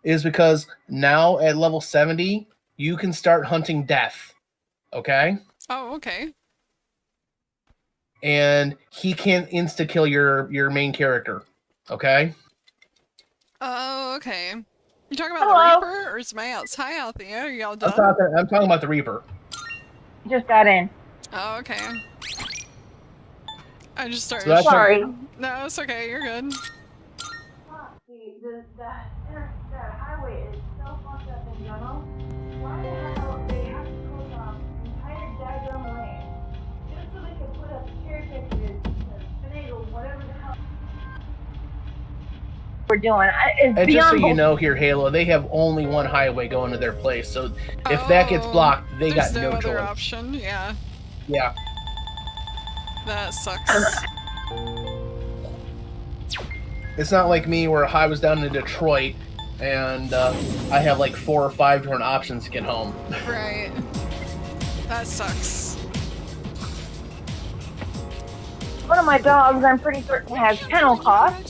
is because now at level 70, you can start hunting death. Okay? Oh, okay. And he can't insta-kill your main character. Okay? Oh, okay. You talking about the Reaper or somebody else? Hi, Althea. Are y'all done? I'm talking about the Reaper. Just got in. Oh, okay. I just started. So sorry. No, it's okay. You're good. The highway is so fucked up in general. Why the hell they have to close off the entire diagram lane just so they can put up caretakers, finagle, whatever the hell we're doing? And just so you know here, Halo, they have only one highway going to their place, so if that gets blocked, they got no choice. There's no other option, yeah. Yeah. That sucks. It's not like me where I was down in Detroit and I have like 4 or 5 different options to get home. Right. That sucks. One of my dogs, I'm pretty certain, has kennel cough.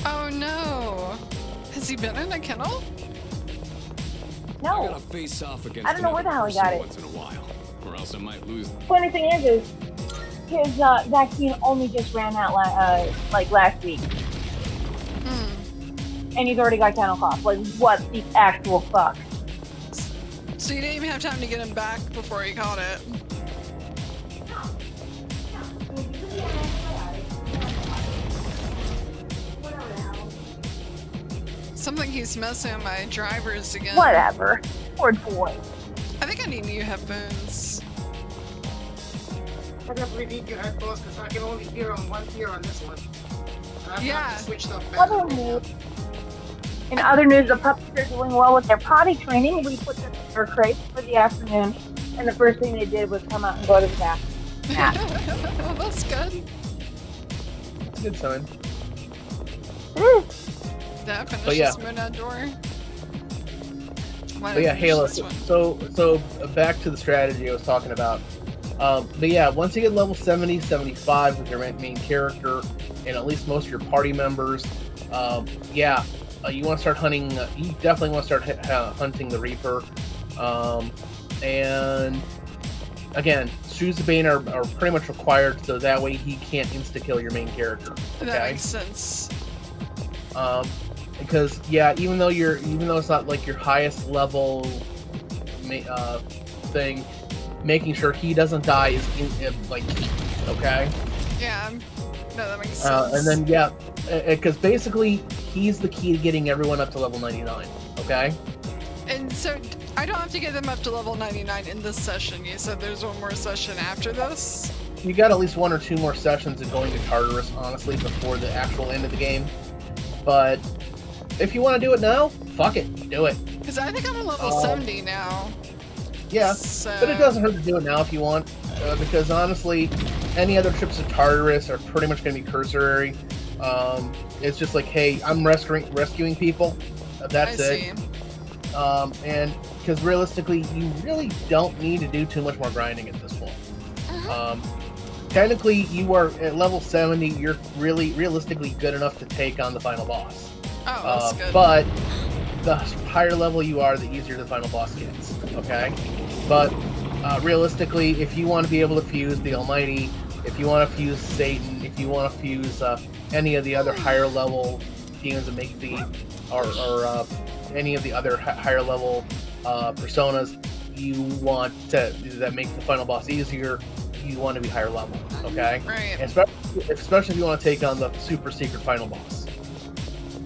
Oh no. Has he been in a kennel? No. I don't know where the hell he got it. Once in a while, or else I might lose them. Funny thing is his vaccine only just ran out like last week. And he's already got kennel cough. Like, what the actual fuck? So you didn't even have time to get him back before he caught it? Something keeps messing with my drivers again. Whatever. Poor boy. I think I need new headphones. I definitely need new headphones because I can only hear on one ear on this one. Yeah. Switch stuff back. In other news, the puppies are doing well with their potty training. We put them in their crates for the afternoon, and the first thing they did was come out and go to the bathroom. That's good. It's a good sign. That finished yeah. this moon door. But yeah, Halo. So back to the strategy I was talking about. But yeah, once you get level 70, 75 with your main character and at least most of your party members, you want to start hunting. You definitely want to start hunting the Reaper. And again, Shoes of Bane are pretty much required, so that way he can't insta-kill your main character. Okay? That makes sense. Because even though it's not like your highest level thing, making sure he doesn't die is like key. Okay. Yeah. No, that makes sense. And then because basically he's the key to getting everyone up to level 99. Okay. And so I don't have to get them up to level 99 in this session. You said there's one more session after this? You got at least 1 or 2 more sessions of going to Tartarus, honestly, before the actual end of the game. But if you want to do it now, fuck it, do it. Because I think I'm on level 70 now. Yeah, so... but it doesn't hurt to do it now if you want. Because honestly, any other trips to Tartarus are pretty much going to be cursory. It's just like, hey, I'm rescuing people. That's it. And because realistically, you really don't need to do too much more grinding at this point. Technically, you are at level 70. You're really realistically good enough to take on the final boss. Oh, that's good. But the higher level you are, the easier the final boss gets. Okay, but realistically, if you want to be able to fuse the Almighty, if you want to fuse Satan, if you want to fuse any of the other higher level demons that make the or any of the other higher level personas, you want that make the final boss easier. You want to be higher level, okay? Right. And especially if you want to take on the super secret final boss.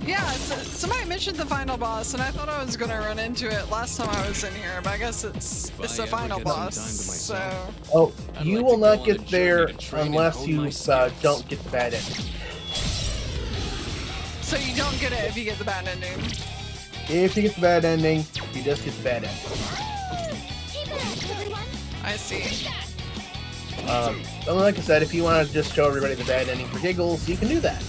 Yeah, somebody mentioned the final boss, and I thought I was going to run into it last time I was in here, but I guess it's the final boss. So. You will not get there unless you don't get the bad ending. So you don't get it if you get the bad ending. If you get the bad ending, you just get the bad ending. I see. Like I said, if you want to just show everybody the bad ending for giggles, you can do that.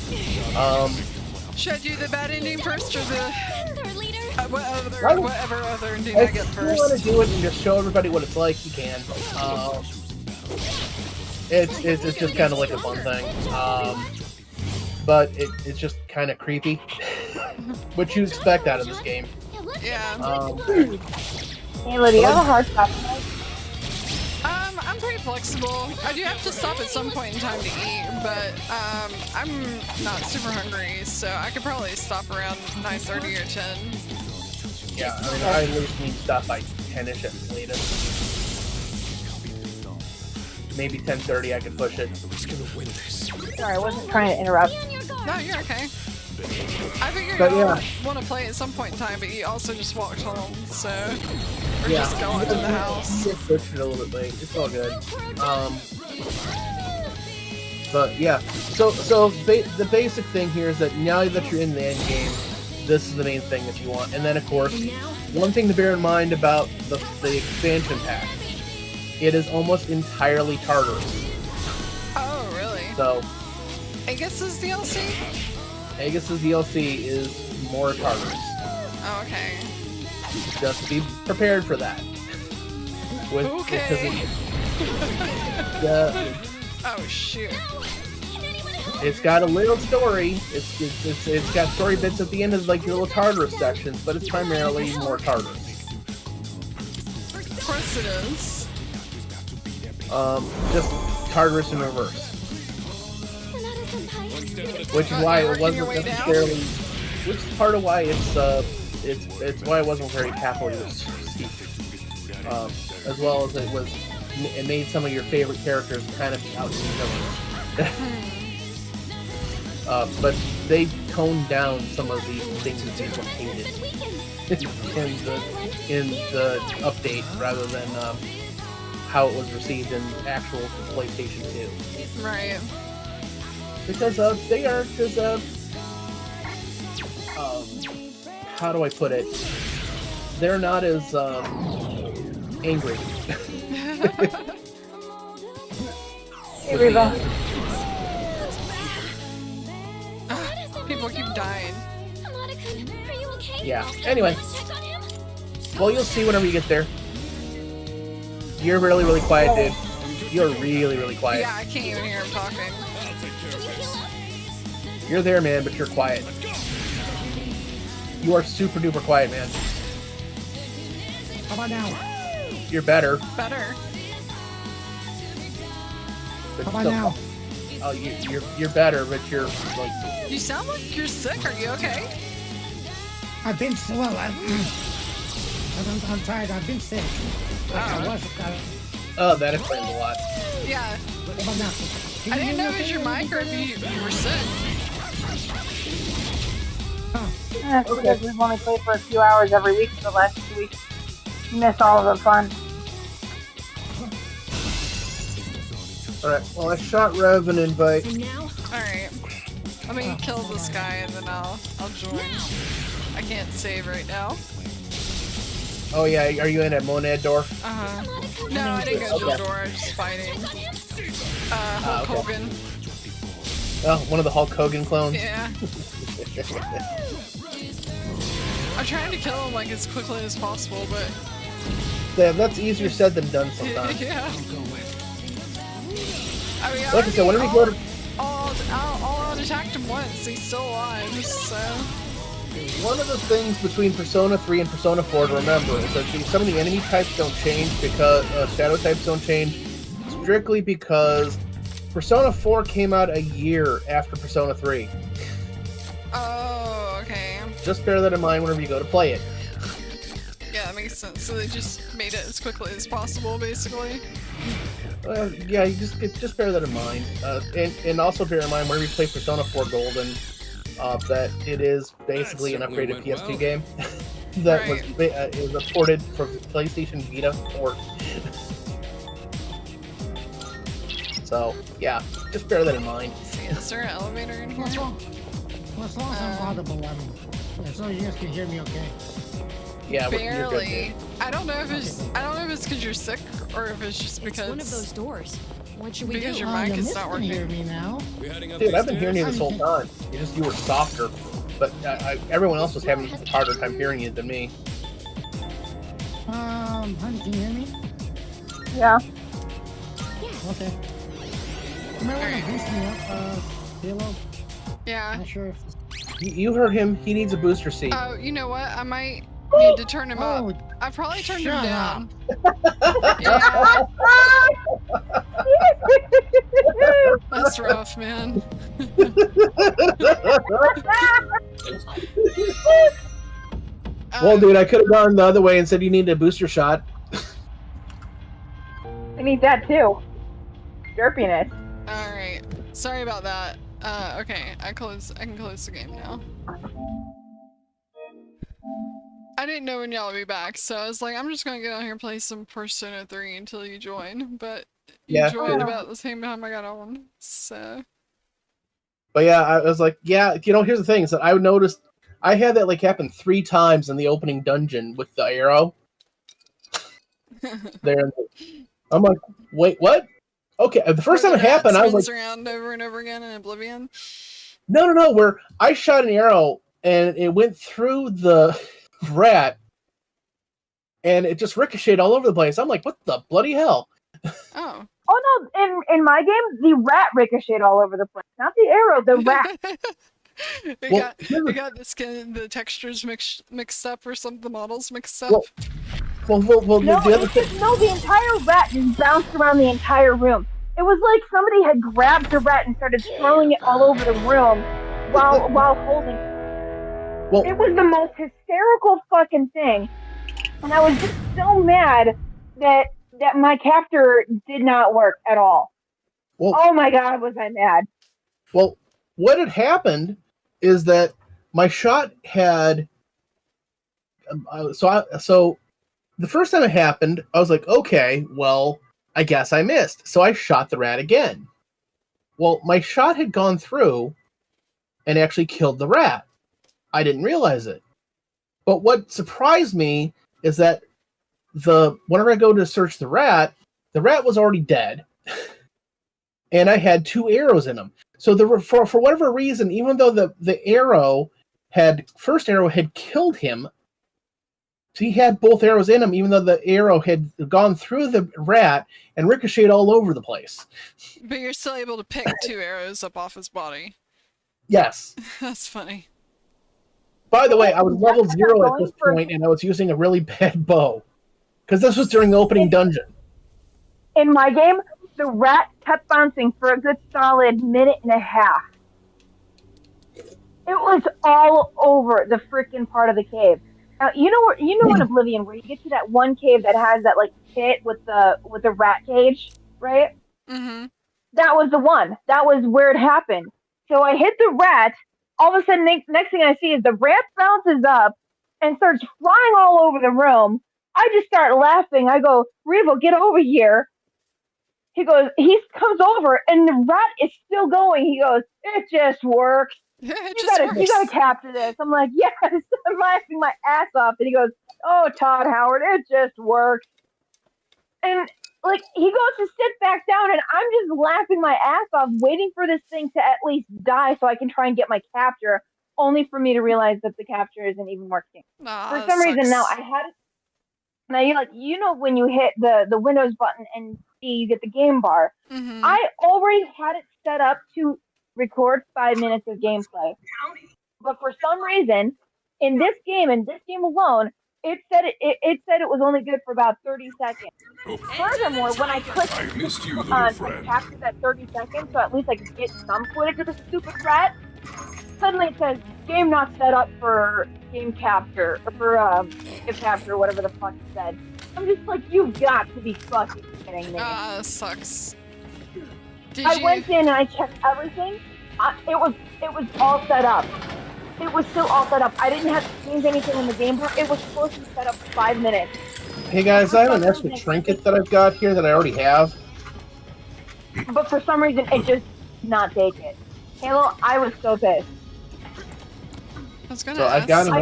Should I do the bad ending first, or the whatever other ending I get first? If you want to do it and just show everybody what it's like, you can. It's just kind of like a fun thing. But it's just kind of creepy. which you expect out of this game. Yeah. Ayla, do you have a hard stop? I'm pretty flexible. I do have to stop at some point in time to eat, but I'm not super hungry, so I could probably stop around 9:30 or 10. Yeah, I mean, I at least need to stop by 10ish at latest. Maybe 10:30 I could push it. Sorry, I wasn't trying to interrupt. No, you're okay. I figured But you yeah. want to play at some point in time, but you also just walked home, so we're Yeah. just going to the house. Just pushed it a little bit late. It's all good. But yeah, so the basic thing here is that now that you're in the end game, this is the main thing that you want. And then of course, one thing to bear in mind about the expansion pack, it is almost entirely Tartarus. Oh, really? So Agus's DLC? Agus's DLC is more Tartarus. Oh, okay. Just be prepared for that. Okay. Oh shoot. It's got a little story. It's got story bits at the end of like your little Tartarus sections, but it's primarily more Tartarus. Of course it is. Just Tartarus in reverse. Which is why it wasn't necessarily. Which is part of why it's why it wasn't very capitally received. As well as it made some of your favorite characters kind of be out in the but they toned down some of the things that people hated in the update rather than how it was received in actual PlayStation 2. Right. Because how do I put it? They're not as angry. Hey, Reba. People keep dying. Yeah. Anyway. Well, you'll see whenever you get there. You're really, really quiet, dude. You're really, really quiet. Yeah, I can't even hear him talking. You're there, man, but you're quiet. You are super duper quiet, man. How about now? You're better. Better. But How about still- now? Oh, you're better, but you're like. You sound like you're sick. Are you okay? I've been so well. I'm tired. I've been sick. I was. Oh, that explains a lot. Yeah. How about now? I didn't know it was your mic or if you were sick. That's because we've only played for a few hours every week for the last 2 weeks. You miss all of the fun. Alright, well, I shot Rev an invite. Alright. Let me kill this guy and then I'll join. I can't save right now. Oh, yeah, are you in at Monad door? Uh-huh. No, I didn't go to the door. I was just fighting. Hulk okay. Hogan. Oh, one of the Hulk Hogan clones? Yeah. I'm trying to kill him like as quickly as possible, but Yeah, that's easier said than done sometimes. yeah. I mean, Like I said, whenever you go to... I'll attacked him once. He's still alive, so... One of the things between Persona 3 and Persona 4 to remember is that some of the enemy types don't change because... shadow types don't change strictly because Persona 4 came out a year after Persona 3. Oh, okay. Just bear that in mind whenever you go to play it. Yeah, that makes sense. So they just made it as quickly as possible, basically. Yeah, you just bear that in mind, and also bear in mind whenever you play Persona 4 Golden, that it is basically an upgraded PS2 game that was ported from PlayStation Vita port. So yeah, just bear that in mind. Is there an elevator in here? Well, as long as I'm audible, as long as you guys can hear me, okay. Yeah, you're good, Barely. dude. I don't know if it's because you're sick or if it's just because It's one of those doors. What should we because do? your mic Your is miss not can working. hear me now. Dude, I've been hearing you this whole time. You were softer, but everyone else was having a harder time hearing you than me. Honey, can you hear me? Yeah. Okay. You might want to boost me up, Halo. Yeah. Not sure if You heard him. He needs a booster seat. Oh, you know what? I might need to turn him Oh, up. I probably turned him shut down. up. Yeah, that's rough, man. Well, dude, I could have gone the other way and said you need a booster shot. I need that too. Derpiness. All right. Sorry about that. Okay, I can close the game now. I didn't know when y'all would be back, so I was like, I'm just gonna get on here and play some Persona 3 until you join. But you joined about the same time I got on, so. But yeah, I was like, yeah, here's the thing: is that I noticed I had that like happen 3 times in the opening dungeon with the arrow. There, I'm like, wait, what? Okay, the first time it happened, I was like, around over and over again in Oblivion. No, where I shot an arrow and it went through the rat and it just ricocheted all over the place. I'm like, what the bloody hell? Oh. Oh no! In my game, the rat ricocheted all over the place, not the arrow. The rat. It got the textures mixed up or something. The models mixed up. Well, No, the other thing. No, the entire rat just bounced around the entire room. It was like somebody had grabbed the rat and started throwing it all over the room while holding it. Well, it was the most hysterical fucking thing. And I was just so mad that my captor did not work at all. Well, oh my god, was I mad. Well, what had happened is that my shot had... So the first time it happened, I was like, okay, well, I guess I missed. So I shot the rat again. Well, my shot had gone through and actually killed the rat. I didn't realize it. But what surprised me is that whenever I go to search the rat was already dead. And I had 2 arrows in him. So for whatever reason, even though the first arrow had killed him, so he had both arrows in him, even though the arrow had gone through the rat and ricocheted all over the place. But you're still able to pick 2 arrows up off his body. Yes. That's funny. By the way, I was level 0 at this point, and I was using a really bad bow. Because this was during the opening dungeon. In my game, the rat kept bouncing for a good solid minute and a half. It was all over the freaking part of the cave. You know in Oblivion where you get to that one cave that has that like pit with the rat cage, right? Mm-hmm. That was the one. That was where it happened. So I hit the rat. All of a sudden, next thing I see is the rat bounces up and starts flying all over the room. I just start laughing. I go, Revo, get over here. He comes over and the rat is still going. He goes, it just works. You gotta capture this. I'm like, yes. I'm laughing my ass off. And he goes, oh, Todd Howard, it just works. And like he goes to sit back down, and I'm just laughing my ass off, waiting for this thing to at least die so I can try and get my capture. Only for me to realize that the capture isn't even working. For some reason, now I had it. Now you know when you hit the Windows button and you get the game bar. Mm-hmm. I already had it set up to record 5 minutes of gameplay, but for some reason, in this game alone, it said it was only good for about 30 seconds. Furthermore, when I clicked on capture that 30 seconds, so at least I could get some footage of the stupid rat, suddenly it says game not set up for game capture or for game capture, whatever the fuck it said. I'm just like, you've got to be fucking kidding me. That sucks. I went in and I checked everything. It was all set up. It was still all set up. I didn't have to change anything in the game board. It was supposed to be set up for 5 minutes. Hey guys, I have an extra trinket that I've got here that I already have. But for some reason, it just did not take it. Halo, I was so pissed. I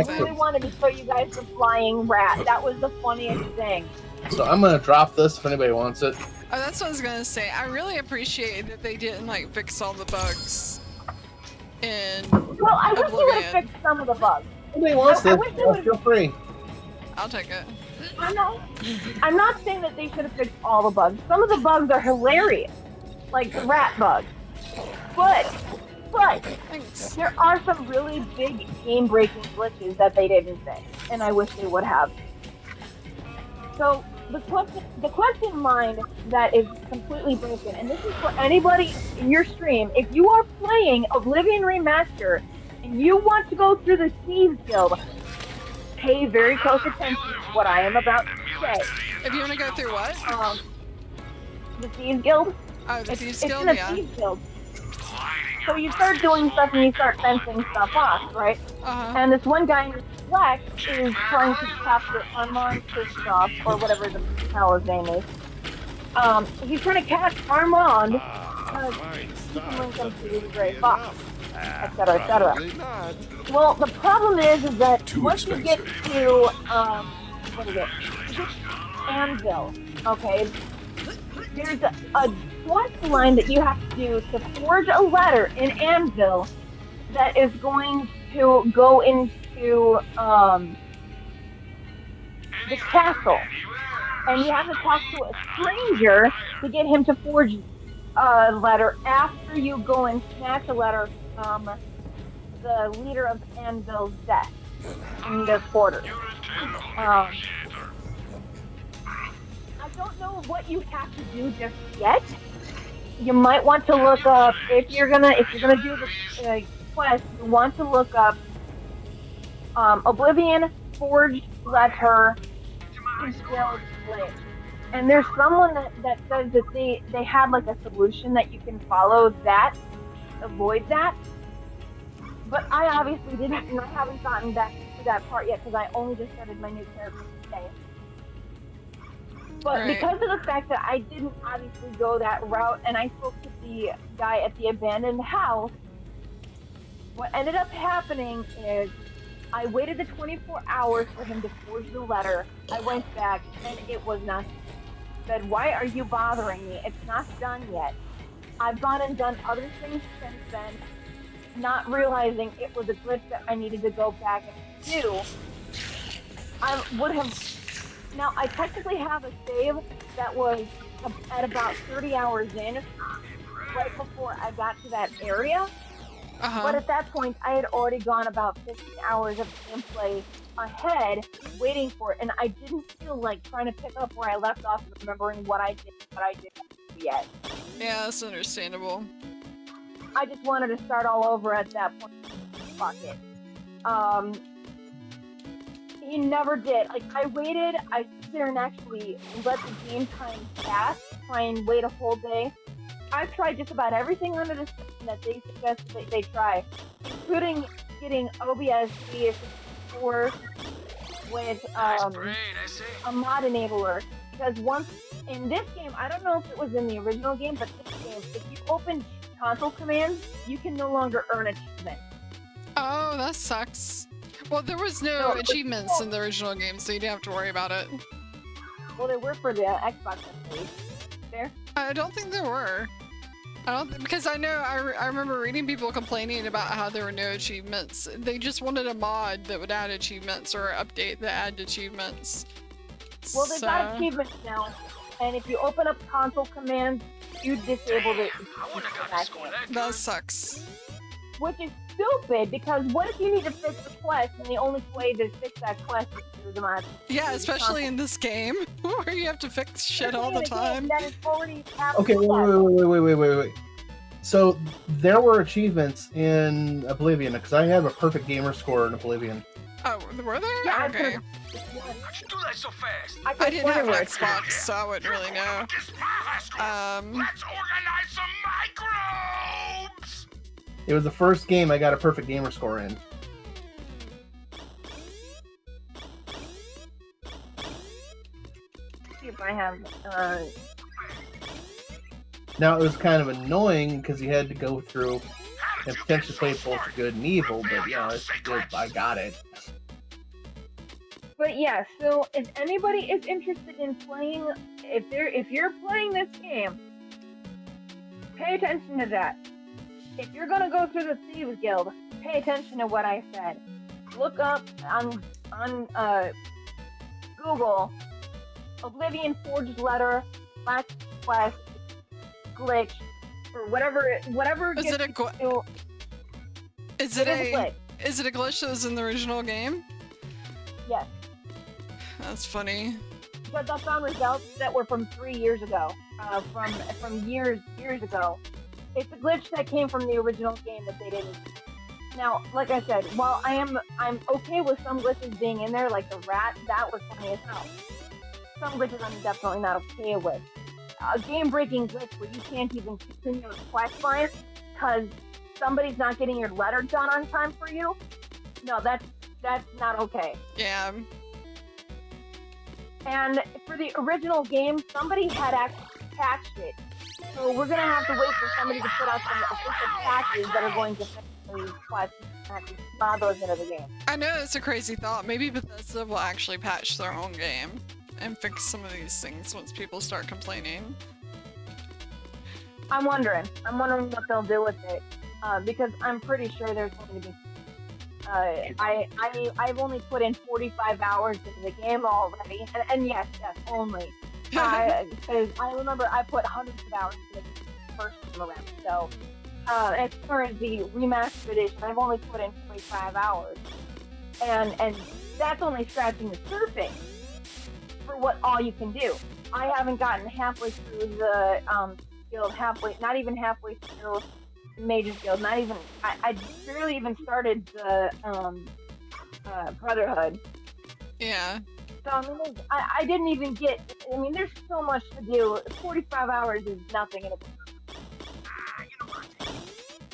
really wanted to show you guys the flying rat. That was the funniest thing. So I'm gonna drop this if anybody wants it. Oh, that's what I was gonna say. I really appreciate that they didn't like fix all the bugs. Well, I wish they would have fixed some of the bugs. Anybody wants this? Feel free. I'll take it. I'm not saying that they should have fixed all the bugs. Some of the bugs are hilarious, like the rat bug. But But Thanks. there are some really big game-breaking glitches that they didn't fix, and I wish they would have. So the question line that is completely broken, and this is for anybody in your stream. If you are playing Oblivion Remaster and you want to go through the Thieves Guild, pay very close attention to what I am about to say. If you want to go through what? The Thieves Guild. Oh, the Thieves Guild, It's in a yeah. Thieves Guild. So you start doing stuff and you start fencing stuff off, right? Uh-huh. And this one guy in black is trying to capture Armand Kristoff, or whatever the hell his name is. He's trying to catch Armand because he can link him to the Gray Fox, etc., etc. Well, the problem is that once you get to, what is it? You get to Anvil, okay? There's a quest line that you have to do to forge a letter in Anvil that is going to go into the castle, and you have to talk to a stranger to get him to forge a letter after you go and snatch a letter from the leader of Anvil's desk in their quarters. I don't know what you have to do just yet. You might want to look up if you're gonna do the quest. You want to look up Oblivion forged letter guild glitch. And there's someone that says that they have like a solution that you can follow that avoid that. But I obviously didn't, and I haven't gotten back to that part yet because I only just started my new character today. But because of the fact that I didn't obviously go that route, and I spoke to the guy at the abandoned house, what ended up happening is I waited the 24 hours for him to forge the letter. I went back, and it was not. Said, why are you bothering me? It's not done yet. I've gone and done other things since then, not realizing it was a glitch that I needed to go back and do. I would have. Now, I technically have a save that was at about 30 hours in, right before I got to that area. But at that point, I had already gone about 15 hours of gameplay ahead, waiting for it, and I didn't feel like trying to pick up where I left off and remembering what I did yet. Yeah, that's understandable. I just wanted to start all over at that point. Fuck it. He never did. Like, I waited, I sit there and actually let the game time pass, try and wait a whole day. I've tried just about everything under the sun that they suggest that they try, including getting OBS or with a mod enabler. Because once in this game, I don't know if it was in the original game, but this game, if you open console commands, you can no longer earn achievements. Oh, that sucks. Well, there was no achievements in the original game, so you didn't have to worry about it. Well, they were for the Xbox, at least. There? I don't think there were. Because I know I remember reading people complaining about how there were no achievements. They just wanted a mod that would add achievements or update that add achievements. Well, they've got achievements now, and if you open up console commands, you disable it. That sucks. Which is stupid, because what if you need to fix the quest, and the only way to fix that quest is through the mod? Yeah, especially in this game, where you have to fix shit all the time. That is already Okay, wait. So, there were achievements in Oblivion, because I have a perfect gamer score in Oblivion. Oh, were there? Yeah, okay. How'd you do that so fast? I didn't have an Xbox, so I wouldn't really know. Let's organize some microbes! It was the first game I got a perfect gamer score in. See if I have, Now, it was kind of annoying because you had to go through and potentially play both good and evil, but yeah, it's good. I got it. But yeah, so if anybody is interested in playing, if you're playing this game, pay attention to that. If you're gonna go through the Thieves Guild, pay attention to what I said. Look up on Google Oblivion Forged Letter / glitch or whatever Is it a Is it a glitch. is it a glitch that was in the original game? Yes. That's funny. Because I found results that were from 3 years ago. From years ago. It's a glitch that came from the original game that they didn't. Now, like I said, while I'm okay with some glitches being in there, like the rat, that was funny as hell. Some glitches I'm definitely not okay with. A game-breaking glitch where you can't even continue a quest line because somebody's not getting your letter done on time for you. No, that's not okay. Yeah. And for the original game, somebody had actually patched it. So we're gonna have to wait for somebody to put out some official patches that are going to fix these quests and actually spawn those into the game. I know it's a crazy thought. Maybe Bethesda will actually patch their own game and fix some of these things once people start complaining. I'm wondering what they'll do with it, because I'm pretty sure there's going to be. I've only put in 45 hours into the game already, and yes, only. Because I remember I put hundreds of hours into the first time around. So, as far as the remastered edition, I've only put in 45 hours, and that's only scratching the surface for what all you can do. I haven't gotten halfway through the guild, not even halfway through the Major Guild, not even. I barely even started the Brotherhood. Yeah. So I mean, I didn't even get. I mean, there's so much to do. 45 hours is nothing in a.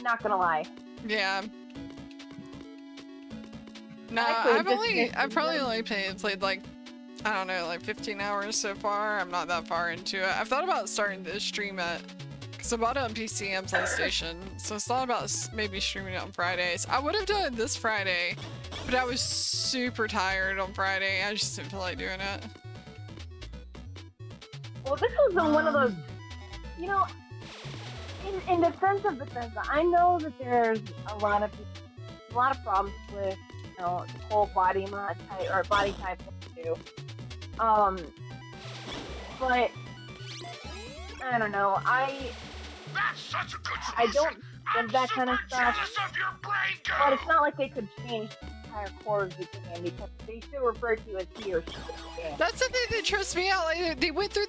Not gonna lie. Yeah. No, I've probably only played like, I don't know, like 15 hours so far. I'm not that far into it. I've thought about starting to stream it because I bought it on PC and PlayStation. So I thought about maybe streaming it on Fridays. I would have done it this Friday, but I was super tired on Friday. I just didn't feel like doing it. Well, this was one of those, you know, in defense of Bethesda, I know that there's a lot of problems with, you know, the whole body mod type or body type too. But I don't know. That's such a good I don't I'm get that kind of super stuff. jealous of your brain, girl. But it's not like they could change the entire core of the game because they still refer to you as he or she. That's the thing that trips me out. Like, they went through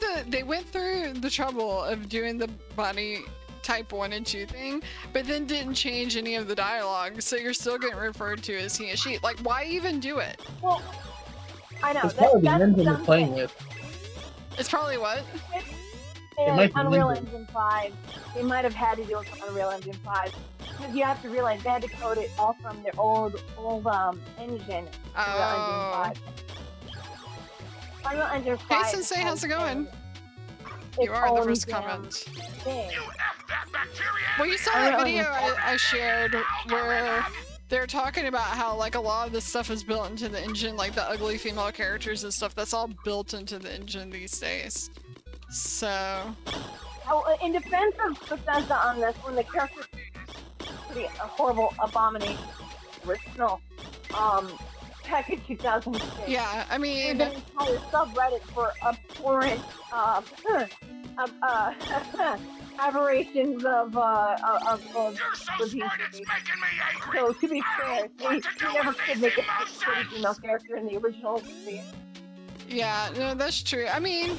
the trouble of doing the body type 1 and 2 thing, but then didn't change any of the dialogue, so you're still getting referred to as he and she. Like, why even do it? Well, I know. It's probably the that's engine you're something. playing with. It's probably what? It might be Unreal Engine. Engine 5. They might have had to do it with Unreal Engine 5. Because you have to realize they had to code it all from their old engine. Oh. Unreal Engine 5. Hey Sensei, how's it going? Its You are the own first damn comment. thing. You F that bacteria. Well, you saw that video I shared where they're talking about how like a lot of this stuff is built into the engine, like the ugly female characters and stuff. That's all built into the engine these days. So. Oh, in defense of Bethesda on this, when the character pretty a horrible abomination original back in 2006. Yeah, I mean. There's an entire subreddit for abhorrent aberrations of You're so reviews. smart, it's making me angry. So to be fair, they What to do never with could these make a emotions? pretty female character in the original movie. Yeah, no, that's true. I mean,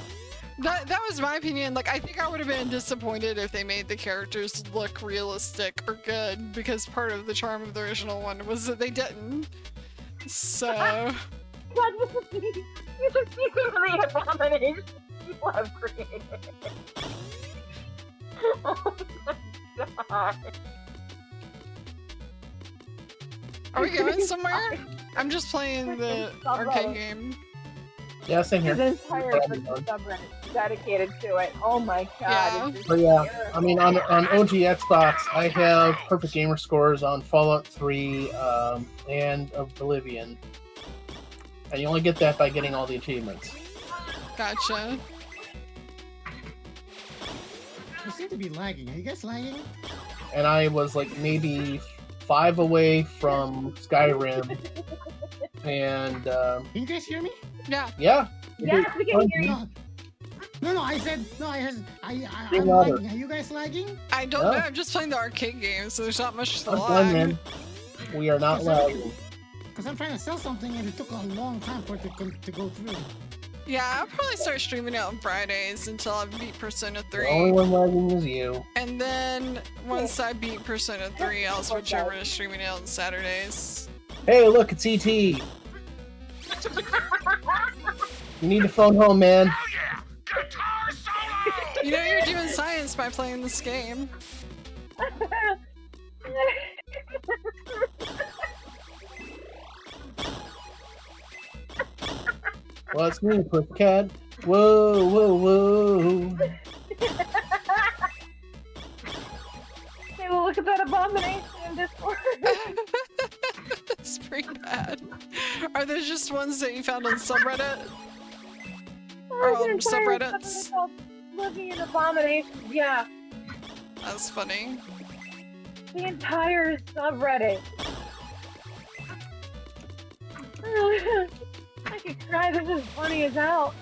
that was my opinion. Like, I think I would have been disappointed if they made the characters look realistic or good, because part of the charm of the original one was that they didn't. So. God, you should see some of the abominations people have created. Oh my god. Are we going somewhere? I'm just playing the arcade game. Yeah, same here. There's an entire subreddit dedicated to it. Oh my god. Yeah. It's just But yeah, terrible. I mean, on OG Xbox, I have perfect gamer scores on Fallout 3 and Oblivion. And you only get that by getting all the achievements. Gotcha. You seem to be lagging. Are you guys lagging? And I was like maybe 5 away from Skyrim. And Can you guys hear me? Yeah. yeah. Yes, we can hear you. No, I said, no, I'm louder. lagging. Are you guys lagging? I don't No. know. I'm just playing the arcade game, so there's not much to I'm fine, lag. man. We are not lagging. Because I'm trying to sell something and it took a long time for it to go through. Yeah, I'll probably start streaming it on Fridays until I beat Persona 3. The only one lagging is you. And then once I beat Persona 3, I'll switch over to streaming it on Saturdays. Hey, look, it's ET. You need to phone home, man. Oh yeah! Guitar solo! You know you're doing science by playing this game. Well, it's me, Pussycat. Whoa, whoa, whoa. Hey, well, look at that abomination in Discord. That's pretty bad. Are those just ones that you found on subreddit? Or on subreddits? Looking at abominations, yeah. That's funny. The entire subreddit. I could cry, this is funny as hell.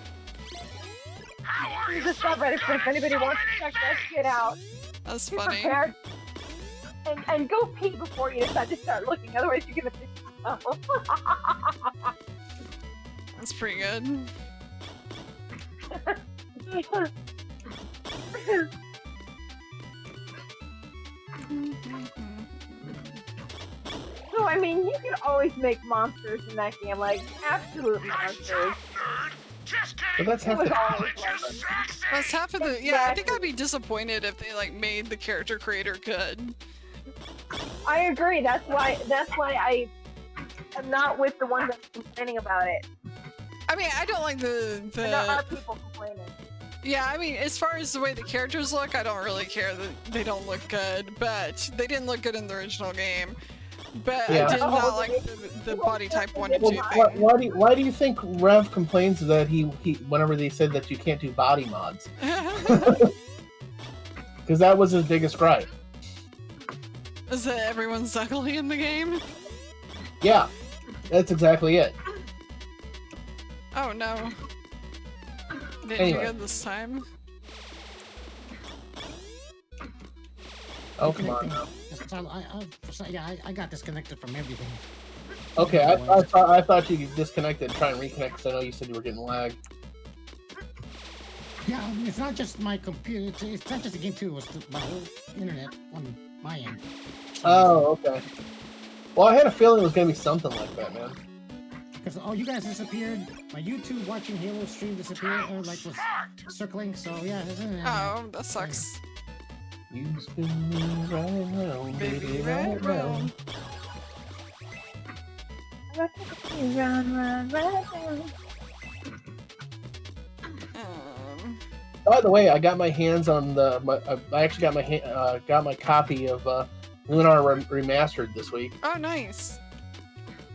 This is a subreddit, so if anybody wants to check that shit out, That's be funny. prepared. And go pee before you decide to start looking, otherwise you're gonna piss yourself. That's pretty good. So, I mean, you can always make monsters in that game, like, absolute monsters. Nerd! Just But kidding! that's half It was the. always College is sexy! That's half of the. Yeah, I think I'd be disappointed if they like made the character creator good. I agree, that's why I am not with the ones that are complaining about it. I mean, I don't like And there are people complaining. Yeah, I mean, as far as the way the characters look, I don't really care that they don't look good, but they didn't look good in the original game. But Yeah. I did not like the body type 1 and 2 Well, thing. why do you think Rev complains that he whenever they said that you can't do body mods? Because that was his biggest gripe. Is that everyone's ugly in the game? Yeah, that's exactly it. Oh no. Didn't Anyway. do good this time. Oh, come on now. I got disconnected from everything. Okay, I thought you disconnected and try and reconnect because I know you said you were getting lag. Yeah, I mean, it's not just my computer. It's not just the game too. It was my whole internet on my end. Oh, okay. Well, I had a feeling it was gonna be something like that, man. Because you guys disappeared. My YouTube watching Halo stream disappeared, or like was circling. So yeah. Oh, that sucks. You spin me right round, baby, right round. By the way, I got my hands on the. I actually got my copy of Lunar Remastered this week. Oh, nice.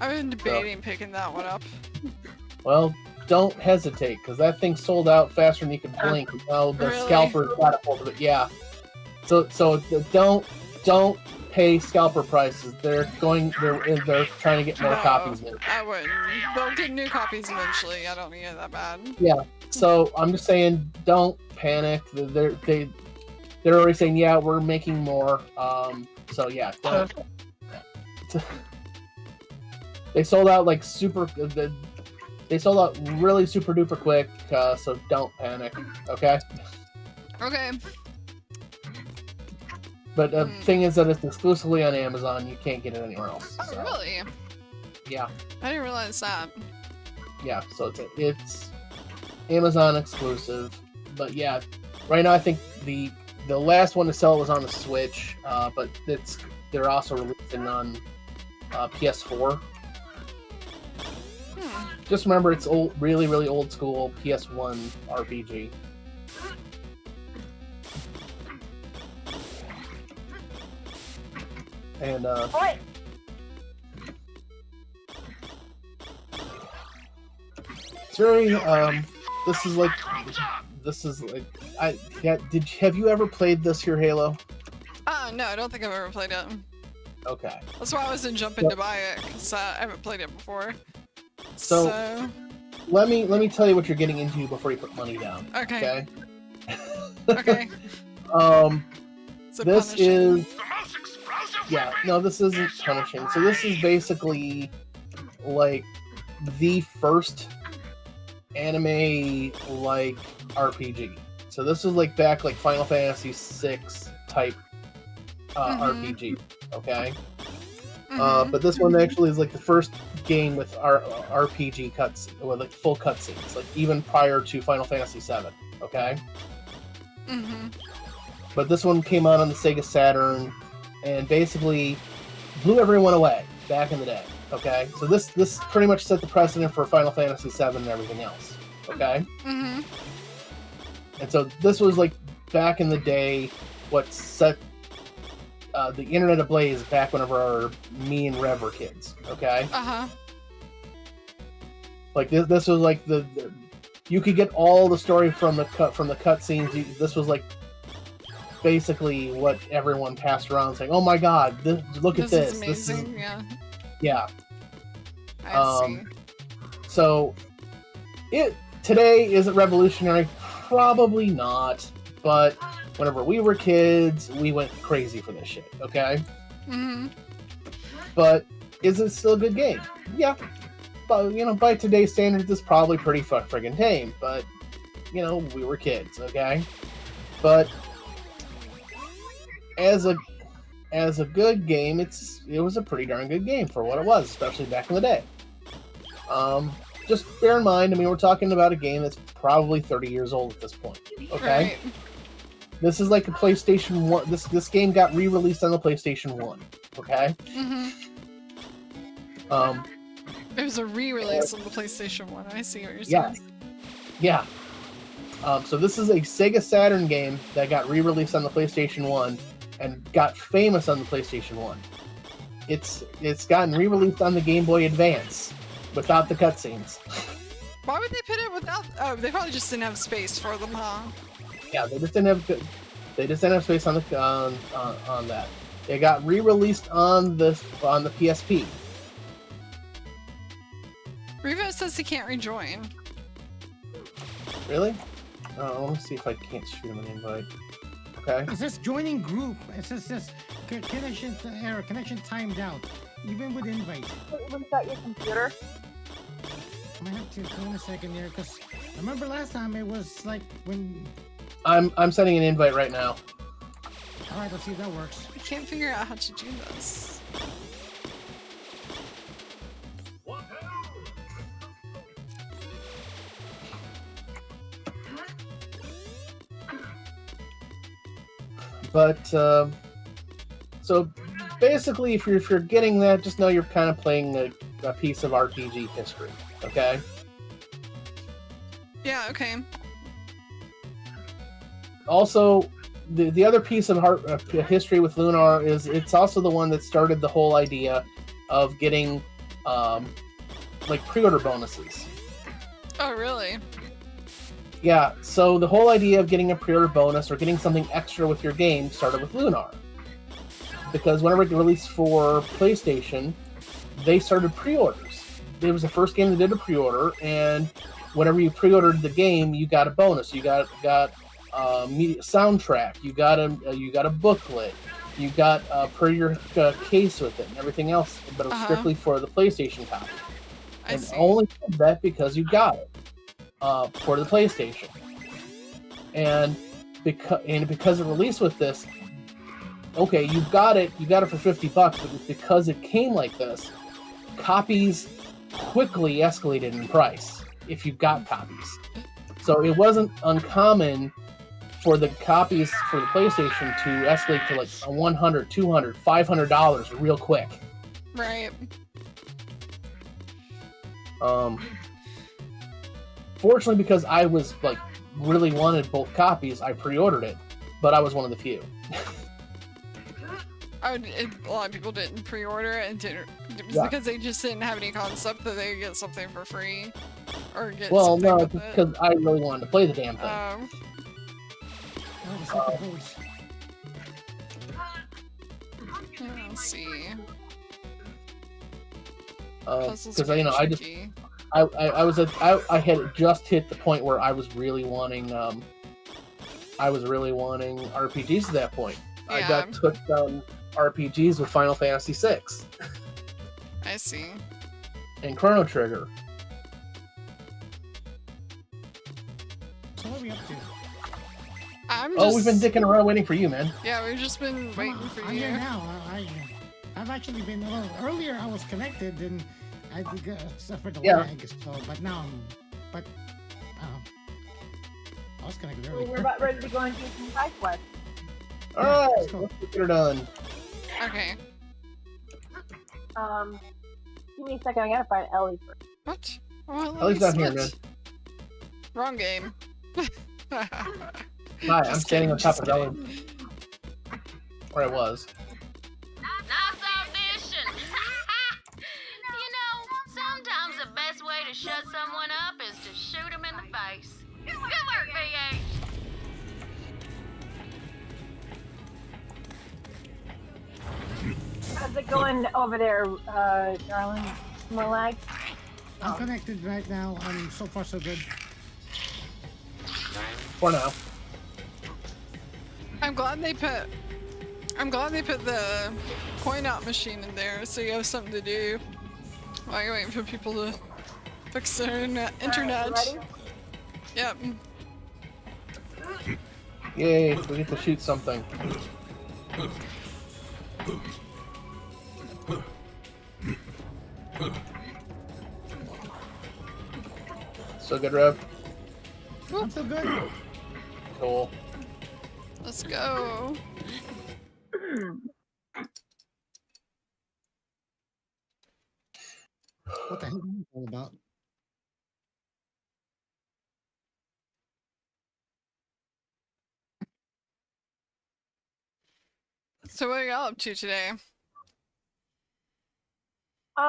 I've been debating picking that one up. Well, don't hesitate because that thing sold out faster than you could blink. Now the Really? scalpers got a hold of it. Yeah. So don't pay scalper prices. They're trying to get more No, copies made. I wouldn't. They'll get new copies eventually. I don't need it that bad. Yeah. So I'm just saying, don't panic. They're already saying, yeah, we're making more. So yeah, don't. They sold out like super. They sold out really super duper quick. So don't panic. Okay. Okay. But the thing is that it's exclusively on Amazon. You can't get it anywhere else. Oh, So, really? yeah. I didn't realize that. Yeah. So it's Amazon exclusive. But yeah, right now I think the last one to sell was on the Switch. But they're also releasing on PS4. Just remember, it's old, really, really old school PS1 RPG. And it's very this is like have you ever played this here, Halo? No, I don't think I've ever played it. Okay. That's why I wasn't jumping to buy it, because I haven't played it before. So let me tell you what you're getting into before you put money down. Okay. Okay. Okay. This is The most explosive Yeah, no, this isn't punishing. So this is basically like the first anime like RPG. So this is like back like Final Fantasy VI type RPG. Okay. But this one actually is like the first game with RPG cuts with like full cutscenes, like even prior to Final Fantasy VII. Okay. But this one came out on the Sega Saturn and basically blew everyone away back in the day. Okay, so this pretty much set the precedent for Final Fantasy VII and everything else. Okay. And so this was like back in the day, what set the internet ablaze back whenever me and Rev were kids. Okay. Like this was like the you could get all the story from the cutscenes. This was like basically what everyone passed around saying, "Oh my God, look at this! Is amazing." Yeah. I see. So, today is it revolutionary? Probably not. But whenever we were kids, we went crazy for this shit. Okay. But is it still a good game? Yeah. But by today's standards, it's probably pretty friggin' tame. But we were kids. Okay. But as a good game, it was a pretty darn good game for what it was, especially back in the day. Just bear in mind, we're talking about a game that's probably 30 years old at this point. Okay, right. This is like a PlayStation 1. This game got re-released on the PlayStation 1. Okay. It was a re-release on the PlayStation 1. I see what you're saying. Yeah. So this is a Sega Saturn game that got re-released on the PlayStation 1 and got famous on the PlayStation 1. It's gotten re-released on the Game Boy Advance without the cutscenes. Why would they put it without? Oh, they probably just didn't have space for them, huh? Yeah, they just didn't have space on the on that. It got re-released on the PSP. Revo says he can't rejoin. Really? Let me see if I can't shoot him an invite. Okay. It says joining group. It says connection error, connection timed out, even with invite. Restart your computer. I might have to hold on a second here, because I remember last time it was like when. I'm sending an invite right now. All right, let's see if that works. I can't figure out how to do this. But so basically, if you're getting that, just know you're kind of playing a piece of RPG history. Okay. Yeah. Okay. Also, the other piece of history with Lunar is it's also the one that started the whole idea of getting like pre-order bonuses. Oh, really? Yeah, so the whole idea of getting a pre-order bonus or getting something extra with your game started with Lunar. Because whenever it released for PlayStation, they started pre-orders. It was the first game that did a pre-order, and whenever you pre-ordered the game, you got a bonus. You got media soundtrack. You got a booklet. You got per your case with it and everything else, but it was strictly for the PlayStation copy. I see. Only did that because you got it. For the PlayStation, and because it released with this, okay, you got it for $50, but because it came like this, copies quickly escalated in price if you got copies. So it wasn't uncommon for the copies for the PlayStation to escalate to like $100, $200, $500 real quick. Right. Fortunately, because I was like really wanted both copies, I pre-ordered it, but I was one of the few. A lot of people didn't pre-order it and didn't because they just didn't have any concept that they could get something for free or get. Well, something no, with because I really wanted to play the damn thing. Let's see. Because I had just hit the point where I was really wanting RPGs at that point. Yeah. I got hooked on RPGs with Final Fantasy VI I see. and Chrono Trigger. So what are we up to? We've been dicking around waiting for you, man. Yeah, we've just been waiting for I'm you. here now. I've actually been. Well, earlier I was connected and I suffered a lag. So, but now I was connected So earlier. we're about ready to go and do some side quests. Alright, let's go. let's get her done. Okay. Give me a second. I gotta find Ellie first. What? Well, Ellie's not here, man. Wrong game. Hi, I'm standing on top of Ellie. Where I was. Nice audition! You know, sometimes the best way to shut someone up is to shoot them in the face. Good work, VH! How's it going over there, darling? More lag? I'm connected right now. So far so good. For now. I'm glad they put the coin out machine in there so you have something to do while you're waiting for people to fix their internet. Ready? Yep. Yay, we get to shoot something. So good, Rev. I'm so good. Cool. Let's go. What the hell is this all about? So what are y'all up to today? It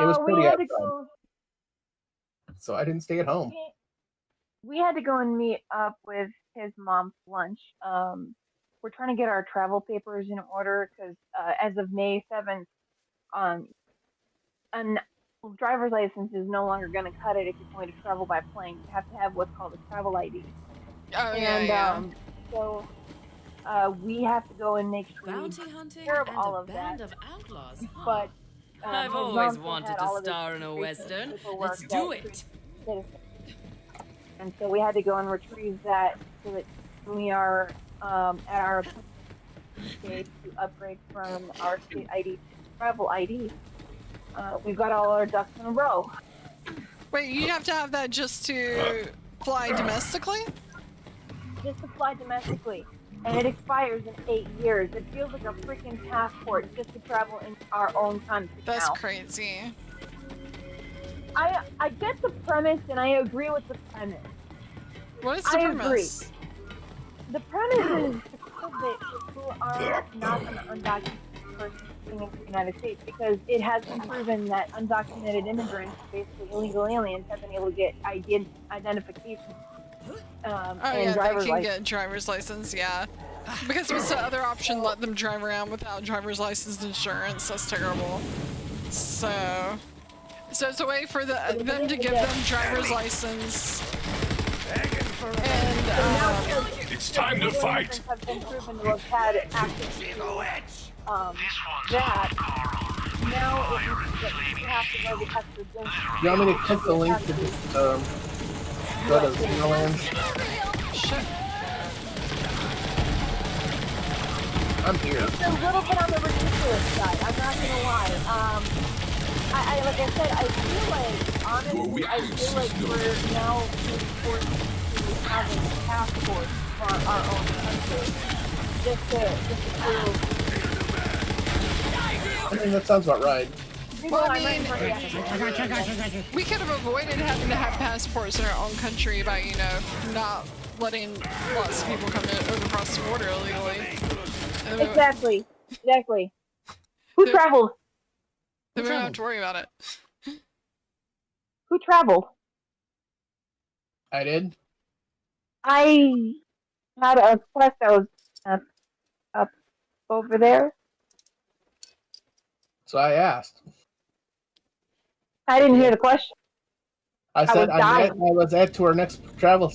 was We pretty had to outside. go. So I didn't stay at home. We had to go and meet up with his mom for lunch. We're trying to get our travel papers in order because as of May 7th, a driver's license is no longer going to cut it if you're going to travel by plane. You have to have what's called a travel ID. Oh, So we have to go and make sure Bounty we hunting take care of and all a of band that. of outlaws. Huh? But I've his always mom still wanted had to all of his star in a registration western. paperwork Let's that do proves it. citizen. And so we had to go and retrieve that so that when we are at our state to upgrade from our state ID to travel ID, we've got all our ducks in a row. Wait, you have to have that just to fly domestically? Just to fly domestically. And it expires in 8 years. It feels like a freaking passport just to travel in our own country That's now. crazy. I get the premise and I agree with the premise. What is the premise? Agree. The premise is to prove that people are not an undocumented person coming into the United States because it has been proven that undocumented immigrants, basically illegal aliens, have been able to get identification and yeah, driver's they can license. get driver's license, yeah. Because what's the other option? Let them drive around without driver's license insurance. That's terrible. So it's a way for them to give them driver's license. And It's time to fight. Have been proven to have had active that. Now you have to go the extra distance. You want me to click the link to just, go to Borderlands? Shit. I'm here. It's a little bit on the ridiculous side. I'm not gonna lie. Like I said, I feel like honestly, I feel like we're now forced to have a passport for our own country, just to prove. I mean, that sounds about right. Well, I mean, I got you. we could have avoided having to have passports in our own country by, you know, not letting lots of people come in over across the border illegally. Exactly. Who traveled? Then we don't have to worry about it. Who traveled? I did? I had a quest that was up over there. So I asked. I didn't hear the question. I said was dying. let's add to our next travel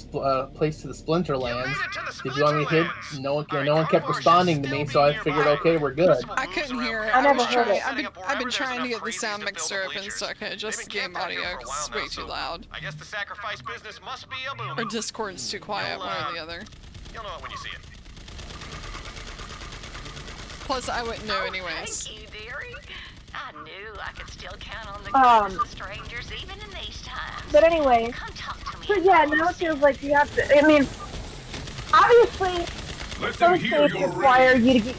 place to the Splinterlands. Did you want me to hit? No one kept responding to me, so I figured, okay, we're good. I couldn't hear it. I never was heard trying. it. I've been trying to get the sound mixer open so I can adjust the game audio because it's way too loud. I guess the sacrifice business must be a boom. Or Discord's too quiet, one or the other. You'll know it when you see it. Plus, I wouldn't know anyways. Thank you, dearie. I knew I could still count on the goodness of strangers even in these times. But anyway, Come talk to me. so yeah, now it feels like you have to. I mean, obviously, Let them some hear states your require rage. you to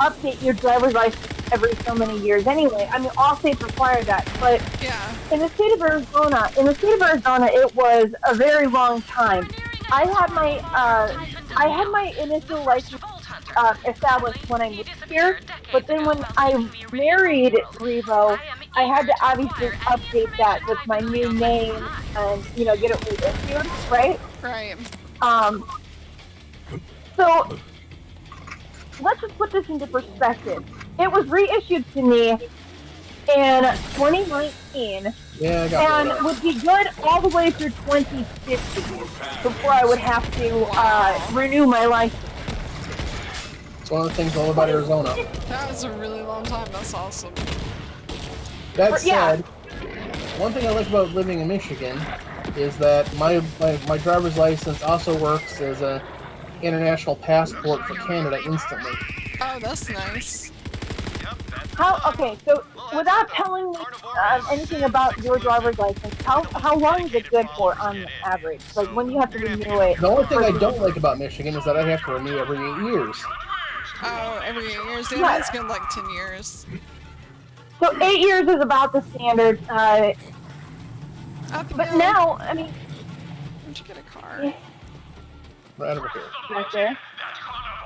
update your driver's license every so many years. Anyway, I mean, all states require that. But Yeah. in the state of Arizona, it was a very long time. I had my initial license established when I moved here, but then when I married Revo, I had to obviously update that with my new name and, you know, get it reissued, right? Right. So, let's just put this into perspective. It was reissued to me in 2019, Yeah, I got and would be good all the way through 2050 before I would have to renew my license. It's one of the things all about Arizona. That was a really long time. That's awesome. That Yeah. said, one thing I like about living in Michigan is that my driver's license also works as a international passport for Canada instantly. Oh, that's nice. Okay, so without telling me anything about your driver's license, how long is it good for on average? Like, when do you have to renew it? The only thing I don't like about Michigan is that I have to renew every 8 years. Oh, every 8 years. Yeah, Yeah. mine's been like 10 years. So 8 years is about the standard. But now, I mean, Where'd you get a car? Right over here. right there.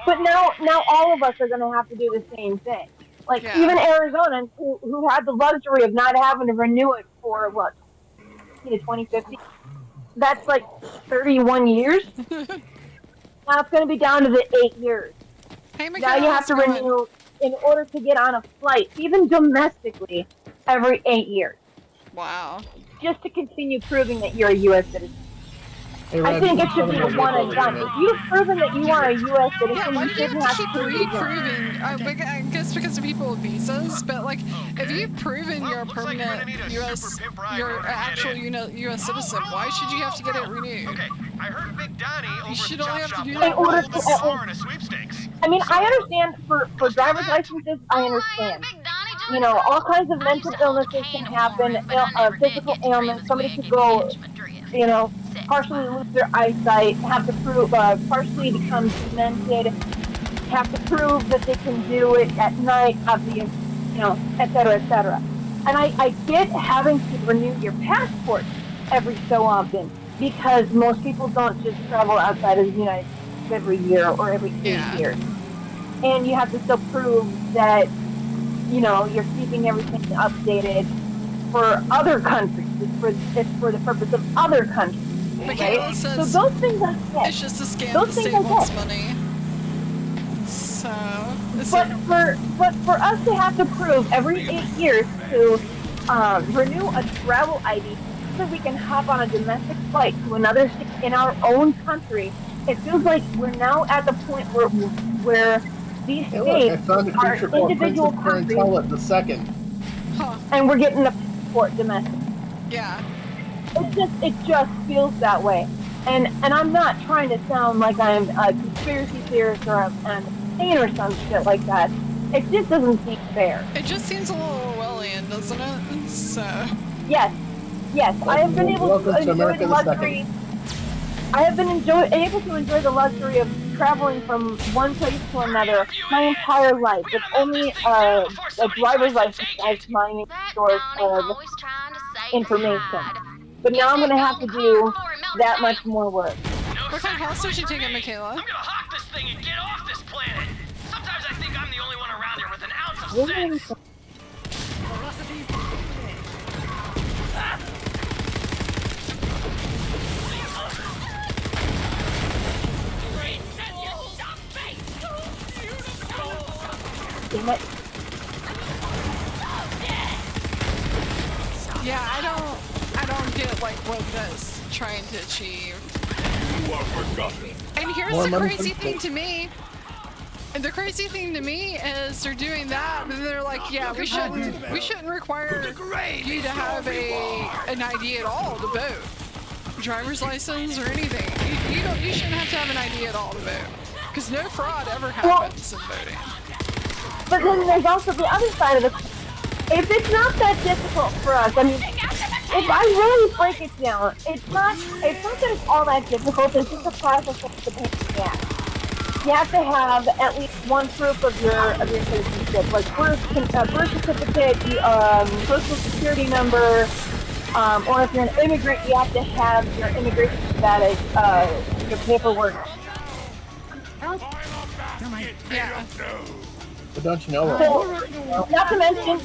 But now all of us are going to have to do the same thing. Like, Yeah. even Arizonans who had the luxury of not having to renew it for, what, 2050? That's like 31 years. Now it's going to be down to the 8 years. Hey, Now you have to renew in order to get on a flight, even domestically, every 8 years. Wow. Just to continue proving that you're a U.S. citizen. Hey, I Ryan, think you it should be a can one and done. If you've proven that you are a U.S. Yeah, citizen, why you do you shouldn't have to have keep to prove it again. reproving? I guess because of people with visas, but like, if you've proven you're a looks like you're gonna permanent need a U.S. super pimp ride you're in an order to get actual in. U.S. citizen, why should you have to get it renewed? Okay, I heard Big Donnie over at should the only chop have to shop do won that a once. golden car in a sweepstakes. I mean, I understand for driver's licenses, I understand. You know, all kinds of mental illnesses can happen, physical ailments, somebody could go, you know, partially lose their eyesight, have to prove, partially become demented, have to prove that they can do it at night, have the, you know, et cetera, And I get having to renew your passport every so often, because most people don't just travel outside of the United States every year or every 8 years. And you have to still prove that, you know, you're keeping everything updated for other countries. It's for the purpose of other countries. Michaela Right? So says those things I get. it's just a scam. Those The things state I wants get. money. So, But for us to have to prove every 8 years to renew a travel ID so we can hop on a domestic flight to another state in our own country, it feels like we're now at the point where these Hey, look, I states found a are creature called individual Princess countries, Parentella the second. and we're getting a passport domestic. yeah. It just feels that way. And I'm not trying to sound like I'm a conspiracy theorist or I'm insane or some shit like that. It just doesn't seem fair. It just seems a little Orwellian, doesn't it? So. Yes. I have been able to enjoy America the the luxury. I have been able to enjoy the luxury of traveling from one place to another my entire life with only a driver's license as my source of information. But now I'm going to have to do that much more work. What kind of house did you take it, Michaela? I'm gonna hawk this thing and get off this planet. Sometimes I think I'm the only one around here with an ounce of sense. Damn it. Yeah, I don't. like what that's trying to achieve. You are forgotten. And here's More the money crazy for thing to me. And the crazy thing to me is they're doing that, and they're like, yeah, we shouldn't require you to have an ID at all to vote, driver's license or anything. You shouldn't have to have an ID at all to vote, because no fraud ever happens in voting. But then there's also the other side of the. If it's not that difficult for us, I mean, if I really break it down, it's not that it's all that difficult. It's just a process of the pain in the ass. You have to have at least one proof of your citizenship, like birth certificate, social security number, or if you're an immigrant, you have to have your immigration status, your paperwork. Yeah. But don't you know So, not to mention,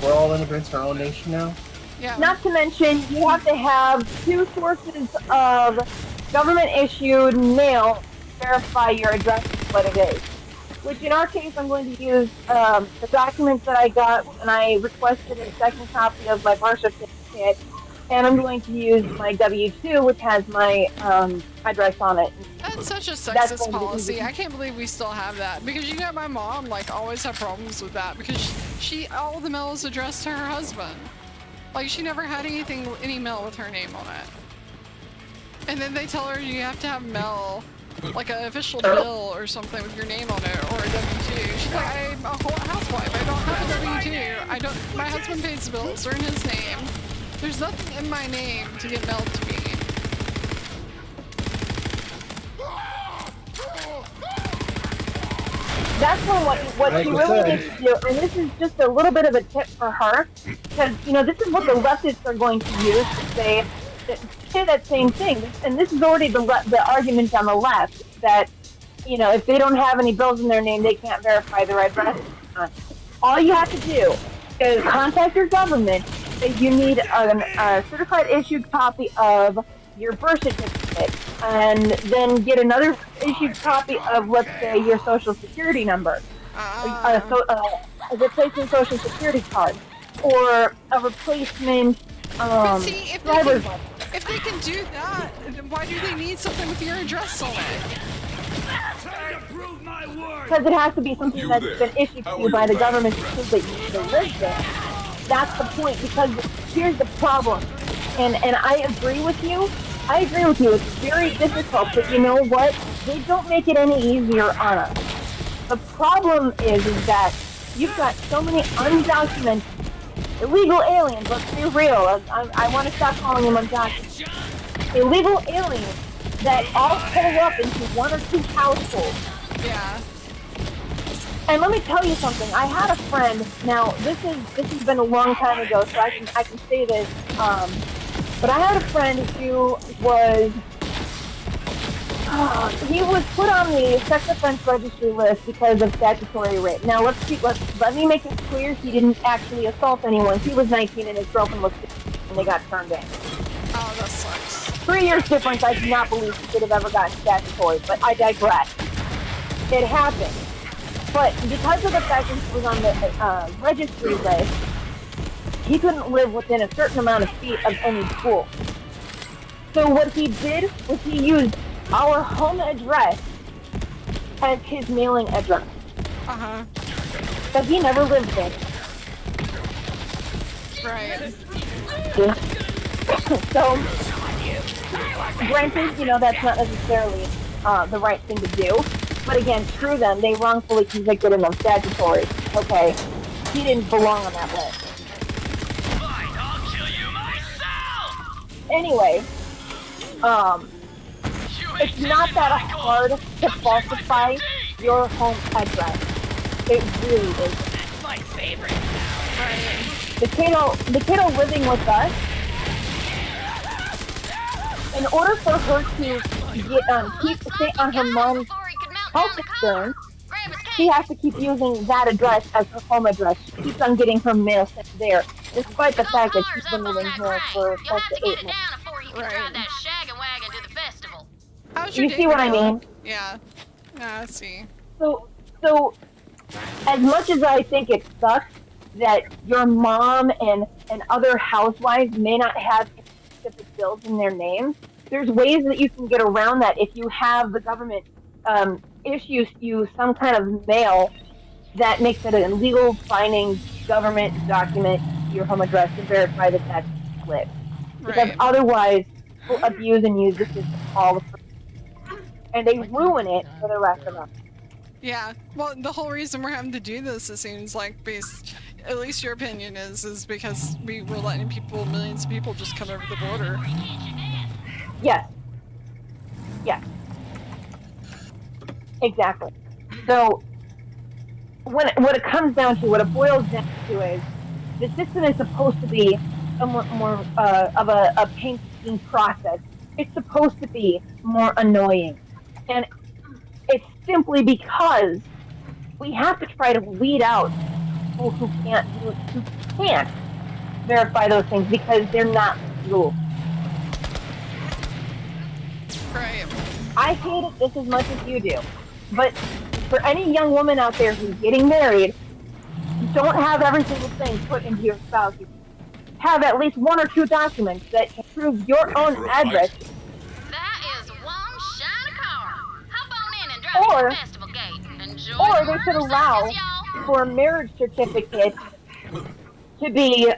we're all immigrants in our own nation now? Yeah. Not to mention, you have to have 2 sources of government-issued mail to verify your address is what it is. Which, in our case, I'm going to use the documents that I got when I requested a second copy of my birth certificate, and I'm going to use my W-2, which has my address on it. That's such a sexist policy. I can't believe we still have that. Because you know, my mom like always had problems with that because all the mail is addressed to her husband. Like she never had any mail with her name on it. And then they tell her you have to have mail, like an official bill or something with your name on it, or a W-2. She's like, I'm a housewife. I don't have a W-2. My husband pays the bills. They're in his name. There's nothing in my name to get mailed to me. That's what she really needs to do, and this is just a little bit of a tip for her, because, you know, this is what the leftists are going to use to say that same thing, and this is already the argument on the left, that, you know, if they don't have any bills in their name, they can't verify their address. All you have to do is contact your government if you need a certified issued copy of your birth certificate, and then get another issued copy of, let's say, your social security number, a replacement social security card, or a replacement driver's license. If they can do that, then why do they need something with your address on it? Because it has to be something that's been issued to you by the government to prove that you live there. That's the point, because here's the problem, and I agree with you. It's very difficult, but you know what? They don't make it any easier on us. The problem is that you've got so many undocumented, illegal aliens. Let's be real. I want to stop calling them undocumented. Illegal aliens that all pull up into one or two households. Yeah. And let me tell you something. I had a friend. Now this has been a long time ago, so I can say this. But I had a friend who was he was put on the sex offense registry list because of statutory rape. Now let me make it clear, he didn't actually assault anyone. He was 19 and his girlfriend was 16 and they got turned in. Oh, that sucks. 3 years difference. I do not believe he could have ever gotten statutory, but I digress. It happened. But because of the fact that he was on the registry list, he couldn't live within a certain amount of feet of any school. So what he did was he used our home address as his mailing address. Uh-huh. But he never lived there. Right. So, granted, you know, that's not necessarily the right thing to do. But again, screw them. They wrongfully convicted him of statutory. Okay. He didn't belong on that list. Fine, I'll kill you myself! Anyway, it's not that hard to falsify your home address. It really is. That's my favorite. The kiddo living with us, in order for her to stay on her mom's health insurance, she has to keep using that address as her home address. She keeps on getting her mail sent there, despite the fact that she's been living here for close to 8 months. Right. How's You see what I mean? Yeah. Yeah, I see. So, as much as I think it sucks that your mom and other housewives may not have specific bills in their names. There's ways that you can get around that if you have the government issue you some kind of mail that makes it a legal binding government document to your home address to verify that that's lit. Because otherwise, people abuse and use the system all the time. And they ruin it for the rest of us. Yeah, well, the whole reason we're having to do this, it seems like, based, at least your opinion is because we're letting millions of people just come over the border. Yes. Yes. Exactly. So, what it comes down to, what it boils down to is, the system is supposed to be a more of a painstaking process. It's supposed to be more annoying. And it's simply because we have to try to weed out people who can't verify those things because they're not legal. Right. I hate it just as much as you do. But for any young woman out there who's getting married, don't have every single thing put into your spouse. Have at least 1 or 2 documents that can prove your own address. That is one shiny car. Hop on in and drive to the festival gate. Enjoy Or they should allow for a marriage certificate to be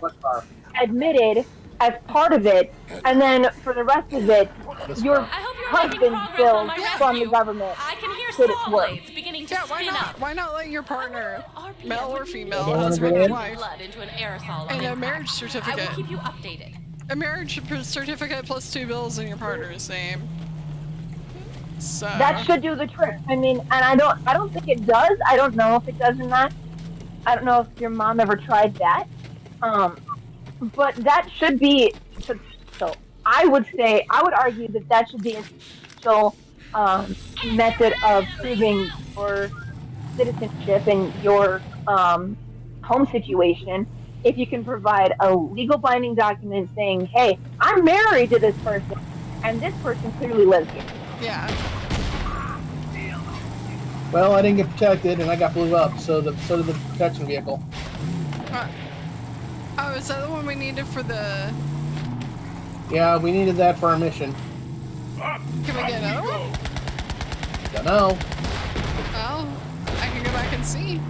admitted as part of it, and then for the rest of it, your husband's bills from the government should it work. Beginning to why not let your partner, male or female, Yeah, husband or yeah. wife, blood into an aerosol and a marriage certificate? I will keep you updated. A marriage certificate plus 2 bills in your partner's name. So That should do the trick. I mean, and I don't think it does. I don't know if it does or not. I don't know if your mom ever tried that. But that should be, so I would argue that should be an official method of proving your citizenship and your home situation. If you can provide a legal binding document saying, hey, I'm married to this person, and this person clearly lives here. yeah. Well, I didn't get protected, and I got blew up. So did the protection vehicle. Oh, is that the one we needed for the? Yeah, we needed that for our mission. Can we get another one? Don't know. Well, I can go back and see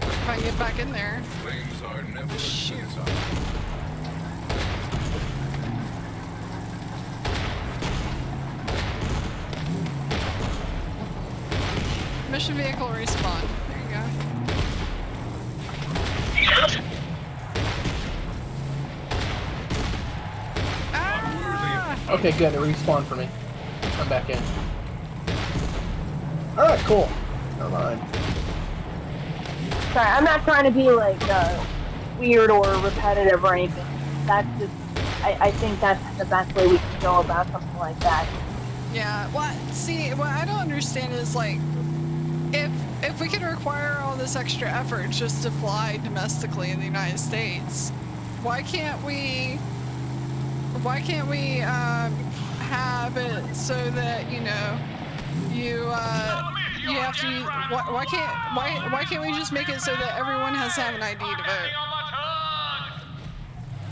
if I can get back in there. Flames are never Shoot. Mission vehicle respawn. There you go. Ah! Okay, good. It respawned for me. I'm back in. Alright, cool. Never mind. Sorry, I'm not trying to be like weird or repetitive or anything. That's just, I think that's the best way we can go about something like that. Yeah, what I don't understand is, like, if we can require all this extra effort just to fly domestically in the United States, why can't we have it so that, you know, you have to use, why can't we just make it so that everyone has to have an ID to vote?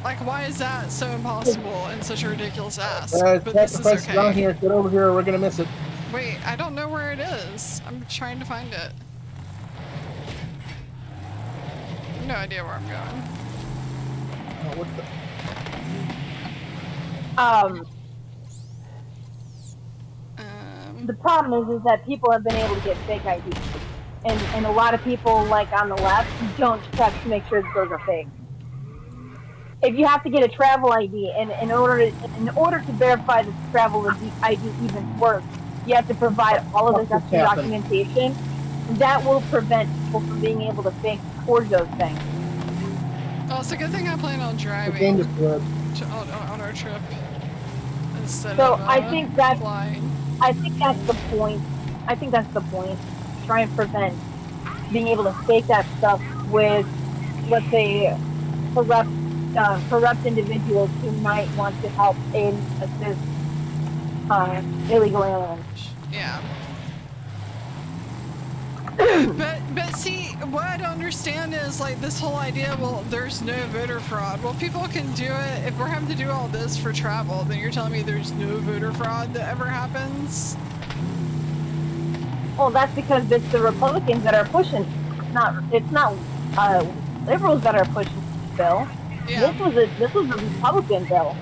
Like, why is that so impossible and such a ridiculous ask? But this is Sacrifice is on okay. here. Get over here or we're gonna miss it. Wait, I don't know where it is. I'm trying to find it. No idea where I'm going. Oh, what the... The problem is that people have been able to get fake IDs, and a lot of people, like on the left, don't check to make sure that those are fake. If you have to get a travel ID, and in order to verify that the travel ID even works, you have to provide all of this extra documentation. That will prevent people from being able to fake forge those things. Oh, it's a good thing I plan on The driving game is good. on our trip instead So of I think that's flying. I think that's the point. Try and prevent being able to fake that stuff with, let's say, corrupt individuals who might want to help aid and assist illegal aliens. Yeah. But But see, what I don't understand is like this whole idea, well, there's no voter fraud. Well, people can do it. If we're having to do all this for travel, then you're telling me there's no voter fraud that ever happens? Well, that's because it's the Republicans that are pushing. It's not liberals that are pushing this bill. Yeah. This was a Republican bill,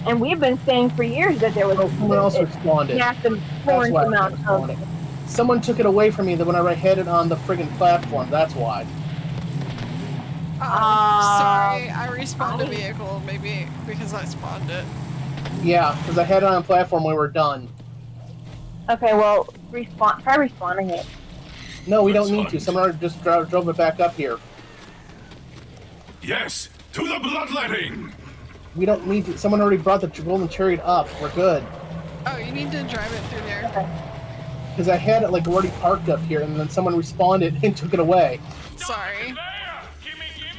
and we've been saying for years that there was someone else responded. massive That's why I amount of. responded. Someone took it away from me when I had it on the friggin' platform. That's why. Sorry, I respawned a vehicle, maybe because I spawned it. Yeah, because I had it on the platform when we were done. Okay, well, try respawning it. No, we don't need to. Someone just drove it back up here. Yes, to the bloodletting. We don't need to. Someone already brought the golden chariot up. We're good. Oh, you need to drive it through there. Okay. Because I had it like already parked up here, and then someone responded and took it away. Sorry.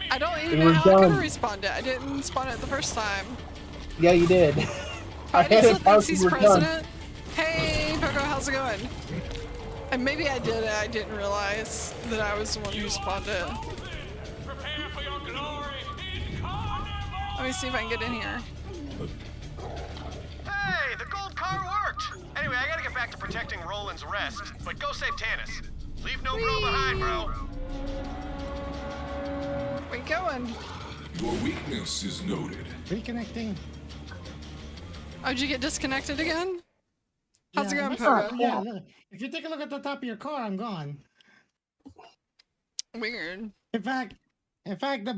I don't even We know were how I could done. respawn it. I didn't spawn it the first time. Yeah, you did. I had it parked and he's we were president. done. Hey, Poco, how's it going? And maybe I did it. I didn't realize that I was the one who spawned it. Let me see if I can get in here. Hey, the gold car worked! Anyway, I gotta get back to protecting Roland's rest. But go save Tannis. Leave no bro behind, bro. Where you going? Your weakness is noted. Reconnecting. Oh, did you get disconnected again? How's it going, look- Pogo? Yeah, look. If you take a look at the top of your car, I'm gone. Weird. In fact,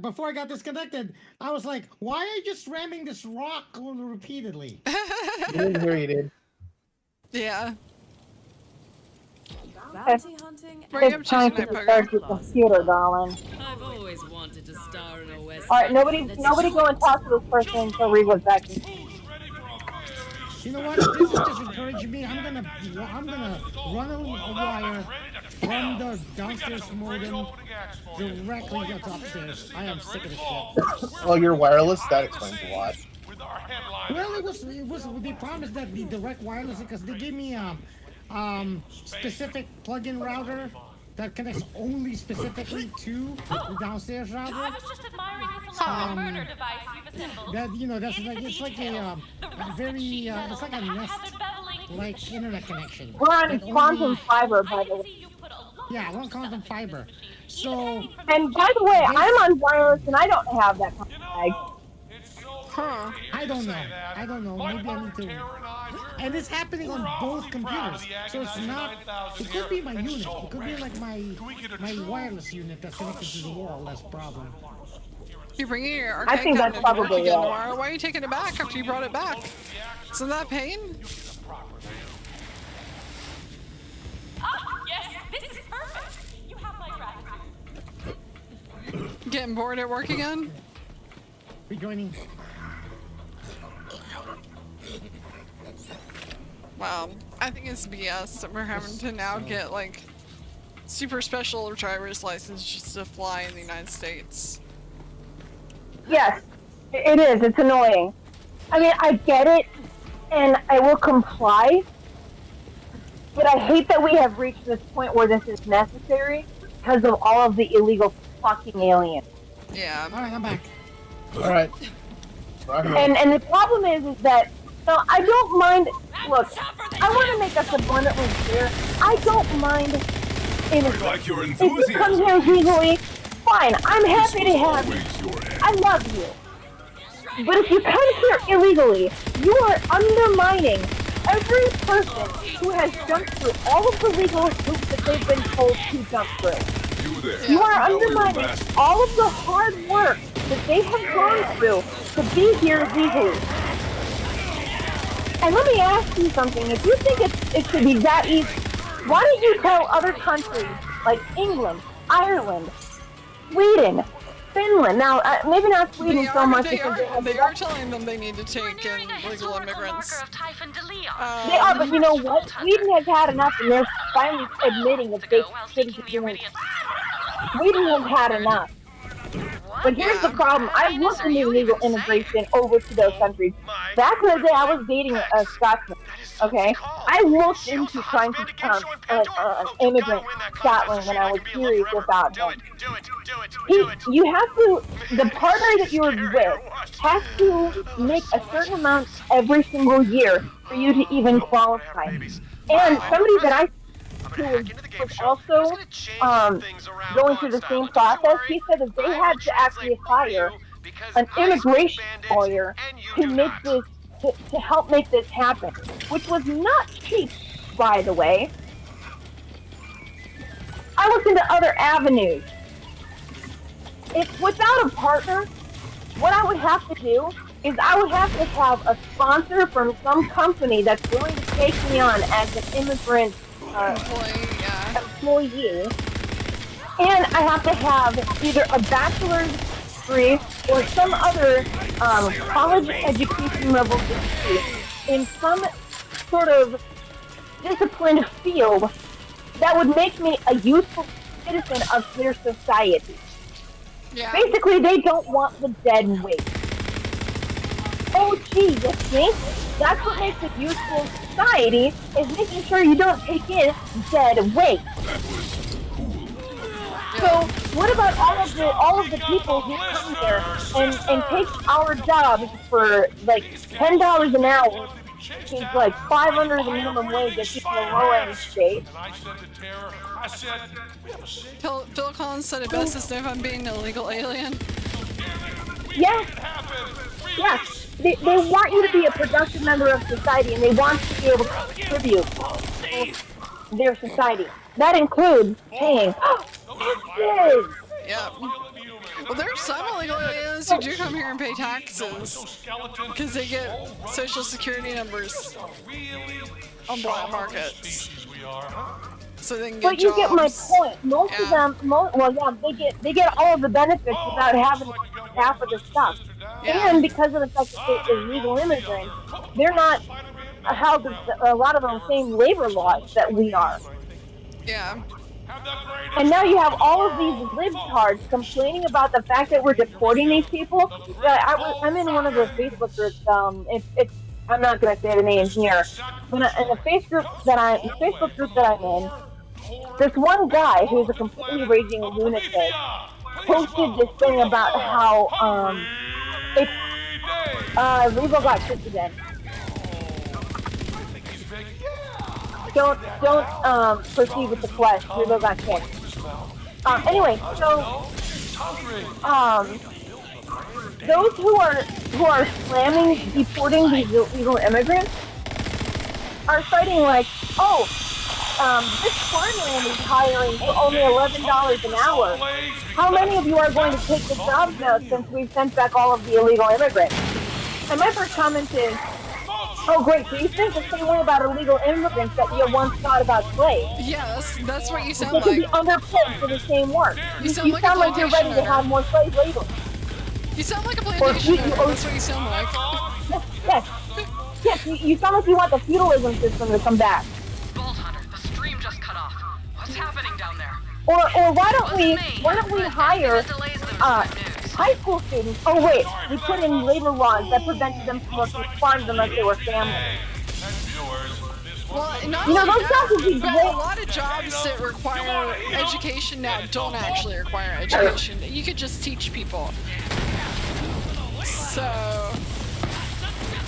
before I got disconnected, I was like, why are you just ramming this rock repeatedly? I didn't hear you, dude. Yeah. Bounty hunting. Where are you up It's to time tonight, to Pogo? start your computer, darling. I've always wanted to star in a West. Alright, nobody go and talk to this person until Reed was back. You know what? This is just encouraging me. I'm gonna run a wire from the downstairs modem directly to upstairs. I am sick of this shit. Oh, you're wireless? That explains a lot. Well, it was they promised that the direct wireless because they gave me a specific plug-in router that connects only specifically to the downstairs router. I was just admiring this elaborate murder device you've assembled. That that's like it's like a very it's like a Nest like internet connection. We're on That quantum only- fiber, by the way. Yeah, we're on quantum fiber. So And by the way, I'm on wireless and I don't have that kind of lag. Huh. I don't know. Maybe I need to. And it's happening on both computers, so it's not. It could be my unit. It could be like my wireless unit that's connected to the wall. That's the problem. You're bringing your I arcade think that's cabinet to work probably again it. tomorrow. Why are you taking it back after you brought it back? Isn't that pain? Ah, yes, this is perfect. You have my right. Getting bored at work again? Rejoining. Wow. I think it's BS that we're having to now get like super special driver's license just to fly in the United States. Yes, it is. It's annoying. I mean, I get it, and I will comply, but I hate that we have reached this point where this is necessary because of all of the illegal fucking aliens. Yeah. All right, I'm back. All right. And the problem is that I don't mind. Look, I want to make us abundantly clear. I don't mind immigrants. Like your If you come enthusiasm. here legally, fine. I'm happy to have you. Always your end. I love you. But if you come here illegally, you are undermining every person who has jumped through all of the legal hoops that they've been told to jump through. You there. You are Know your undermining master. all of the hard work that they have gone through to be here legally. And let me ask you something. If you think it should be that easy, why don't you tell other countries like England, Ireland, Sweden, Finland, now maybe not Sweden so much because they are telling them they need to take in legal immigrants. They are, but you know what? Sweden has had enough and they're finally admitting that they shouldn't be doing it. Sweden has had enough. But here's the problem. I've looked into illegal immigration over to those countries. Back in the day, I was dating a Scotsman. Okay? I looked into trying to become an immigrant in Scotland when I was serious about him. You have to, the partner that you're with has to make a certain amount every single year for you to even qualify. And somebody that I who was also going through the same process, he said that they had to actually hire an immigration lawyer to make this to help make this happen, which was not cheap, by the way. I looked into other avenues. If without a partner, what I would have to do is I would have to have a sponsor from some company that's willing to take me on as an immigrant employee, and I have to have either a bachelor's degree or some other college education level degree in some sort of disciplined field that would make me a useful citizen of their society. Yeah. Basically, they don't want the dead weight. Oh, gee, you think? That's what makes it useful society, is making sure you don't take in dead weight. So, what about all of the people who come here and take our jobs for like $10 an hour, which is like $500 the minimum wage at people in low-end states? Phil Collins said it best as if I'm being an illegal alien. Yes. Yes. They want you to be a productive member of society, and they want you to be able to contribute to their society. That includes paying taxes. Yeah. Well, there are some illegal aliens who do come here and pay taxes because they get social security numbers on black markets, so they can get But you jobs. get my point. Most of them, they get all of the benefits without having half of the stuff. Yeah. And because of the fact that they're illegal immigrants, they're not held to a lot of the same labor laws that we are. Yeah. And now you have all of these libtards complaining about the fact that we're deporting these people. I'm in one of the Facebook groups. I'm not going to say the name here, but in the Facebook group that I'm in, this one guy who's a completely raging lunatic posted this thing about how Revo got kicked again. Don't proceed with the quest. Revo got kicked. Anyway, so those who are slamming deporting these illegal immigrants are citing like, this farmland is hiring for only $11 an hour. How many of you are going to take the jobs now since we've sent back all of the illegal immigrants? And my first comment is, oh great, so you think the same way about illegal immigrants that you once thought about slaves? Yeah, that's what you sound they like. They could be underpaid for the same work. You sound like you're ready to have more slave labor. You sound like a plantation owner. That's what you sound like. Yes, you sound like you want the feudalism system to come back. Bolt Hunter, the stream just cut off. What's happening down there? Or why don't we hire high school students? Oh wait, we put in labor laws that prevented them from working farms unless they were families. Well, not those only jobs would be but great. a lot of jobs that require education now don't actually require education. You could just teach people. So,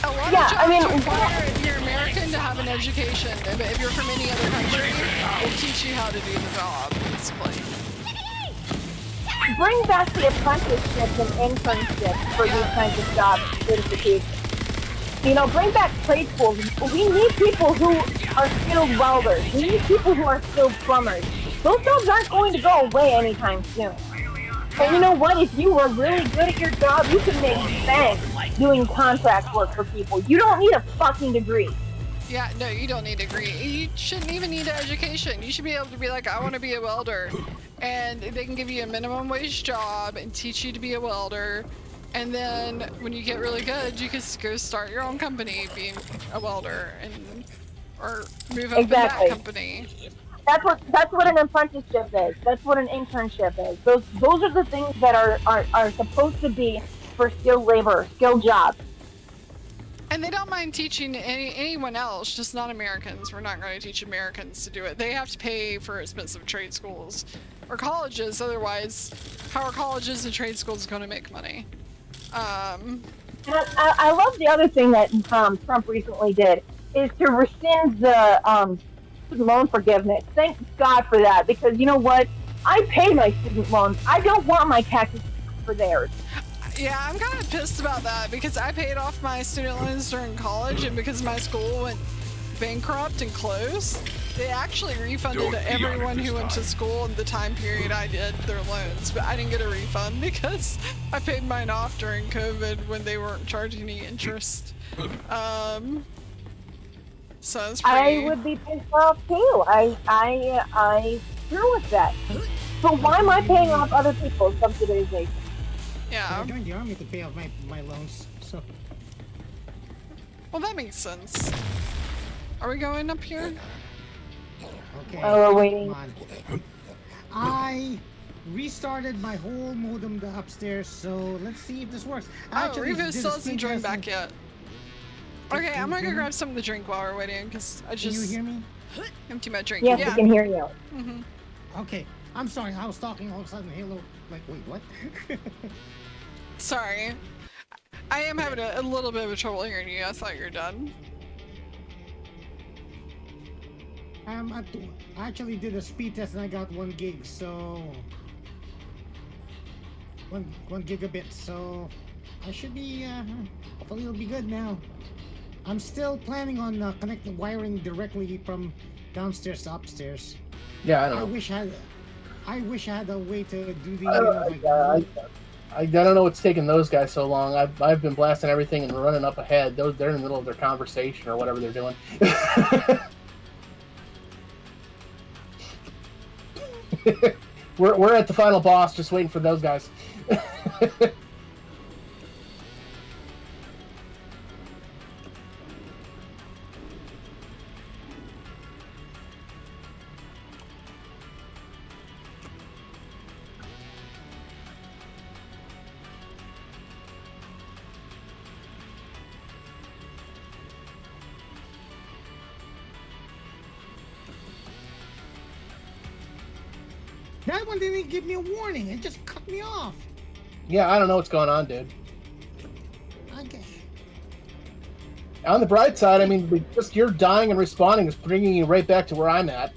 a lot of jobs require, if you're American, to have an education. If you're from any other country, they'll teach you how to do the job, basically. Bring back the apprenticeships and internships for these kinds of jobs, certifications. Bring back trade schools. We need people who are skilled welders. We need people who are skilled plumbers. Those jobs aren't going to go away anytime soon. And you know what? If you were really good at your job, you could make bank doing contract work for people. You don't need a fucking degree. Yeah, no, you don't need a degree. You shouldn't even need an education. You should be able to be like, I want to be a welder. And they can give you a minimum wage job and teach you to be a welder. And then when you get really good, you can go start your own company being a welder or move up in that company. That's what an apprenticeship is. That's what an internship is. Those are the things that are supposed to be for skilled labor, skilled jobs. And they don't mind teaching anyone else, just not Americans. We're not going to teach Americans to do it. They have to pay for expensive trade schools or colleges. Otherwise, how are colleges and trade schools going to make money? And I love the other thing that Trump recently did is to rescind the loan forgiveness. Thank God for that, because you know what? I pay my student loans. I don't want my taxes for theirs. Yeah, I'm kind of pissed about that because I paid off my student loans during college, and because my school went bankrupt and closed, they actually refunded everyone who went to school in the time period I did their loans, but I didn't get a refund because I paid mine off during COVID when they weren't charging any interest. So it's pretty... I would be pissed off too. I screw with that. So why am I paying off other people's subsidization? Yeah. I joined the army to pay off my loans, so... Well, that makes sense. Are we going up here? Okay. Oh, we're waiting. Come on. I restarted my whole modem upstairs, so let's see if this works. Reva still hasn't joined back yet. Okay, I'm gonna go grab some of the drink while we're waiting, because I just... Can you hear me? Empty my drink. Yes, I can hear you. Okay, I'm sorry, I was talking all of a sudden, Halo, like, wait, what? Sorry. I am having a little bit of trouble hearing you. I thought you were done. I actually did a speed test and I got 1 gig, so... 1 gigabit, so... I should be, hopefully it'll be good now. I'm still planning on connecting wiring directly from downstairs to upstairs. Yeah, I don't know. I wish I had a way to do the... I don't know what's taking those guys so long. I've been blasting everything and running up ahead. They're in the middle of their conversation or whatever they're doing. We're at the final boss, just waiting for those guys. That one didn't give me a warning. It just cut me off. Yeah, I don't know what's going on, dude. Okay. On the bright side, I mean, just your dying and respawning is bringing you right back to where I'm at.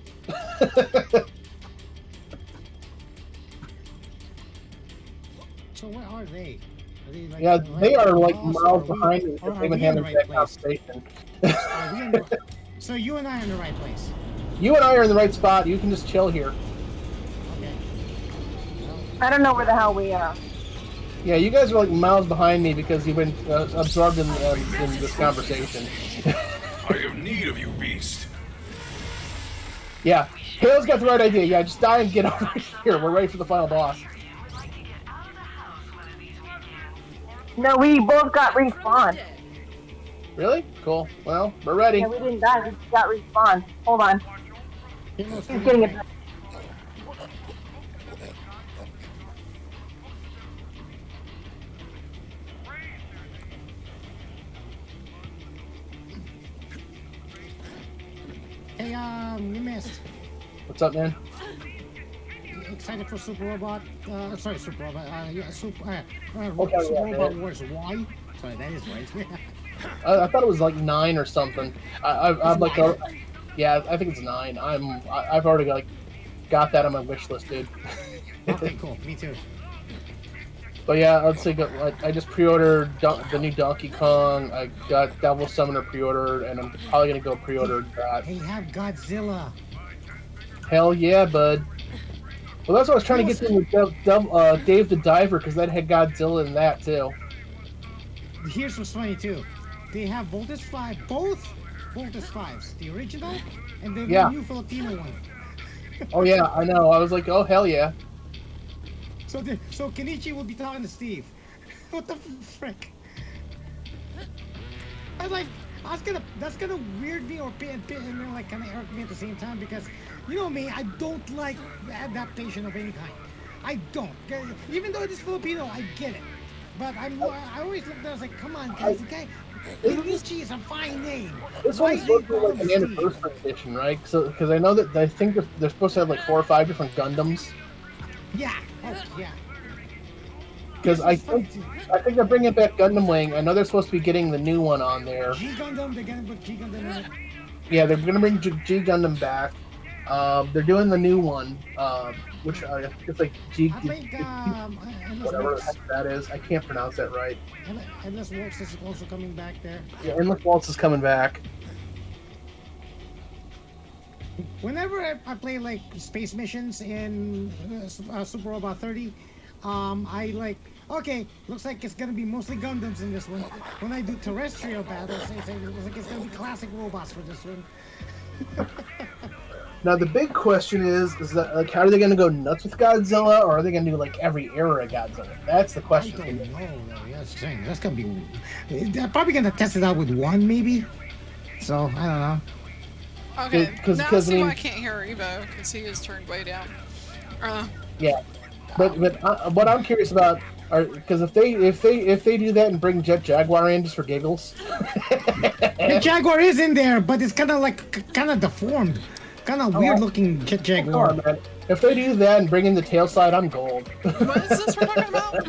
So where are they? Are they like, yeah, they are like boss, miles behind me. They've been having that conversation. So you and I are in the right place. You and I are in the right spot. You can just chill here. I don't know where the hell we are. Yeah, you guys are like miles behind me because you've been absorbed in this conversation. I have need of you, beast. Yeah, Hale's got the right idea. Yeah, just die and get over here. We're ready for the final boss. No, we both got respawned. Really? Cool. Well, we're ready. Yeah, we didn't die. We just got respawned. Hold on. He's getting it. Hey, you missed. What's up, man? Excited for Super Robot? Sorry, Super Robot. Yeah, Super Okay, Super yeah, Robot Wars Y. Sorry, that is right. I thought it was like 9 or something. I'm like, yeah, I think it's 9. I've already got that on my wish list, dude. Okay, cool. Me too. But yeah, let's see. I just pre-ordered the new Donkey Kong. I got Devil Summoner pre-ordered, and I'm probably gonna go pre-order that. They have Godzilla. Hell yeah, bud. Well, that's what I was trying to get to with Dave the Diver, because that had Godzilla in that too. Here's what's funny too. They have Voltus 5, both Voltus 5s, the original and then the new Filipino one. Oh yeah, I know. I was like, oh hell yeah. So Kenichi will be talking to Steve. What the frick? That's gonna weird me or and then like kind of irk me at the same time because You know me, I don't like adaptation of any kind. I don't. Even though it is Filipino, I get it. But I always look there, I was like, come on, guys, okay? Inichi is a fine name. This Why one's supposed to be call like an him anniversary edition, right? So, because I know that I think they're supposed to have like 4 or 5 different Gundams. Yeah. Oh, yeah. Because I think they're bringing back Gundam Wing. I know they're supposed to be getting the new one on there. G Gundam, they're gonna put G Gundam in it. Yeah, they're gonna bring G Gundam back. They're doing the new one, which it's like G. I think Whatever the heck that is, I can't pronounce that right. Endless Waltz is also coming back there. Yeah, Endless Waltz is coming back. Whenever I play like space missions in Super Robot 30, I like, okay, looks like it's gonna be mostly Gundams in this one. When I do terrestrial battles, it looks like it's gonna be classic robots for this one. Now the big question is that like, how are they gonna go nuts with Godzilla, or are they gonna do like every era of Godzilla? That's the question. I don't know. That's the thing. That's gonna be. They're probably gonna test it out with one, maybe. So I don't know. Okay, now because see why I can't hear Evo, because he is turned way down. Yeah, but what I'm curious about are because if they do that and bring Jet Jaguar in just for giggles. The Jaguar is in there, but it's kind of deformed, kind of weird looking Jet Jaguar. Come on, man. If they do that and bring in the tail slide, I'm gold. What is this we're talking about?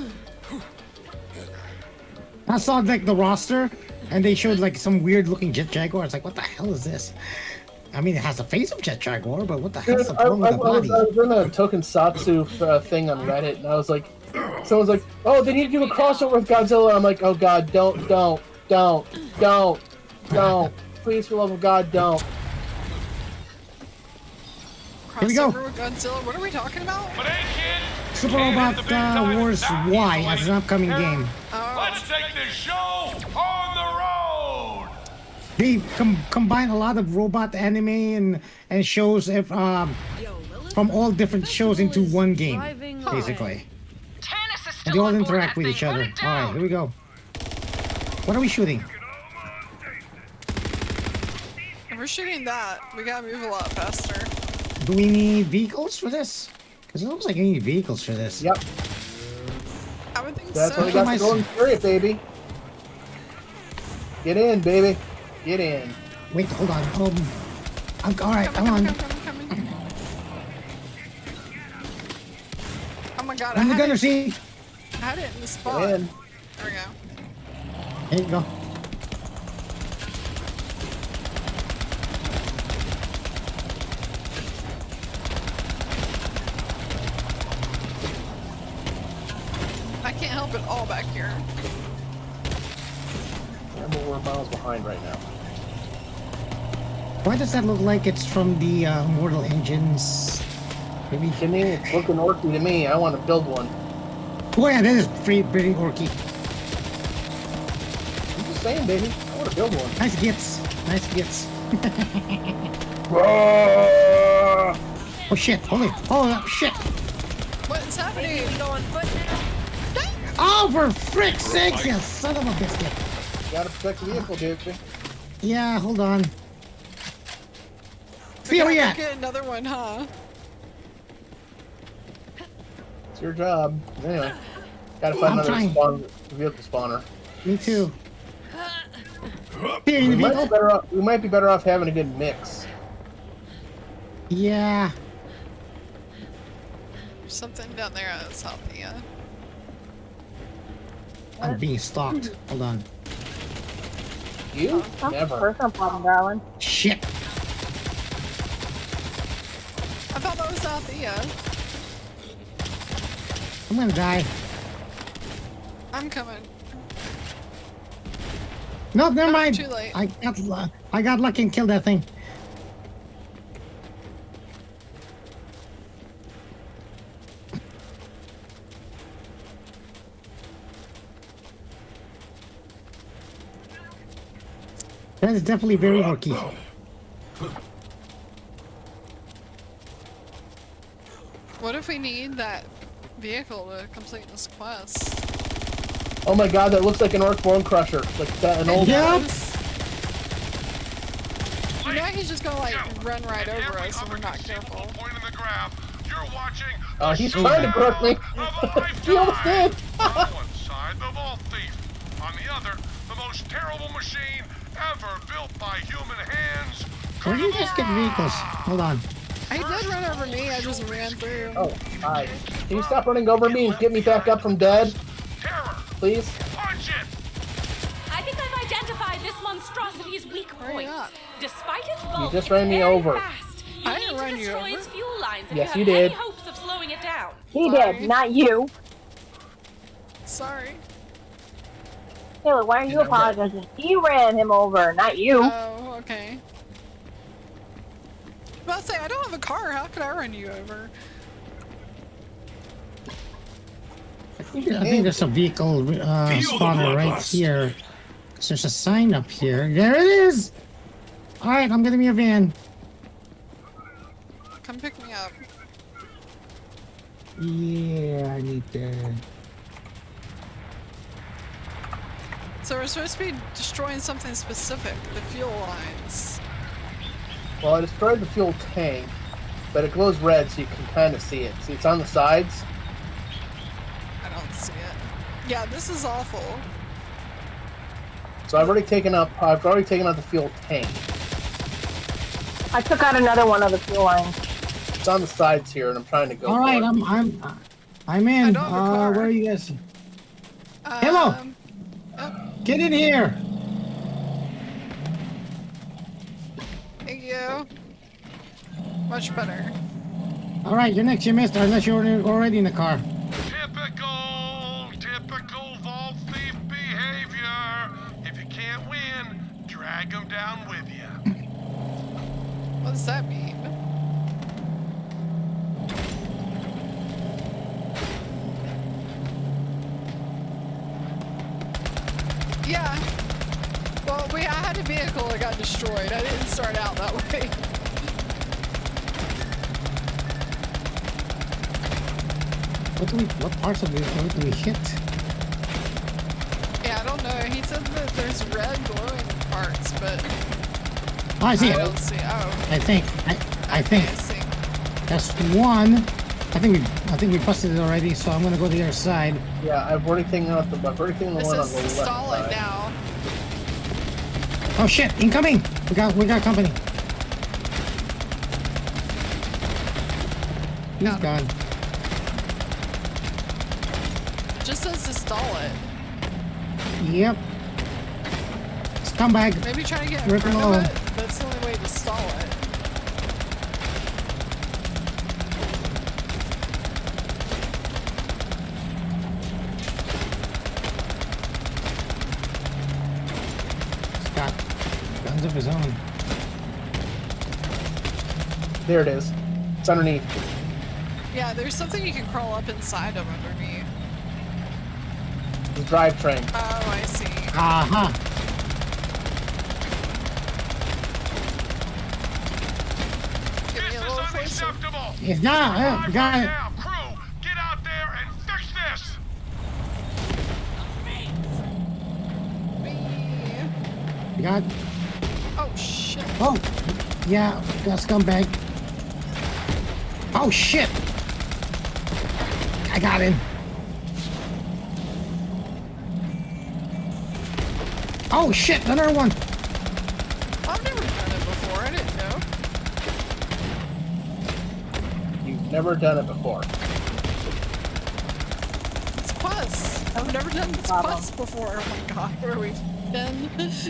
I saw like the roster, and they showed like some weird looking Jet Jaguar. It's like, what the hell is this? I mean, it has the face of Jet Jaguar, but what the hell's the problem with the body? I was in a Tokusatsu thing on Reddit, and I was like, someone's like, oh, they need to do a crossover with Godzilla. I'm like, oh god, don't. Please, for the love of God, don't. Here we go. Crossover with Godzilla. What are we talking about? Super Robot Wars Y as an upcoming game. Let's take the show on the road. They combine a lot of robot anime and shows from all different shows into one game, basically. And they all interact with each other. Alright, here we go. What are we shooting? If we're shooting that, we gotta move a lot faster. Do we need vehicles for this? Because it looks like we need vehicles for this. Yep. I would think That's so. what we got to go and carry it, baby. Get in, baby. Get in. Wait, hold on. Alright, come on. Coming. Oh my god, I'm the gunner, see? I had it in the spot. Get in. There we go. There you go. I can't help it all back here. We're miles behind right now. Why does that look like it's from the Mortal Engines? Maybe. To me, it's looking orky to me. I want to build one. Oh yeah, that is pretty orky. I'm just saying, baby. I want to build one. Nice gets. Nice gets. Oh shit, holy, oh shit. What is happening? Going foot now? Oh, for frick's sakes, you son of a biscuit. You gotta protect the vehicle, baby. Yeah, hold on. See where you at? Get another one, huh? It's your job. Anyway, gotta find another vehicle spawner. Me too. Here in the vehicle? We might be better off having a good mix. Yeah. There's something down there at South, yeah. I'm being stalked. Hold on. You? Never. Personal problem, darling. Shit. I thought that was Althea. I'm gonna die. I'm coming. No, never mind. Too late. I got lucky and killed that thing. That is definitely very orky. What if we need that vehicle to complete this quest? Oh my god, that looks like an orc bone crusher. Like that, an old. Yeah. You know I he's just gonna like run right over us if we're not careful. Point in the graph, you're watching He's trying to grip me. He almost did. On one side, the vault thief. On the other, the most terrible machine ever built by human hands. Where do you guys get vehicles? Hold on. He did run over me, I just ran through. Oh, hi. Can you stop running over me and get me back up from dead? Terror. Please? Punch it. I think I've identified this monstrosity's weak Hurry points. up. Despite its bulk, You just ran it's me very over. fast. I You didn't need run to you destroy over. its fuel lines if Yes, you you have did. any hopes of slowing it down. He Sorry. did, not you. Sorry. Taylor, why are you apologizing? He ran him over, not you. Oh, okay. Well, I say I don't have a car. How could I run you over? I think there's a vehicle spawner right here. 'Cause there's a sign up here. There it is! Alright, I'm getting me a van. Come pick me up. Yeah, I need that. So we're supposed to be destroying something specific, the fuel lines. Well, I destroyed the fuel tank, but it glows red, so you can kind of see it. See, it's on the sides. I don't see it. Yeah, this is awful. So I've already taken out the fuel tank. I took out another one of the fuel lines. It's on the sides here, and I'm trying to go. All right, for it. I'm in. I don't have a car. Where are you guys? Hello. Get in here. Thank you. Much better. All right, you're next. You missed, unless you're already in the car. Typical vault thief behavior. If you can't win, drag him down with you. What does that mean? Yeah. Well, I had a vehicle that got destroyed. I didn't start out that way. What parts of it do we hit? Yeah, I don't know. He said that there's red glowing parts, but Oh, I see it. don't see. Oh, I think I think see. that's one. I think we busted it already, so I'm gonna go to the other side. Yeah, I've already taken out the This one on the is left solid side. now. Oh shit! Incoming! We got company. He's Got gone. Just says to stall it. Yep. Scumbag. Maybe try to get in Rip front him of off. it. That's the only way to stall it. He's got guns of his own. There it is. It's underneath. Yeah, there's something you can crawl up inside of underneath. The drivetrain. Oh, I see. Aha! Give me a This is little closer. unacceptable. It's not. Got it. Now, crew, get out there and fix this. You got. Oh, shit. Oh, yeah. Got scumbag. Oh shit! I got him. Oh shit! Another one. I've never done it before. I didn't know. You've never done it before. It's Quest. I've never done this Quest before. Oh my god, where are we been? Yes,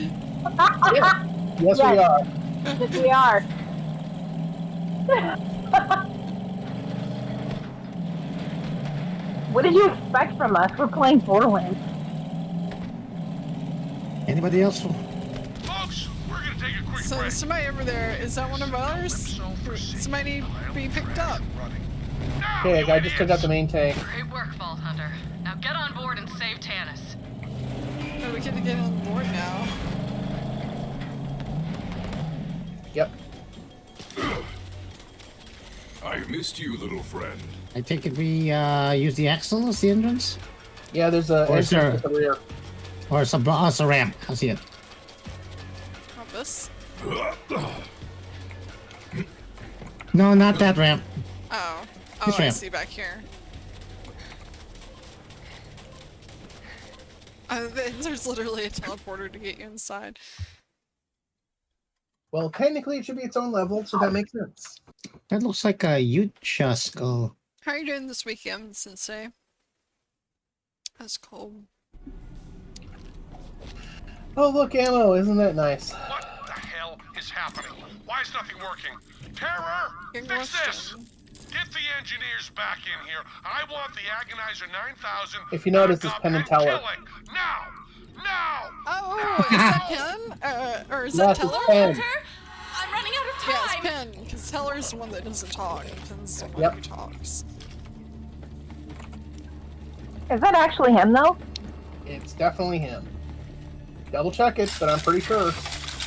we are. Yes, we are. What did you expect from us? We're playing Borderlands. Anybody else? Folks, we're gonna take a quick So break. somebody over there, is that one of ours? Somebody need to be picked up. Okay, I just took out the main tank. Great work, Vault Hunter. Now get on board and save Tanis. Oh, we can get on board now. Yep. I missed you, little friend. I take it we use the axle as the entrance? Yeah, there's a Or is there- entrance at the rear. Or it's a ramp? I see it. Not this. No, not that ramp. Oh. This Oh, I ramp. see back here. There's literally a teleporter to get you inside. Well, technically it should be its own level, so that makes sense. That looks like a Yucha skull. How are you doing this weekend, Sensei? That's cold. Oh, look, ammo. Isn't that nice? What the hell is happening? Why is nothing working? Terror! Fix this! Get the engineers back in here. I want the Agonizer 9000. If you notice, it's Penn and Teller. Now! Now! Oh, is that Penn? Or is that Yes, it's Teller? Penn. I'm running out of Yeah, it's time. Penn, because Teller's the one that doesn't talk. Penn's the one Yep. who talks. Is that actually him though? It's definitely him. Double check it, but I'm pretty sure.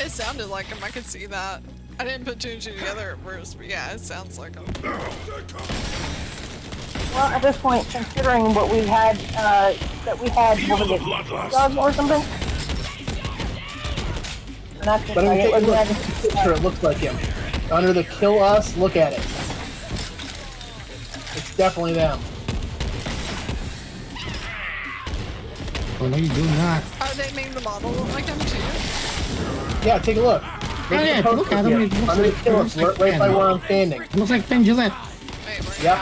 It sounded like him, I could see that. I didn't put two and two together at first, but yeah, it sounds like him. Well, at this point, considering what we had, what was it, dog or something? Not just But if you take a look at it. the picture, it looks like him. Under the kill us, look at it. It's definitely them. Oh, no, you do not. Oh, they made the model look like him too? Yeah, take a look. Oh, yeah, if you look at him, it looks Under the like, kill us, right by Penn. where I'm standing. It looks like Ben Gillette. Wait, where Yep.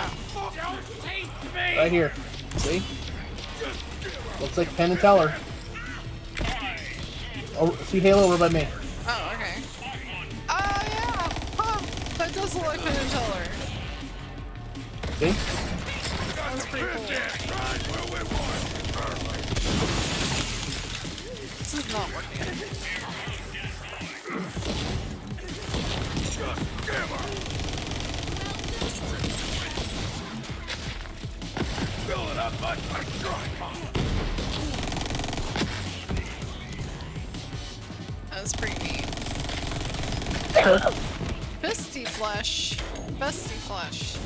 Right here. See? Looks like Penn and Teller. Oh, see Halo over by me. Oh, okay. Oh, yeah! Huh, that does look like Penn and Teller. See? That's pretty cool. This is not working. That's pretty neat. Bestie flesh. Bestie flesh.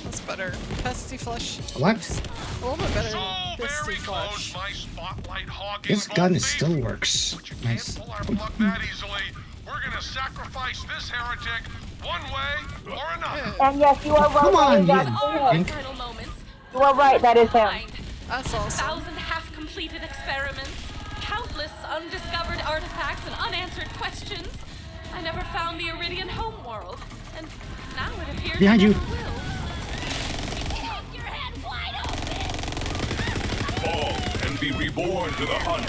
That's better. Bestie flesh. What? A little bit better So than very bestie close, flesh. my spotlight hogging This gun vault still thief. works. But you Nice. can't pull our plug that easily. We're gonna sacrifice this heretic one way or another. And yes, you are right. Come on, that is you actually him. think? Final moments. You are right, that is him. That's awesome. 1,000 half-completed experiments, countless undiscovered artifacts and unanswered questions. I never found the Iridian homeworld, and now it appears Behind I you. never will. Keep your head wide open. Fall and be reborn to the hunt.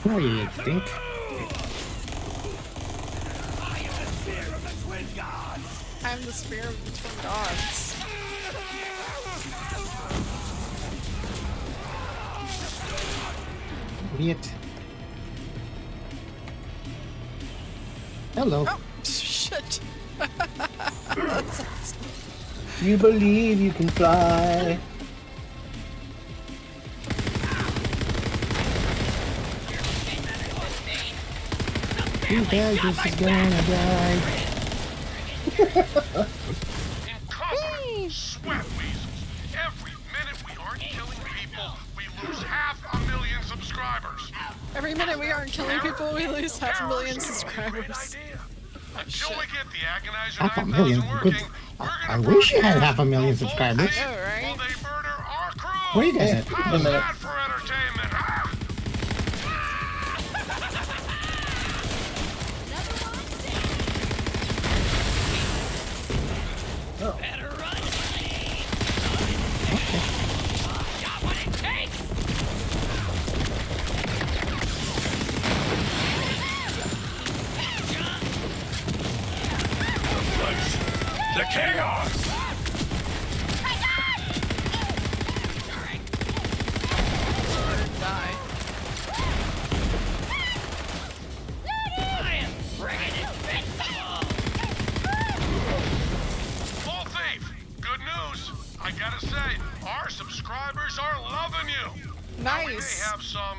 What do you think? I'm the spear of the twin gods. Idiot. Hello. Oh, shit. That's awesome. You believe you can fly. Too bad this is gonna die. Incompetent sweat weasels. Every minute we aren't killing people, we lose 500,000 subscribers. Every minute we aren't killing people, we lose 500,000 subscribers. Until we get the Agonizer 500,000. 9000 Good. working, we're I gonna wish you burn had 500,000 the subscribers. full I know, right? While they murder our crew. Where you guys at? How's Wait a minute. that for entertainment? Ah! The chaos! Die. Full thief, good news. I gotta say, our subscribers are loving you. Now, we may Nice. have some,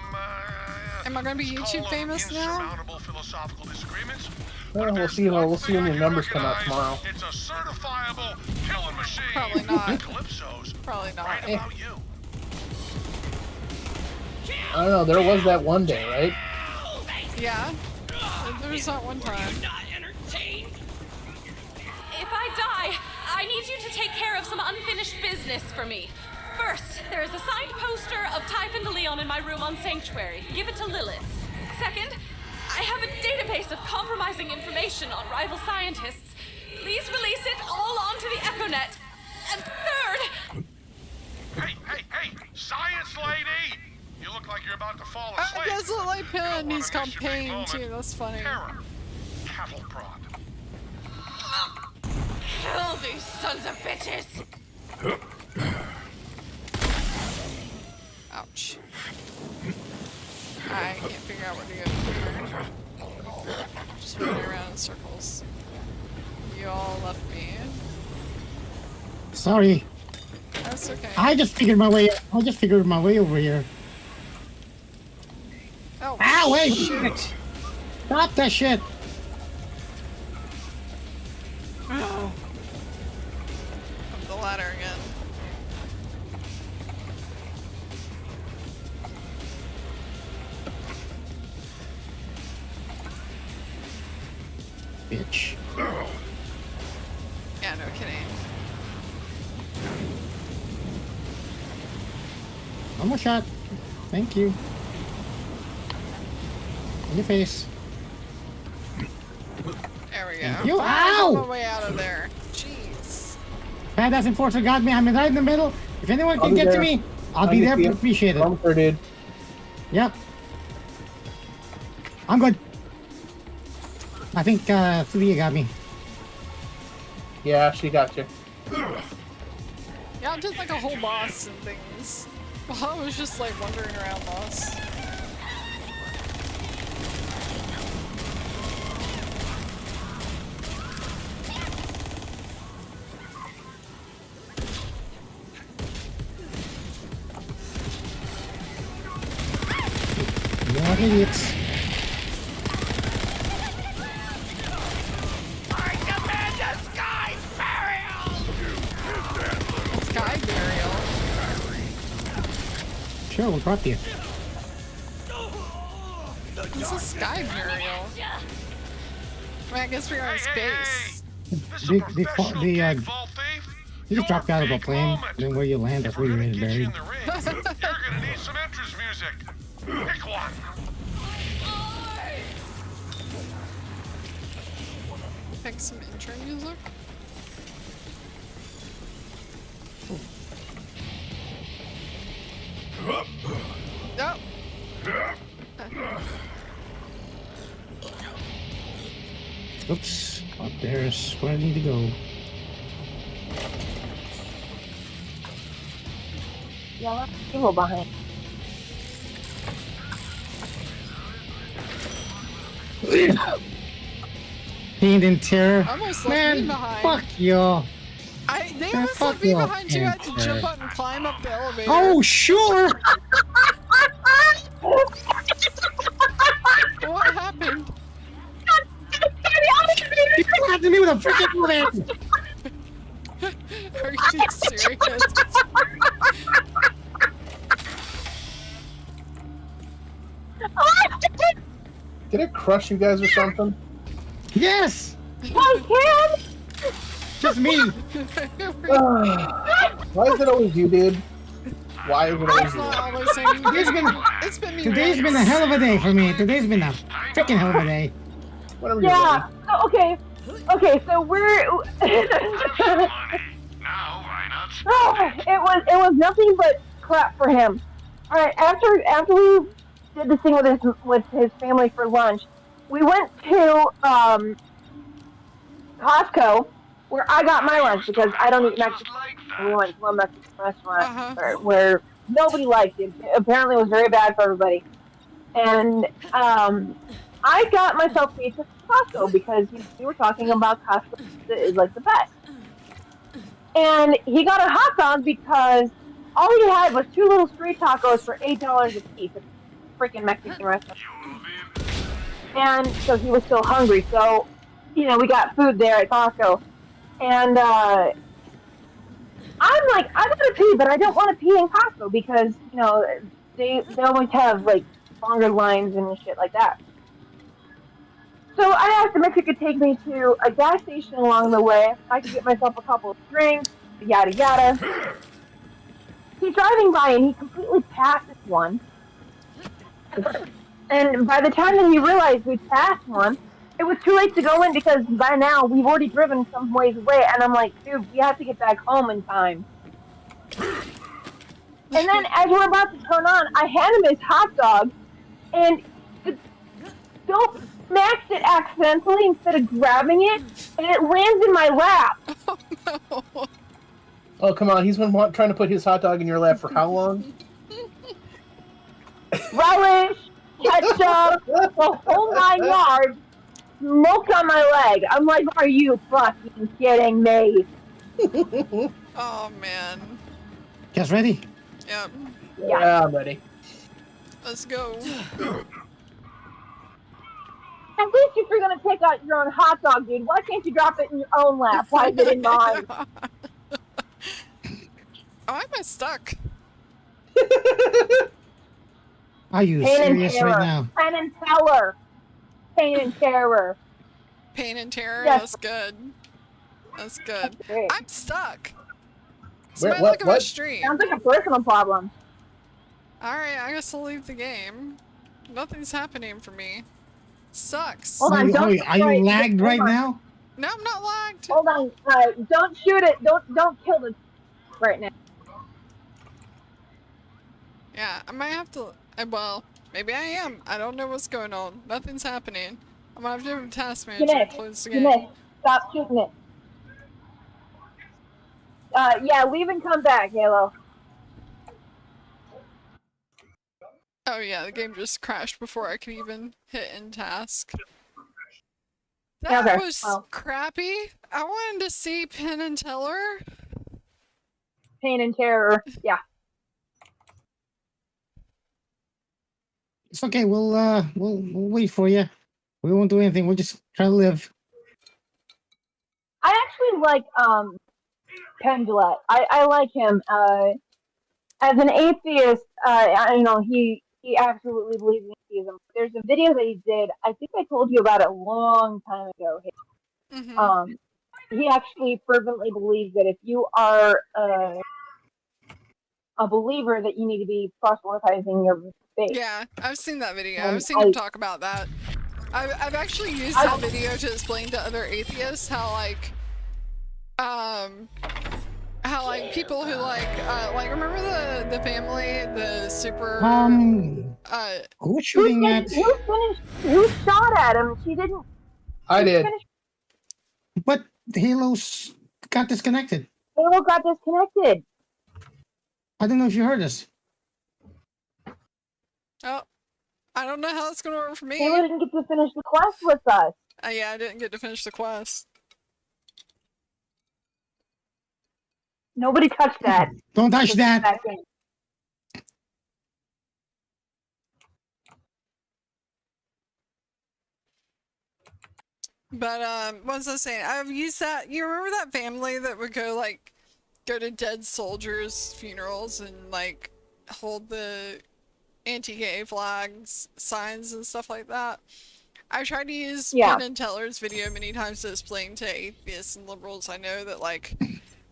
Am I gonna be let's YouTube call them famous now? insurmountable philosophical disagreements. Well, But we'll there's see. one We'll see thing when I your can numbers come out recognize. tomorrow. It's a certifiable killing machine. Probably not. Calypso's Probably not. right about you. I don't know. There was that one day, right? Yeah. There was that one time. If I die, I need you to take care of some unfinished business for me. First, there is a signed poster of Typhon de Leon in my room on Sanctuary. Give it to Lilith. Second, I have a database of compromising information on rival scientists. Please release it all onto the EchoNet. And third... Hey! Science lady! You look like you're about to fall asleep. That's what like Pin. He's called Pain too. That's funny. Terror. Cattle prod. Kill these sons of bitches! Ouch. I can't figure out what to do here. Just running around in circles. You all left me. Sorry. That's okay. I just figured my way over here. Oh, ah, wait! Shoot. Stop that shit! Oh. Up the ladder again. Bitch. Yeah, no kidding. One more shot. Thank you. In your face. There we go. Thank you. I'm on Ow! my way out of there. Jeez. Badass Enforcer got me. I'm right in the middle. If anyone can get to me, I'll be there. Appreciate it. Comforted. Yep. I'm good. I think Thea got me. Yeah, she got you. Yeah, I did like a whole boss and things. Well, I was just like wandering around boss. More idiots. I demand a sky burial! Sky burial? Sure, we'll drop you. This is sky burial. I mean, I guess we are in space. You just dropped out of a plane, then where you land, that's where you're buried. You're gonna need some entrance music. Pick one. Pick some intro music. No. Oops, up there's where I need to go. Yeah, left people behind. Pain and terror. Almost left me Man, behind. fuck you. They Man, almost fuck left me you, behind too. I had to Panther. jump out and climb up the elevator. Oh, sure. What happened? You come to me with a freaking bullet. Are you serious? Did it crush you guys or something? Yes. I can! Just me. Why is it always you, dude? Why is it always It's you? not always saying it's been me. Today's been a hell of a day for me. Today's been a freaking hell of a day. Whatever you're Yeah, so, okay, so we're... Now, why not? Oh, it was nothing but crap for him. Alright, after we did this thing with his family for lunch, we went to Costco, where I got my lunch because I don't eat Mexican. We went to a Mexican restaurant where nobody liked it. Apparently, it was very bad for everybody. And I got myself pizza from Costco because we were talking about Costco is like the best. And he got a hot dog because all he had was 2 little street tacos for $8 a piece at a freaking Mexican restaurant. And so he was still hungry. So, we got food there at Costco. And I'm like, I gotta pee, but I don't want to pee in Costco because, they always have, like, longer lines and shit like that. So I asked him if he could take me to a gas station along the way. I could get myself a couple of drinks, yada yada. He's driving by and he completely passes one. And by the time that he realized we'd passed one, it was too late to go in because by now we've already driven some ways away. And I'm like, dude, we have to get back home in time. And then as we're about to turn on, I hand him his hot dog, and the dope smacks it accidentally instead of grabbing it, and it lands in my lap. Oh no. Oh, come on. He's been trying to put his hot dog in your lap for how long? Relish, ketchup, the whole 9 yards, smoked on my leg. I'm like, are you fucking kidding me? Oh man. You guys ready? Yep. Yeah, I'm ready. Let's go. At least if you're gonna take out your own hot dog, dude, why can't you drop it in your own lap? Why is it in mine? Why am I stuck? Are you Pain and serious terror. right now? Pain and terror. Pain and terror. Pain and terror? Yes. That's good. That's good. Great. I'm stuck. Where- Somebody what- look at my what? stream. Sounds like a personal problem. Alright, I guess I'll leave the game. Nothing's happening for me. Sucks. Hold on, don't. Are you lagged right hold on. now? No, I'm not lagged. Hold on. Don't shoot it. Don't kill the right now. Yeah, I might have to. Well, maybe I am. I don't know what's going on. Nothing's happening. I'm gonna have to do a task manager to close the game. Nick, stop shooting it. Yeah, leave and come back, Halo. Oh yeah, the game just crashed before I could even hit end task. That Okay, was well. crappy. I wanted to see Penn and Teller. Pain and terror. Yeah. It's okay. We'll wait for you. We won't do anything. We'll just try to live. I actually like Pendulette. I like him. As an atheist, you know, he absolutely believes in atheism. There's a video that he did. I think I told you about it a long time ago. Mm-hmm. He actually fervently believes that if you are a believer, that you need to be proselytizing your faith. Yeah, I've seen that video. And I've seen him talk about that. I've actually used that video to explain to other atheists how people who like remember the family, the super who's shooting at? Who shot at him? She didn't. I did. But Halo's got disconnected. Halo got disconnected. I don't know if you heard us. Oh, I don't know how it's gonna work for me. Halo didn't get to finish the quest with us. Yeah, I didn't get to finish the quest. Nobody touched that. Don't touch that. But what was I saying? I've used that. You remember that family that would go to dead soldiers' funerals and like hold the anti-gay flags, signs, and stuff like that? I tried to use Penn and Teller's video many times to explain to atheists and liberals I know that like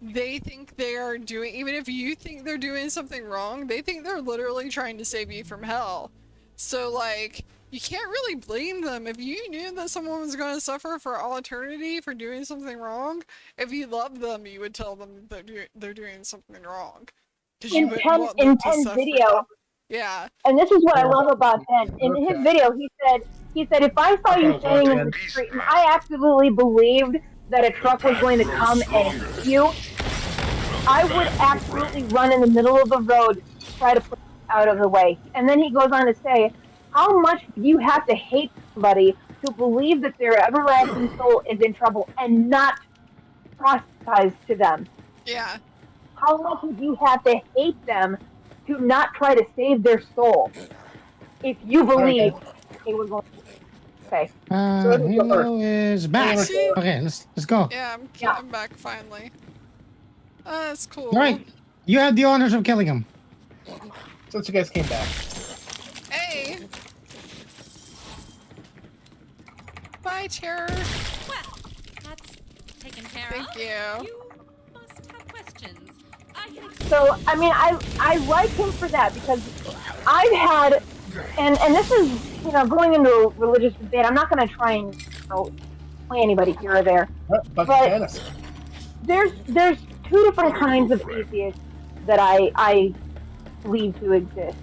they think they are doing, even if you think they're doing something wrong, they think they're literally trying to save you from hell. So like, you can't really blame them. If you knew that someone was going to suffer for all eternity for doing something wrong, if you loved them, you would tell them that they're doing something wrong. In Penn's video. Yeah. And this is what I love about Penn. In his video, he said, if I saw you standing in the street and I absolutely believed that a truck was going to come and hit you, I would absolutely run in the middle of the road to try to push you out of the way. And then he goes on to say, how much do you have to hate somebody to believe that their everlasting soul is in trouble and not proselytize to them? Yeah. How much would you have to hate them to not try to save their soul if you believe they were going to? Okay. Halo is back. Okay, let's go. Yeah, I'm back finally. That's cool. All right, you have the honors of killing him. Since you guys came back. Hey. Bye, Hi, Terror. Well, that's taken care Thank of. you. You must have questions. I can So, I mean, I like him for that because I've had, and this is, you know, going into a religious debate. I'm not going to try and, you know, play anybody here or there, but there's two different kinds of atheists that I believe to exist.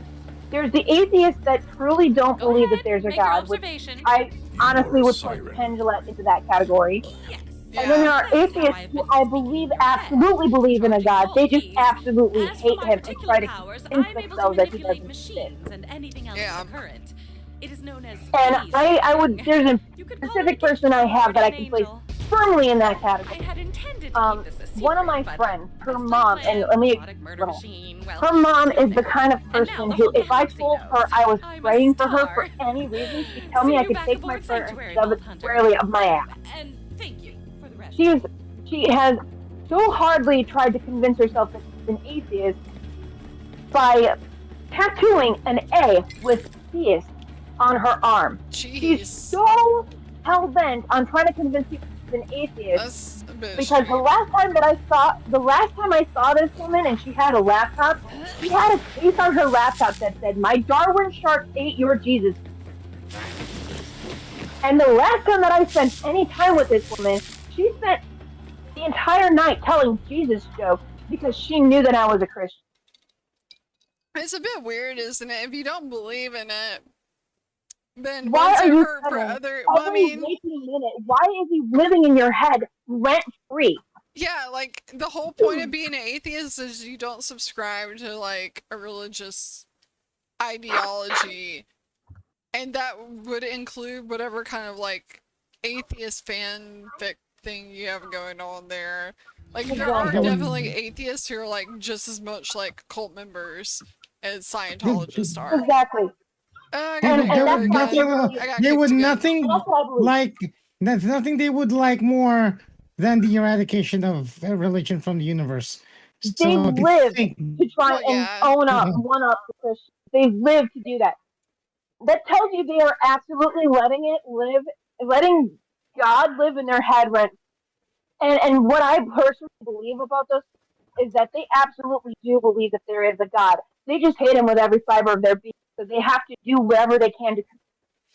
There's the atheists that truly don't believe that there's a God, which I honestly would put Pendulette into that category. And then there are atheists who I believe absolutely believe in a God. They just absolutely hate him and try to convince themselves that he doesn't exist. and anything else current. It is known as And I would, there's a specific person I have that I can place firmly in that category. One of my friends, her mom, and let me her mom is the kind of person who, if I told her I was praying for her for any reason, she'd tell me I could take my prayer and shove it squarely up my ass. And thank you for the rest. She has so hardly tried to convince herself that she's an atheist by tattooing an A with theist on her arm. She's so hell-bent on trying to convince people she's an atheist because the last time I saw this woman and she had a laptop, she had a case on her laptop that said, "My Darwin shark ate your Jesus." And the last time that I spent any time with this woman, she spent the entire night telling Jesus jokes because she knew that I was a Christian. It's a bit weird, isn't it? If you don't believe in it, then why once are you you hurt for other, well, I mean, why is he living in your head rent free? Yeah, like the whole point of being an atheist is you don't subscribe to like a religious ideology, and that would include whatever kind of like atheist fanfic thing you have going on there. Like there are definitely atheists who are like just as much like cult members as Scientologists are. Exactly. They would nothing like that's nothing they would like more than the eradication of religion from the universe. They live to try and own up, one up the Christians. They live to do that. That tells you they are absolutely letting God live in their head rent. And what I personally believe about those is that they absolutely do believe that there is a God. They just hate him with every fiber of their being. So they have to do whatever they can to convince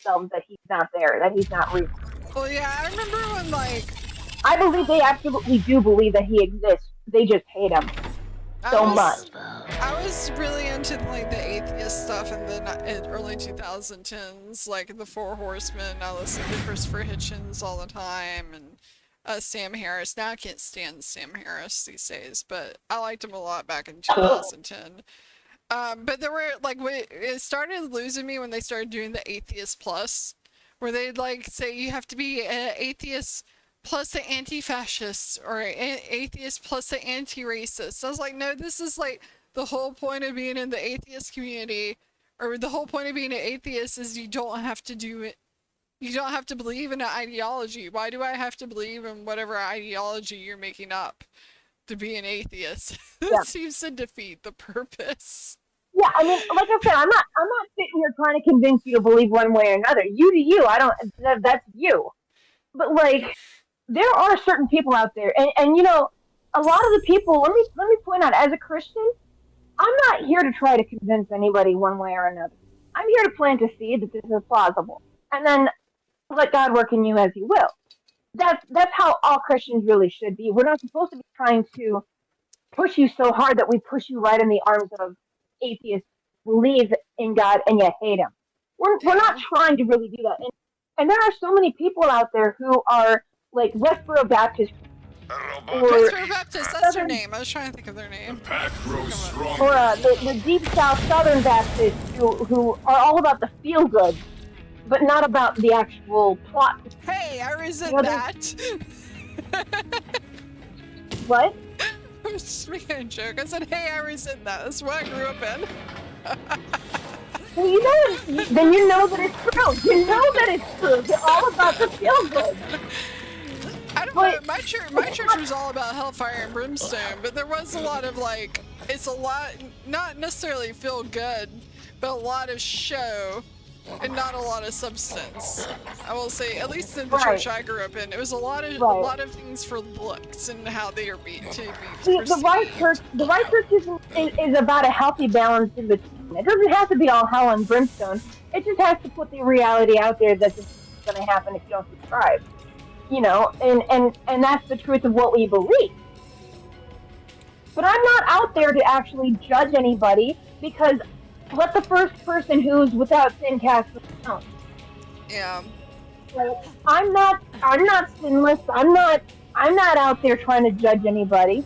themselves that he's not there, that he's not real. Well, yeah, I remember when like I believe they absolutely do believe that he exists. They just hate him so much. I was really into like the atheist stuff in the early 2010s, like the Four Horsemen. I listened to Christopher Hitchens all the time, and Sam Harris. Now I can't stand Sam Harris these days, but I liked him a lot back in 2010. But there were like it started losing me when they started doing the Atheist Plus, where they'd like say you have to be an atheist plus an anti-fascist or an atheist plus an anti-racist. I was like, no, this is like the whole point of being in the atheist community, or the whole point of being an atheist is you don't have to do it. You don't have to believe in an ideology. Why do I have to believe in whatever ideology you're making up to be an atheist? That seems to defeat the purpose. Yeah, I mean, like I said, I'm not sitting here trying to convince you to believe one way or another. You do you. That's you. But like, there are certain people out there, and you know, a lot of the people. Let me point out, as a Christian, I'm not here to try to convince anybody one way or another. I'm here to plant a seed that this is plausible, and then let God work in you as He will. That's how all Christians really should be. We're not supposed to be trying to push you so hard that we push you right in the arms of atheists who believe in God and yet hate Him. We're not trying to really do that. And there are so many people out there who are like Westboro Baptist. Westboro Baptist, that's their name. I was trying to think of their name. Or the Deep South Southern Baptists who are all about the feel good, but not about the actual plot. Hey, I resent that. What? I was just making a joke. I said, hey, I resent that. That's what I grew up in. Well, you know, then you know that it's true. You know that it's true. They're all about the feel good. I don't know. My church was all about hellfire and brimstone, but there was a lot of like, it's a lot, not necessarily feel good, but a lot of show and not a lot of substance. I will say, at least in the church I grew up in, it was a lot of things for looks and how they are being to be perceived. The right church is about a healthy balance in between. It doesn't have to be all hell and brimstone. It just has to put the reality out there that this is going to happen if you don't subscribe. You know, and that's the truth of what we believe. But I'm not out there to actually judge anybody, because let the first person who's without sin cast the stone. Yeah. Like, I'm not sinless. I'm not out there trying to judge anybody.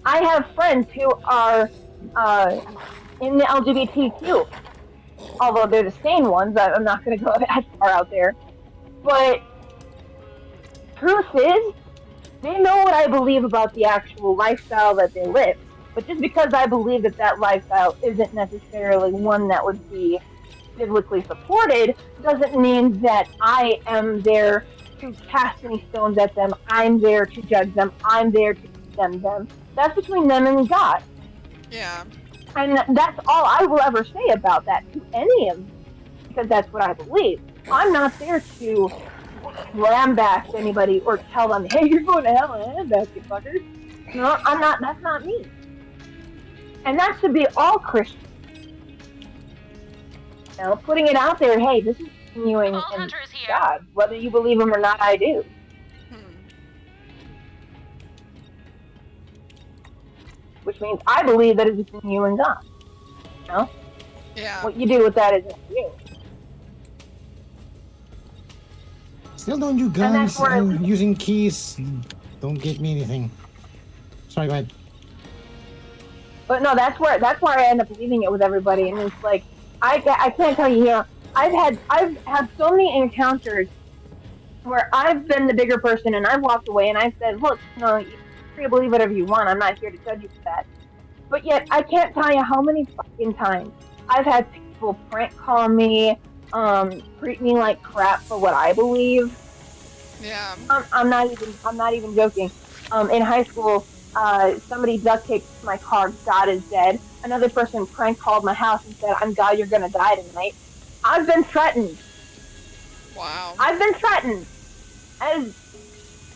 I have friends who are in the LGBTQ, although they're the sane ones. I'm not going to go as far out there. But truth is, they know what I believe about the actual lifestyle that they live. But just because I believe that lifestyle isn't necessarily one that would be biblically supported, doesn't mean that I am there to cast any stones at them. I'm there to judge them. I'm there to condemn them. That's between them and God. Yeah. And that's all I will ever say about that to any of them, because that's what I believe. I'm not there to lambaste anybody or tell them, hey, you're going to hell in a handbasket, fuckers. No, I'm not. That's not me. And that should be all Christians. You know, putting it out there, hey, this is continuing in God. Whether you believe him or not, I do. Which means I believe that it's between you and God. You know? Yeah. What you do with that is up to you. Still don't do guns and using keys. Don't get me anything. Sorry, go ahead. But no, that's where I end up leaving it with everybody, and it's like I can't tell you here. I've had so many encounters where I've been the bigger person, and I've walked away, and I said, look, no, you can believe whatever you want. I'm not here to judge you for that. But yet, I can't tell you how many fucking times I've had people prank call me, treat me like crap for what I believe. Yeah. I'm not even joking. In high school, somebody duct taped my car, God is dead. Another person prank called my house and said, I'm God, you're gonna die tonight. I've been threatened. Wow. I've been threatened. As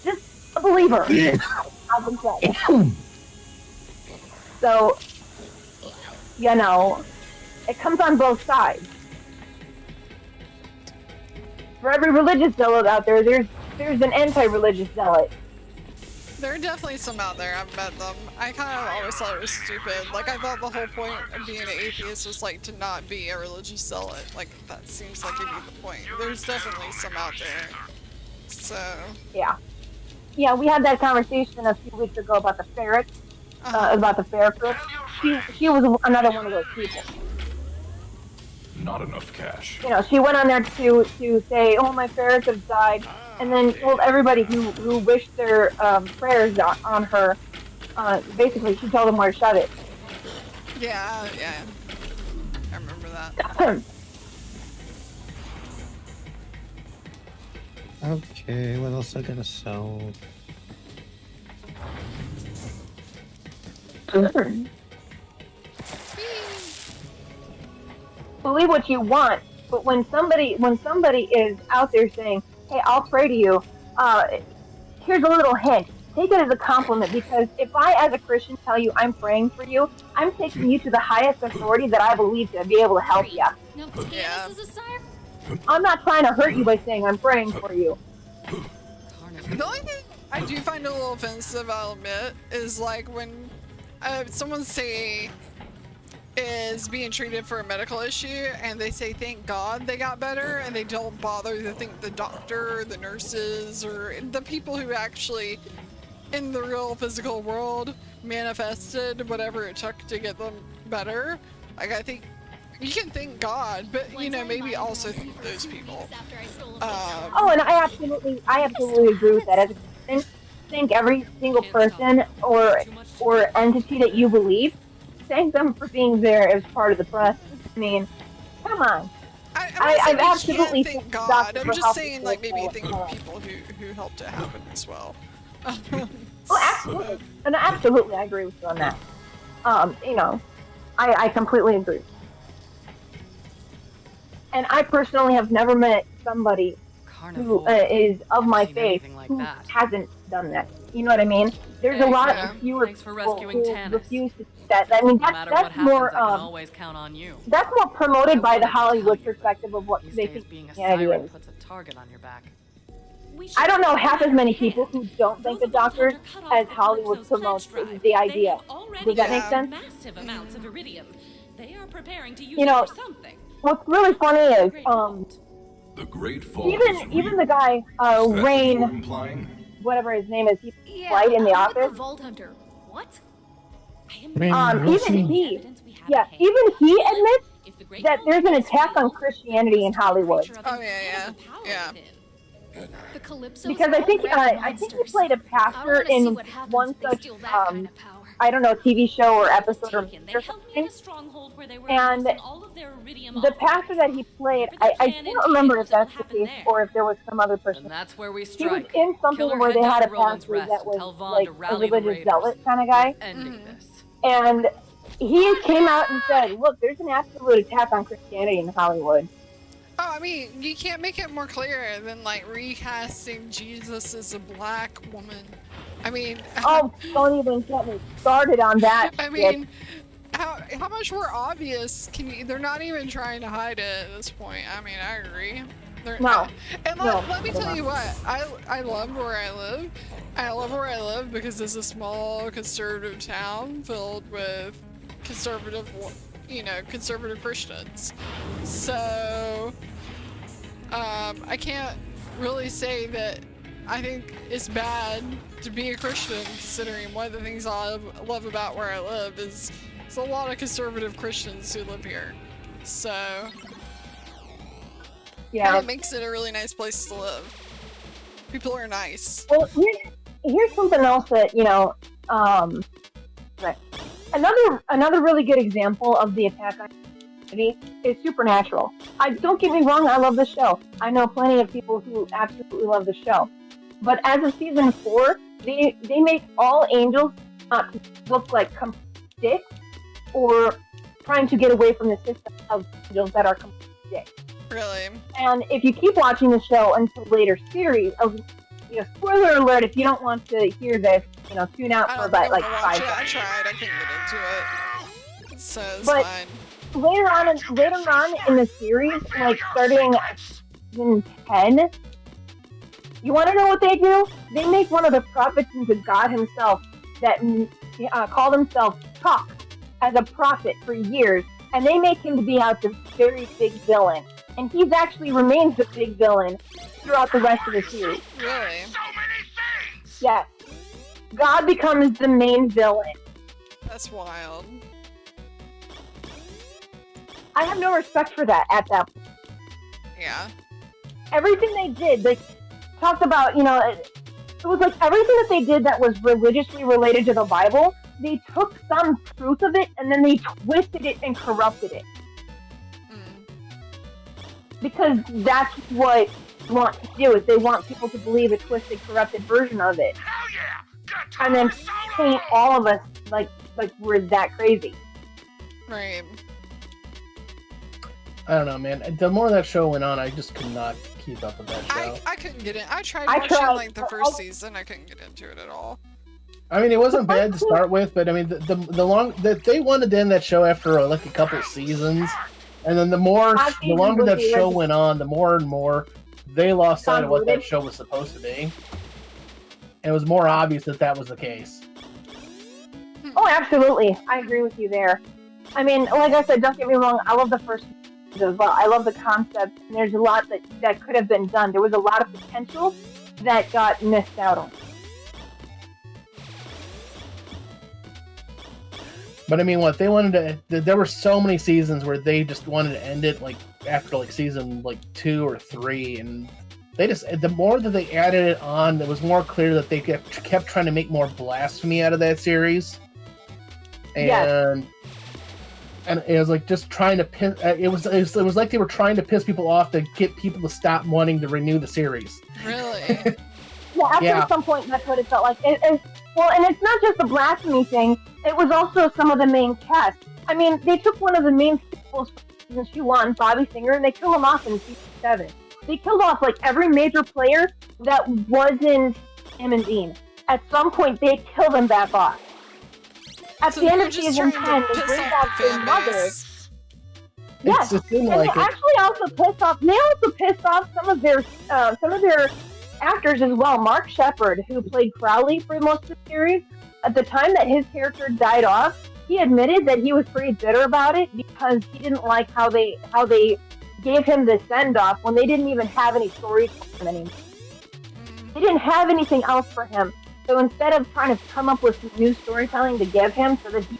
just a believer. I've been threatened. So, you know, it comes on both sides. For every religious zealot out there, there's an anti-religious zealot. There are definitely some out there. I've met them. I kind of always thought it was stupid. Like, I thought the whole point of being an atheist was, like, to not be a religious zealot. Like, that seems like it'd be the point. There's definitely some out there. So... Yeah. Yeah, we had that conversation a few weeks ago about the ferret. About the ferret group. She was another one of those people. Not enough cash. You know, she went on there to say, oh, my ferrets have died, and then told everybody who wished their prayers on her, basically she told them where to shove it. Yeah. I remember that. Okay, what else I gotta sell? Believe what you want, but when somebody is out there saying, hey, I'll pray to you, here's a little hint. Take it as a compliment, because if I, as a Christian, tell you I'm praying for you, I'm taking you to the highest authority that I believe to be able to help you. Yeah. I'm not trying to hurt you by saying I'm praying for you. The only thing I do find a little offensive, I'll admit, is like when someone is being treated for a medical issue and they say thank God they got better, and they don't bother to thank the doctor, the nurses, or the people who actually in the real physical world manifested whatever it took to get them better. Like, I think you can thank God, but you know, maybe also thank those people. Oh, and I absolutely agree with that. As a Christian, thank every single person or entity that you believe. Thank them for being there as part of the process. I mean, come on. I've absolutely thank God. I'm just saying, like, maybe thank the people who helped it happen as well. Oh, absolutely. And absolutely, I agree with you on that. You know, I completely agree. And I personally have never met somebody who is of my faith who hasn't done that. You know what I mean? There's a lot of fewer people who refuse to do that. I mean, that's more. That's more promoted by the Hollywood perspective of what they think Christianity is. I don't know half as many people who don't think the doctors as Hollywood promotes the idea. Does that make sense? Massive amounts of iridium. They are preparing to use You know, it for something. what's really funny is The great fall even the guy Rain, whatever his name is, he's white in the office. The Vault Hunter. What? Even he admits that there's an attack on Christianity in Hollywood. Oh yeah. The Calypso. Because I think he played a pastor in one such I don't know, TV show or episode or something. And the pastor that he played, I can't remember if that's the case or if there was some other person. And that's where we He was strike. in something Killer where they head had a down Roland's pastor rest. that was Tell Vaughn like to a rally the religious raiders. zealot kind of guy. Ending this. And he came out and said, look, there's an absolute attack on Christianity in Hollywood. Oh, I mean, you can't make it more clear than like recasting Jesus as a black woman. I mean, oh, don't even get me started on that. I mean, how much more obvious can you? They're not even trying to hide it at this point. I mean, I agree. No. And let me tell you what, I love where I live. I love where I live because it's a small conservative town filled with conservative Christians. So, I can't really say that I think it's bad to be a Christian, considering one of the things I love about where I live is there's a lot of conservative Christians who live here. So, yeah, it makes it a really nice place to live. People are nice. Well, here's something else that, right. Another really good example of the attack on Christianity is Supernatural. Don't get me wrong, I love the show. I know plenty of people who absolutely love the show. But as of season 4, they make all angels not look like dicks or trying to get away from the system of angels that are dicks. Really? And if you keep watching the show until later series, spoiler alert, if you don't want to hear this, tune out for about like 5 seconds. I tried, I couldn't get into it. So it's but fine. Later on in the series, like starting season 10, you want to know what they do? They make one of the prophets into God himself that called himself Tuck as a prophet for years, and they make him to be out the very big villain. And he's actually remains the big villain throughout the rest of the series. Really? So many things! Yes. God becomes the main villain. That's wild. I have no respect for that at that point. Yeah. Everything they did, they talked about, it was like everything that they did that was religiously related to the Bible, they took some truth of it and then they twisted it and corrupted it. Because that's what they want to do, is they want people to believe a twisted, corrupted version of it. Hell yeah! And then paint all of us like we're that crazy. Right. I don't know, man. The more that show went on, I just could not keep up with that show. I couldn't get in. I tried watching like the first season. I couldn't get into it at all. I mean, it wasn't bad to start with, but I mean, they wanted to end that show after like a couple seasons, and then the longer that show went on, the more and more they lost sight of what that show was supposed to be, and it was more obvious that was the case. Oh, absolutely. I agree with you there. I mean, like I said, don't get me wrong. I love the first season as well. I love the concept, and there's a lot that could have been done. There was a lot of potential that got missed out on. But I mean, what they wanted to, there were so many seasons where they just wanted to end it like after like season like 2 or 3, and they just, the more that they added it on, it was more clear that they kept trying to make more blasphemy out of that series. And yes. And it was like just trying to piss. It was like they were trying to piss people off to get people to stop wanting to renew the series. Really? After some point, that's what it felt like. Well, and it's not just the blasphemy thing. It was also some of the main cast. I mean, they took one of the main staples from season 1, Bobby Singer, and they kill him off in season 7. They killed off like every major player that wasn't Tim and Dean. At some point, they kill them back off. At the end of season 10, they bring back their mother. Yes, and they actually also pissed off. They also pissed off some of their actors as well. Mark Sheppard, who played Crowley for most of the series, at the time that his character died off, he admitted that he was pretty bitter about it because he didn't like how they gave him the send off when they didn't even have any stories for him anymore. They didn't have anything else for him. So instead of trying to come up with some new storytelling to give him so that he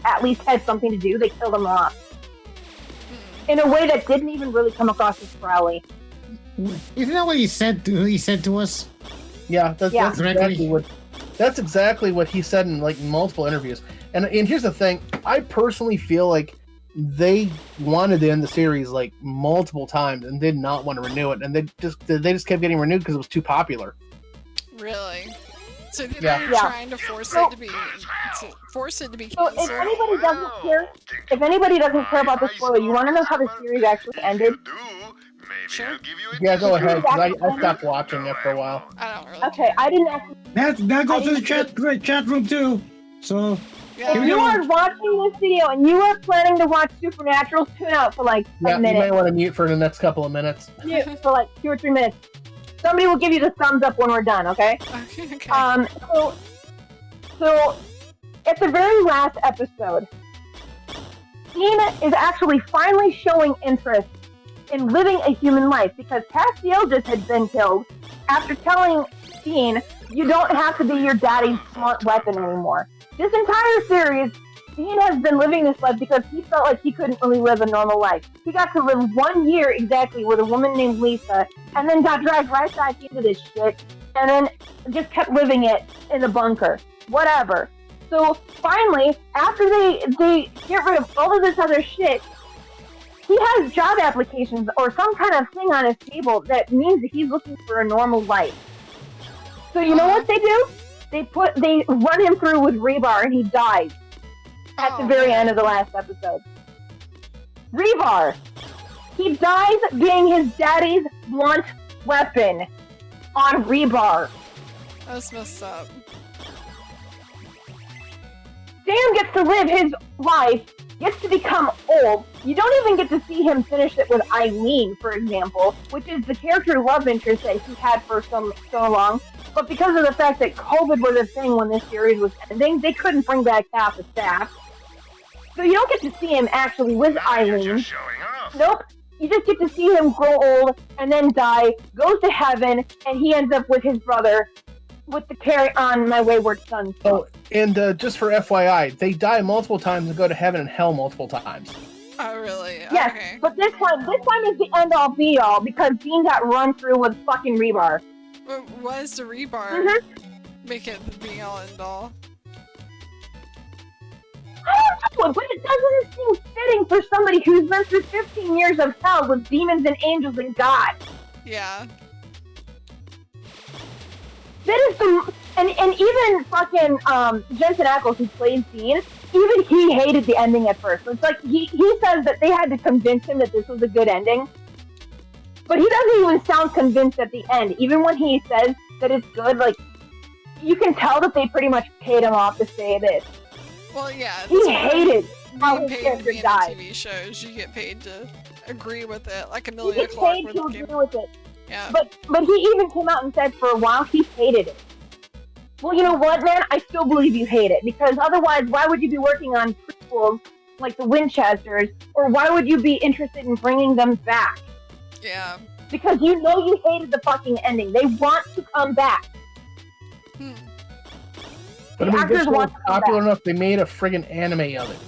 at least had something to do, they killed him off. In a way that didn't even really come across as Crowley. Isn't that what he said to us? Yeah, that's exactly what he said in like multiple interviews. And here's the thing, I personally feel like they wanted to end the series like multiple times and did not want to renew it, and they just kept getting renewed because it was too popular. Really? So they were trying to force it to be canceled. So if anybody doesn't care about the spoiler, you want to know how the series actually ended? Sure. Yeah, go ahead. 'Cause I stopped watching after a while. I don't really. Okay, I didn't actually. That goes to the chat room too. So. If you are watching this video and you are planning to watch Supernatural, tune out for like 10 minutes. You may want to mute for the next couple of minutes. Mute for like 2 or 3 minutes. Somebody will give you the thumbs up when we're done, okay? Okay. So at the very last episode, Dean is actually finally showing interest in living a human life because Castiel just had been killed after telling Dean, you don't have to be your daddy's smart weapon anymore. This entire series, Dean has been living this life because he felt like he couldn't really live a normal life. He got to live 1 year exactly with a woman named Lisa, and then got dragged right back into this shit, and then just kept living it in the bunker. Whatever. So finally, after they get rid of all of this other shit, he has job applications or some kind of thing on his table that means that he's looking for a normal life. So you know what they do? They run him through with rebar and he dies at the very end of the last episode. Rebar! He dies being his daddy's blunt weapon on rebar. That's messed up. Sam gets to live his life, gets to become old. You don't even get to see him finish it with Eileen, for example, which is the character love interest that he had for so long. But because of the fact that COVID was a thing when this series was ending, they couldn't bring back half the staff. So you don't get to see him actually with Eileen. Nope. You just get to see him grow old and then die, goes to heaven, and he ends up with his brother with the Carry On My Wayward Son. Oh, and just for FYI, they die multiple times and go to heaven and hell multiple times. Oh, really? Yes, okay. But this time is the end-all be-all because Dean got run through with fucking rebar. Why is the rebar make it the be-all end-all? I don't know, but it doesn't seem fitting for somebody who's been through 15 years of hell with demons and angels and God. Yeah. That is and even fucking Jensen Ackles, who plays Dean, even he hated the ending at first. It's like he says that they had to convince him that this was a good ending. But he doesn't even sound convinced at the end. Even when he says that it's good, like, you can tell that they pretty much paid him off to say this. Well, yeah. He hated how his paid character to be in died. TV shows. You get paid to agree with it, like He Amelia gets Clarke paid with to the agree game. with it. Yeah. But he even came out and said for a while he hated it. Well, you know what, man? I still believe you hate it, because otherwise, why would you be working on prequels like the Winchesters, or why would you be interested in bringing them back? Yeah. Because you know you hated the fucking ending. They want to come back. But I mean, this was popular enough, they made a friggin' anime of it.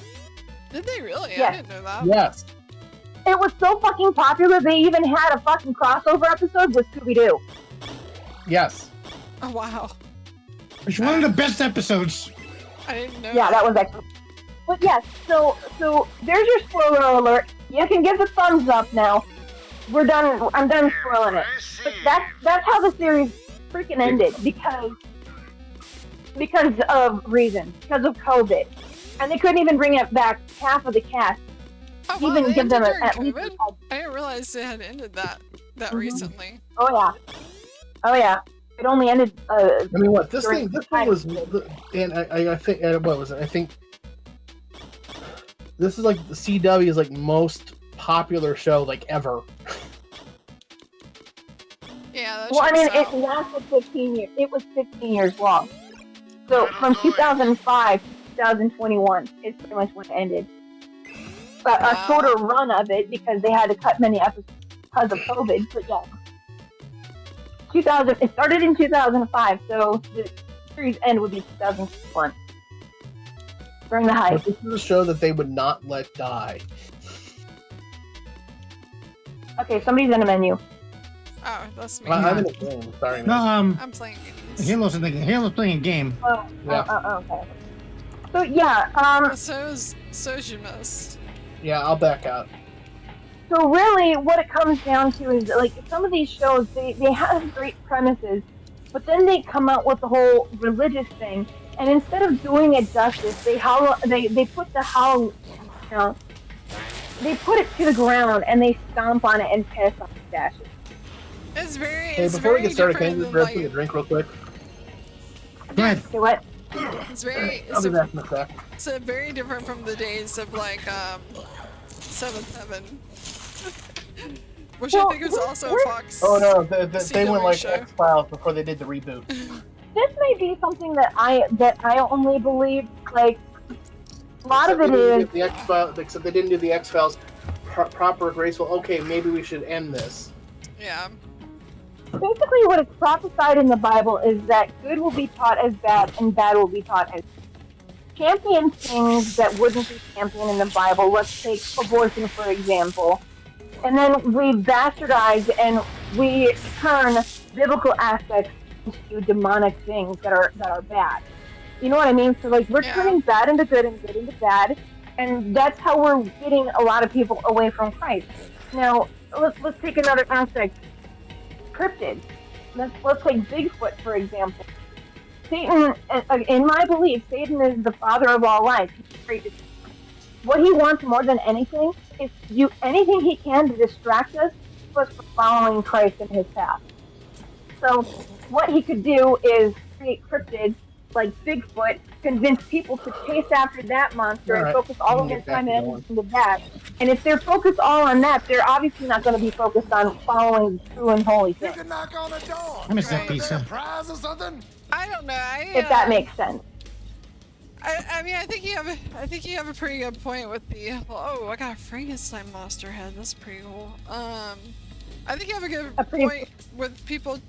Did they really? Yes. I didn't know that. Yes. It was so fucking popular, they even had a fucking crossover episode with Scooby-Doo. Yes. Oh, wow. It's one of the best episodes. I didn't know. Yeah, that was excellent. But yes, so there's your spoiler alert. You can give the thumbs up now. We're done. I'm done spoiling it. But that's how the series freaking ended because of reasons, because of COVID, and they couldn't even bring it back half of the cast. Oh, wow, even they give them ended at during least. COVID? I didn't realize they had ended that recently. Oh yeah. It only ended. I mean, what this during thing was, and I think what was it? I think this is like the CW's like most popular show like ever. Yeah. That Well, I mean, checks it out. lasted 15 years. It was 15 years long. So from 2005 to 2021 is pretty much when it ended. But a shorter run of it because they had to cut many episodes because of COVID. But yeah, it started in 2005, so the series end would be 2001 during the hype. This is a show that they would not let die. Okay, somebody's in a menu. Oh, that's me. I'm in a game. Sorry, No, man. I'm playing games. Halo's playing a game. Okay. So yeah, So's you missed. Yeah, I'll back out. So really, what it comes down to is like some of these shows, they have great premises, but then they come out with the whole religious thing, and instead of doing it justice, they put they put it to the ground and they stomp on it and piss on the dashes. It's very. Hey, It's before we very get started, can different you than, grab me a like, drink real quick? Go ahead. So what? It's very. I'll be back in a sec. It's very different from the days of like 7th Heaven, which I think was also a Fox. Oh no, they went CW like show. X-Files before they did the reboot. This may be something that I only believe. Like a lot of it is. The X-Files, except they didn't do the X-Files proper, graceful. Okay, maybe we should end this. Yeah. Basically, what is prophesied in the Bible is that good will be taught as bad, and bad will be taught as champion things that wouldn't be championed in the Bible. Let's take abortion, for example. And then we bastardize and we turn biblical aspects into demonic things that are bad. You know what I mean? So, like, we're turning bad into good and good into bad, and that's how we're getting a lot of people away from Christ. Now, let's take another aspect. Cryptids. Let's take Bigfoot, for example. Satan, in my belief, Satan is the father of all life. What he wants more than anything is to do anything he can to distract us from following Christ in his path. So what he could do is create cryptids like Bigfoot, convince people to chase after that monster and focus all of their time and energy into that. And if they're focused all on that, they're obviously not going to be focused on following true and holy things. You can knock on the door. I missed that pizza. Prize or something? I don't know. If that makes sense. I mean, I think you have a pretty good point with the. Oh, I got a Frankenstein monster head. That's pretty cool. I think you have a good point with people,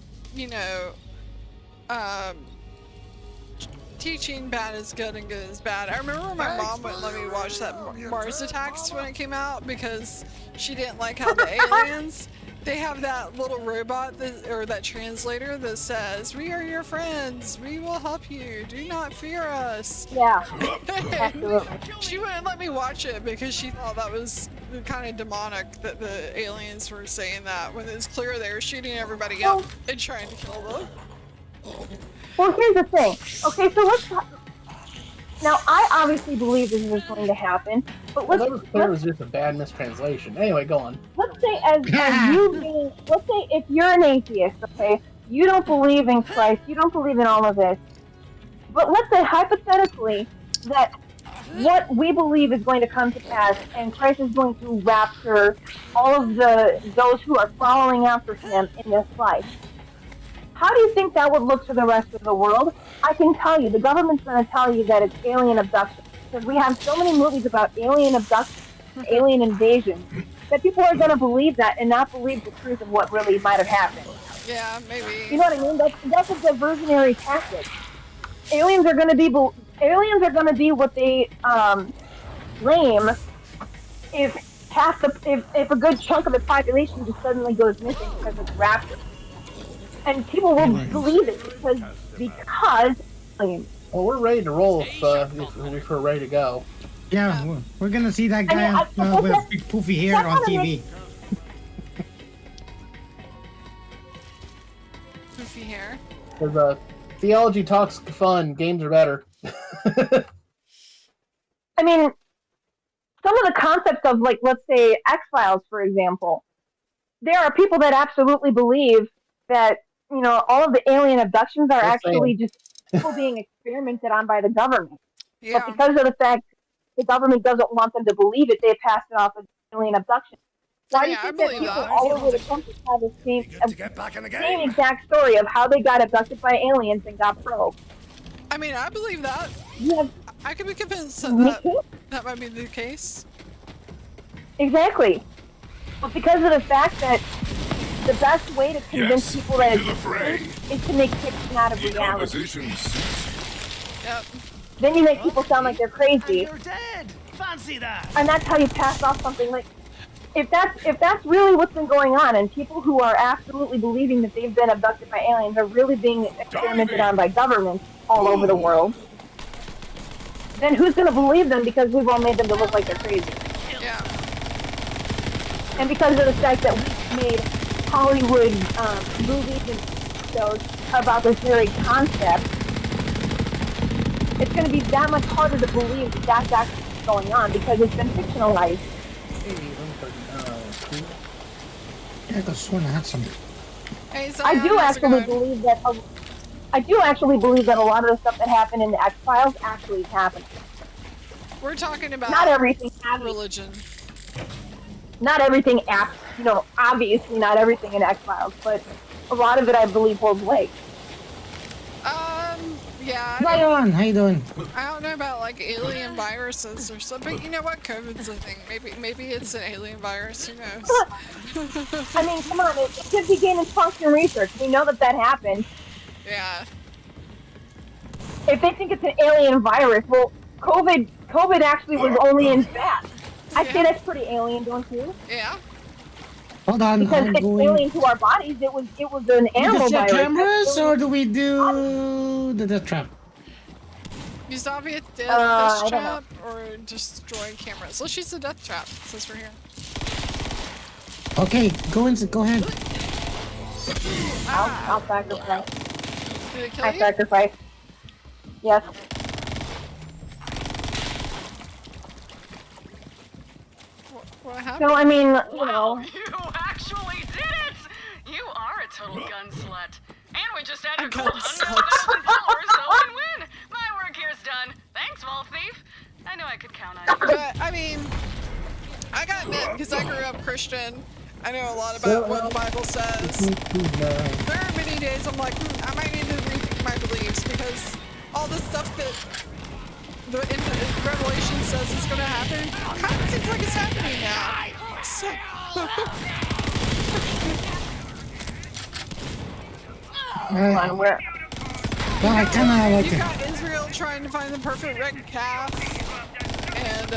teaching bad is good and good is bad. I remember my mom wouldn't let me watch that Mars Attacks when it came out because she didn't like how the aliens, they have that little robot or that translator that says, "We are your friends. We will help you. Do not fear us." Yeah, absolutely. She wouldn't let me watch it because she thought that was kind of demonic that the aliens were saying that when it's clear they were shooting everybody up and trying to kill them. Well, here's the thing. Okay, so let's talk. Now, I obviously believe this is going to happen, but let's. That was clear. It was just a bad mistranslation. Anyway, go on. Let's say, as you being, let's say, if you're an atheist, okay, you don't believe in Christ, you don't believe in all of this, but let's say hypothetically that what we believe is going to come to pass, and Christ is going to rapture all of those who are following after him in this life. How do you think that would look to the rest of the world? I can tell you, the government's going to tell you that it's alien abduction. Because we have so many movies about alien abduction, alien invasion, that people are going to believe that and not believe the truth of what really might have happened. Yeah, maybe. You know what I mean? That's a diversionary tactic. Aliens are going to be what they claim if a good chunk of the population just suddenly goes missing because it's rapture. And people will believe it because. Well, we're ready to roll if we're ready to go. Yeah, we're gonna see that guy with a big poofy hair on TV. Poofy hair. Because theology talks fun, games are better. I mean, some of the concepts of, like, let's say X-Files, for example, there are people that absolutely believe that, you know, all of the alien abductions are actually just people being experimented on by the government. Yeah. But because of the fact the government doesn't want them to believe it, they pass it off as alien abduction. Why do you think that people all over the country have the same exact story of how they got abducted by aliens and got probed? I mean, I believe that. Yeah. I could be convinced that that might be the case. Exactly. But because of the fact that the best way to convince people that it's true is to make fiction out of reality. Yep. Then you make people sound like they're crazy. You're dead. Fancy that. And that's how you pass off something like, if that's really what's been going on, and people who are absolutely believing that they've been abducted by aliens are really being experimented on by governments all over the world, then who's going to believe them because we've all made them to look like they're crazy? Yeah. And because of the fact that we've made Hollywood movies and shows about this very concept, it's going to be that much harder to believe that that's actually going on because it's been fictionalized. I could have sworn I had some. Hey, I do actually believe that. I do actually believe that a lot of the stuff that happened in the X-Files actually happened. We're talking about not everything religion. Not everything, you know, obviously not everything in X-Files, but a lot of it I believe holds weight. Yeah. Right on. How you doing? I don't know about like alien viruses or something. You know what? COVID's a thing. Maybe it's an alien virus. Who knows? I mean, come on. It could be gain and function research. We know that happened. Yeah. If they think it's an alien virus, well, COVID actually was only in bats. I say that's pretty alien, don't you? Yeah. Hold on. Because it's alien to our bodies. It was an animal virus. Cameras, or do we do the death trap? Use obvious death trap or destroy cameras. Let's use the death trap since we're here. Okay, go ahead. I'll sacrifice. Did it kill I you? sacrifice. Yes. What happened? So, I mean, you know. You actually did it! You are a total gun slut. And we just had your goal $100,000, so win-win! My work here's done. Thanks, Wall Thief. I knew I could count on you. But, I mean, I gotta admit, because I grew up Christian, I know a lot about what the Bible says. There are many days I'm like, I might need to rethink my beliefs, because all the stuff that the Revelation says is gonna happen kind of seems like it's happening now. So Well, I kind of like you it. got Israel trying to find the perfect red calf, and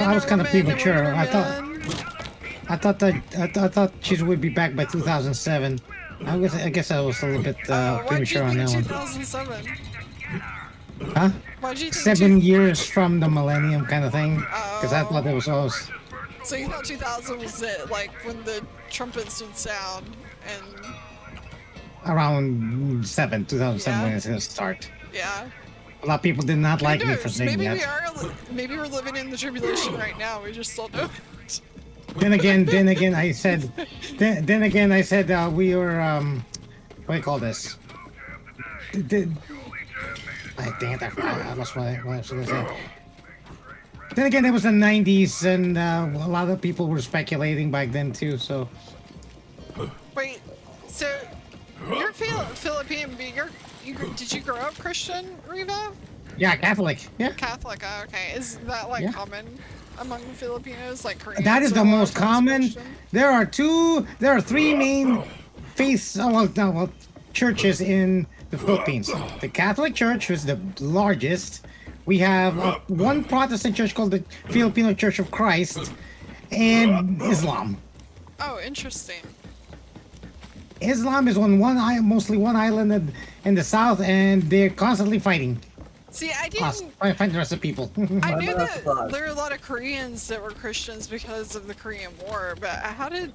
I was kind of premature. I thought she would be back by 2007. I guess I was a little bit premature on that one. 2007? Huh? Why'd you think 7 years from the millennium kind of thing. Because I thought it was always. So you thought 2000 was it, like when the trumpets would sound and Around 2007 when it's gonna start. yeah. A lot of people did not like me for saying maybe that. Maybe we're living in the tribulation right now. We just don't know it. Then again, I said, we were what do you call this? Dang it, I lost what I was gonna say. Then again, it was the 90s, and a lot of people were speculating back then too. So. Wait, so you're Philippine, but did you grow up Christian, Riva? Yeah, Catholic. Yeah. Catholic. Okay. Is that like common among Filipinos, like Koreans? That is the most common. Christian? There are three main faiths. Churches in the Philippines. The Catholic Church is the largest. We have one Protestant church called the Filipino Church of Christ, and Islam. Oh, interesting. Islam is on mostly one island in the south, and they're constantly fighting. See, I didn't. Find the rest of people. I knew that there were a lot of Koreans that were Christians because of the Korean War, but how did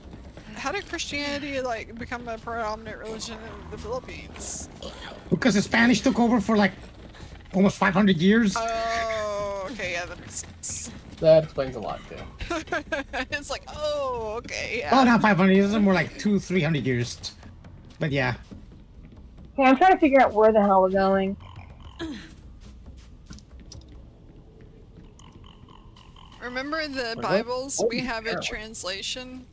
Christianity like become a predominant religion in the Philippines? Because the Spanish took over for like almost 500 years. Oh, okay. okay, yeah, that makes sense. That explains a lot, too. It's like, oh, okay, yeah. Oh, not 500 years. It's more like 200-300 years. But yeah. Okay, I'm trying to figure out where the hell we're going. Remember the Bibles? We have a translation.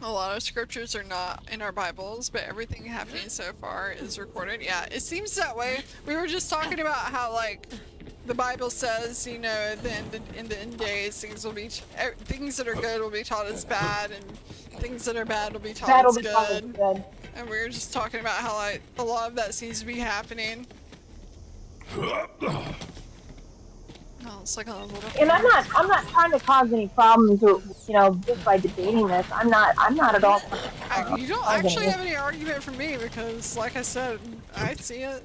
A lot of scriptures are not in our Bibles, but everything happening so far is recorded. Yeah, it seems that way. We were just talking about how, like, the Bible says, you know, at the in the end days, things that are good will be taught as bad, and things that are bad will be taught as good. And we were just talking about how, like, a lot of that seems to be happening. Oh, it's like a little. And I'm not trying to cause any problems, or you know, just by debating this. I'm not at all. You don't actually have any argument for me because, like I said, I see it.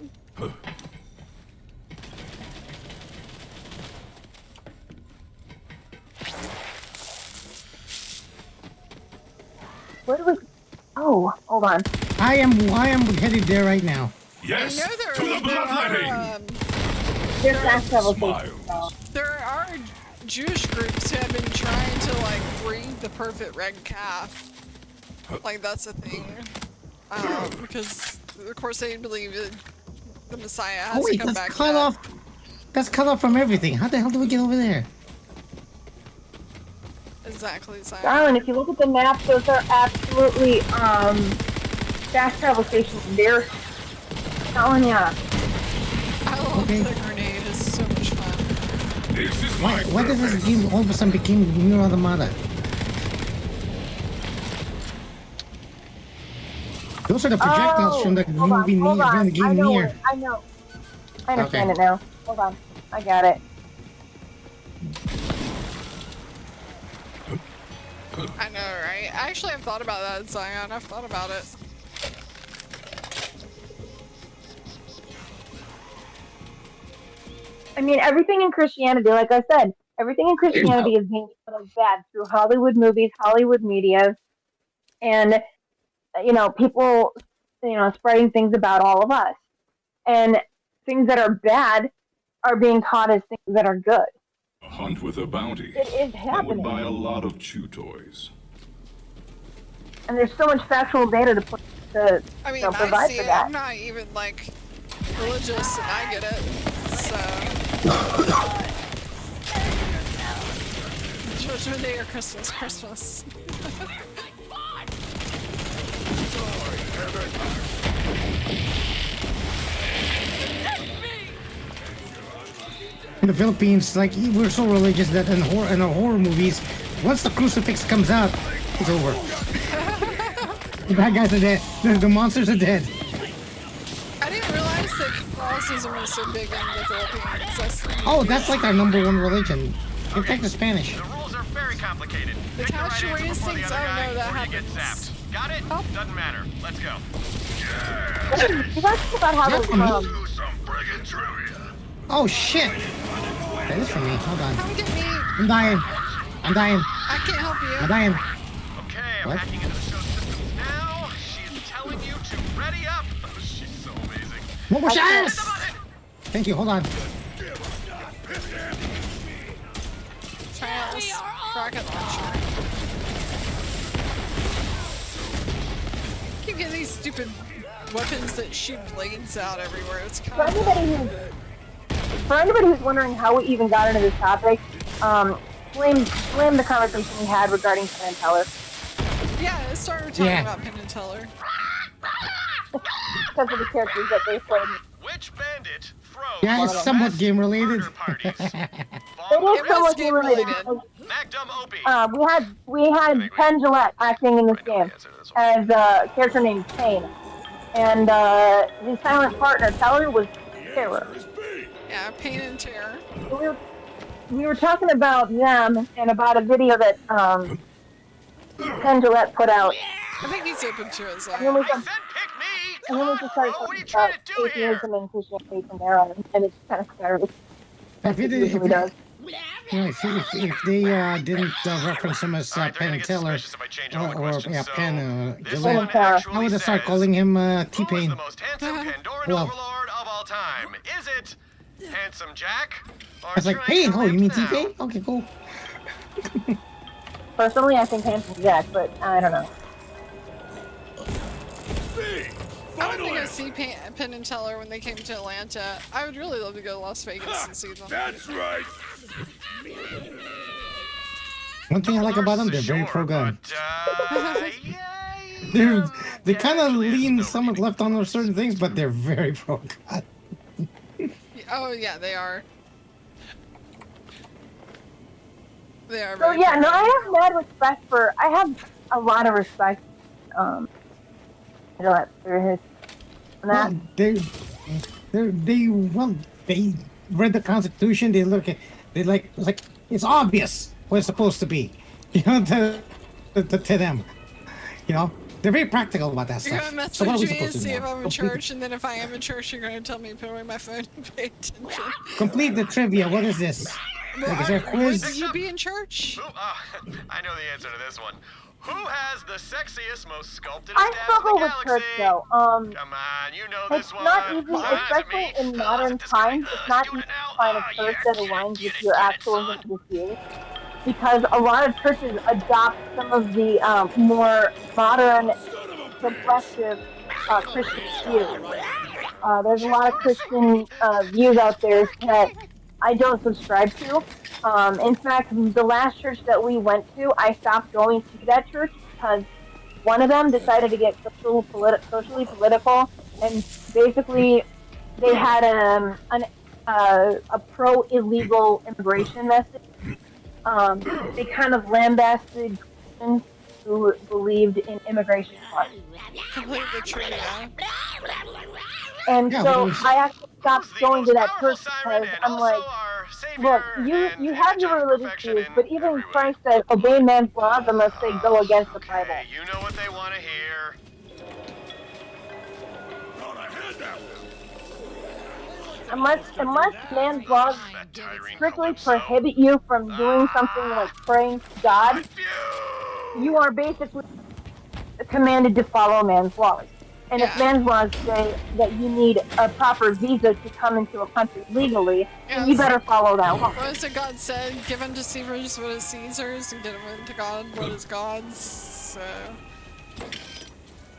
Where do we? Oh, hold on. I am headed there right now. Yes. I know there are Jewish groups who have been trying to like breed the perfect red calf. Like that's a thing. Because of course they believe that the Messiah has to come back. That's cut off from everything. How the hell do we get over there? Exactly, Simon. Darling, if you look at the map, those are absolutely fast travel stations. They're telling ya. I love the grenade. It's so much fun. Why does this game all of a sudden became Nier Automata? Those are the projectiles from the movie Nier. From the game Nier. I know. I understand it now. Hold on. I got it. I know, right? I actually have thought about that, Zion. I've thought about it. I mean, everything in Christianity, like I said, everything in Christianity is being put as bad through Hollywood movies, Hollywood media, and, you know, people, you know, spreading things about all of us. And things that are bad are being taught as things that are good. A hunt with a bounty. It is happening. That would buy a lot of chew toys. And there's so much factual data to put to provide I see for it. that. I'm not even, like, religious, and I get it. So... Judgment Day or Christmas? Christmas. In the Philippines, like we're so religious that in our horror movies, once the crucifix comes out, it's over. The bad guys are dead. The monsters are dead. I didn't realize that Catholicism was so big in the Philippines. That's like our #1 religion. In fact, the Spanish. The rules are very complicated. The Tachuays things, oh no, that happens. Got it? Doesn't matter. Let's go. You guys talk about how those Oh shit! That is for me. Hold on. Come get me. I'm dying. I'm dying. I can't help you. I'm dying. Okay, I'm hacking into the show systems now. She's telling you to ready up. Oh, she's so amazing. One more chance! Thank you. Hold on. Try out this rocket launcher. Keep getting these stupid weapons that shoot blades out everywhere. It's kind of For anybody who's wondering how we even got into this topic, blame the conversation we had regarding Penn and Teller. Yeah, it started talking about Penn and Teller. Because of the characters that they played. Which bandit throws Yeah, it's somewhat game related. It is somewhat game related. We had Penn Jillette acting in this game as a character named Payne, and his silent partner Teller was Terror. Yeah, Pain and Terror. We were talking about them and about a video that Penn Jillette put out. I think he's open to it, And then we just started talking about atheism and Christianity from there on, and it's kind of scary. If they didn't reference him as Penn and Teller, or Penn Gillette, I would have started calling him T-Pain. Handsome Pandoran overlord of all time. Is it Handsome Jack? I was like, hey, oh, you mean T-Pain? Okay, cool. Personally, I think Handsome Jack, but I don't know. I want to go see Penn and Teller when they came to Atlanta. I would really love to go to Las Vegas and see them. That's right. One thing I like about them, they're very pro-gun. They kind of lean somewhat left on certain things, but they're very pro-gun. Oh yeah, they are. They are. So yeah, no, I have mad respect for. I have a lot of respect. For his. Well, they read the Constitution. They look at. They like it's obvious what it's supposed to be. You know, to them. You know, they're very practical about that You're stuff. gonna So what are we message me and supposed to see do if now? I'm in church, and then if I am in church, you're gonna tell me to put away my phone and pay attention. Complete the trivia. What is this? Like, is there a quiz? Would you be in church? I know the answer to this one. Who has the sexiest, most sculpted I abs struggle in the with galaxy? church though. Come on, you know this It's one. not easy, especially in modern times. It's not easy to find a church that aligns with your actual religious views, because a lot of churches adopt some of the more modern, progressive Christian views. There's a lot of Christian views out there that I don't subscribe to. In fact, the last church that we went to, I stopped going to that church because one of them decided to get socially political, and basically they had a pro-illegal immigration message. They kind of lambasted Christians who believed in immigration laws. And so I actually stopped going to that church because I'm like, look, you have your religious views, but even Christ said, obey man's laws unless they go against the Bible. Hey, you know what they want to hear. Unless man's laws strictly prohibit you from doing something like praying to God, you are basically commanded to follow man's laws. And if man's laws say that you need a proper visa to come into a country legally, then you better follow that law. What is it God said? Give unto Caesar's what is Caesar's, and give unto God what is God's. So.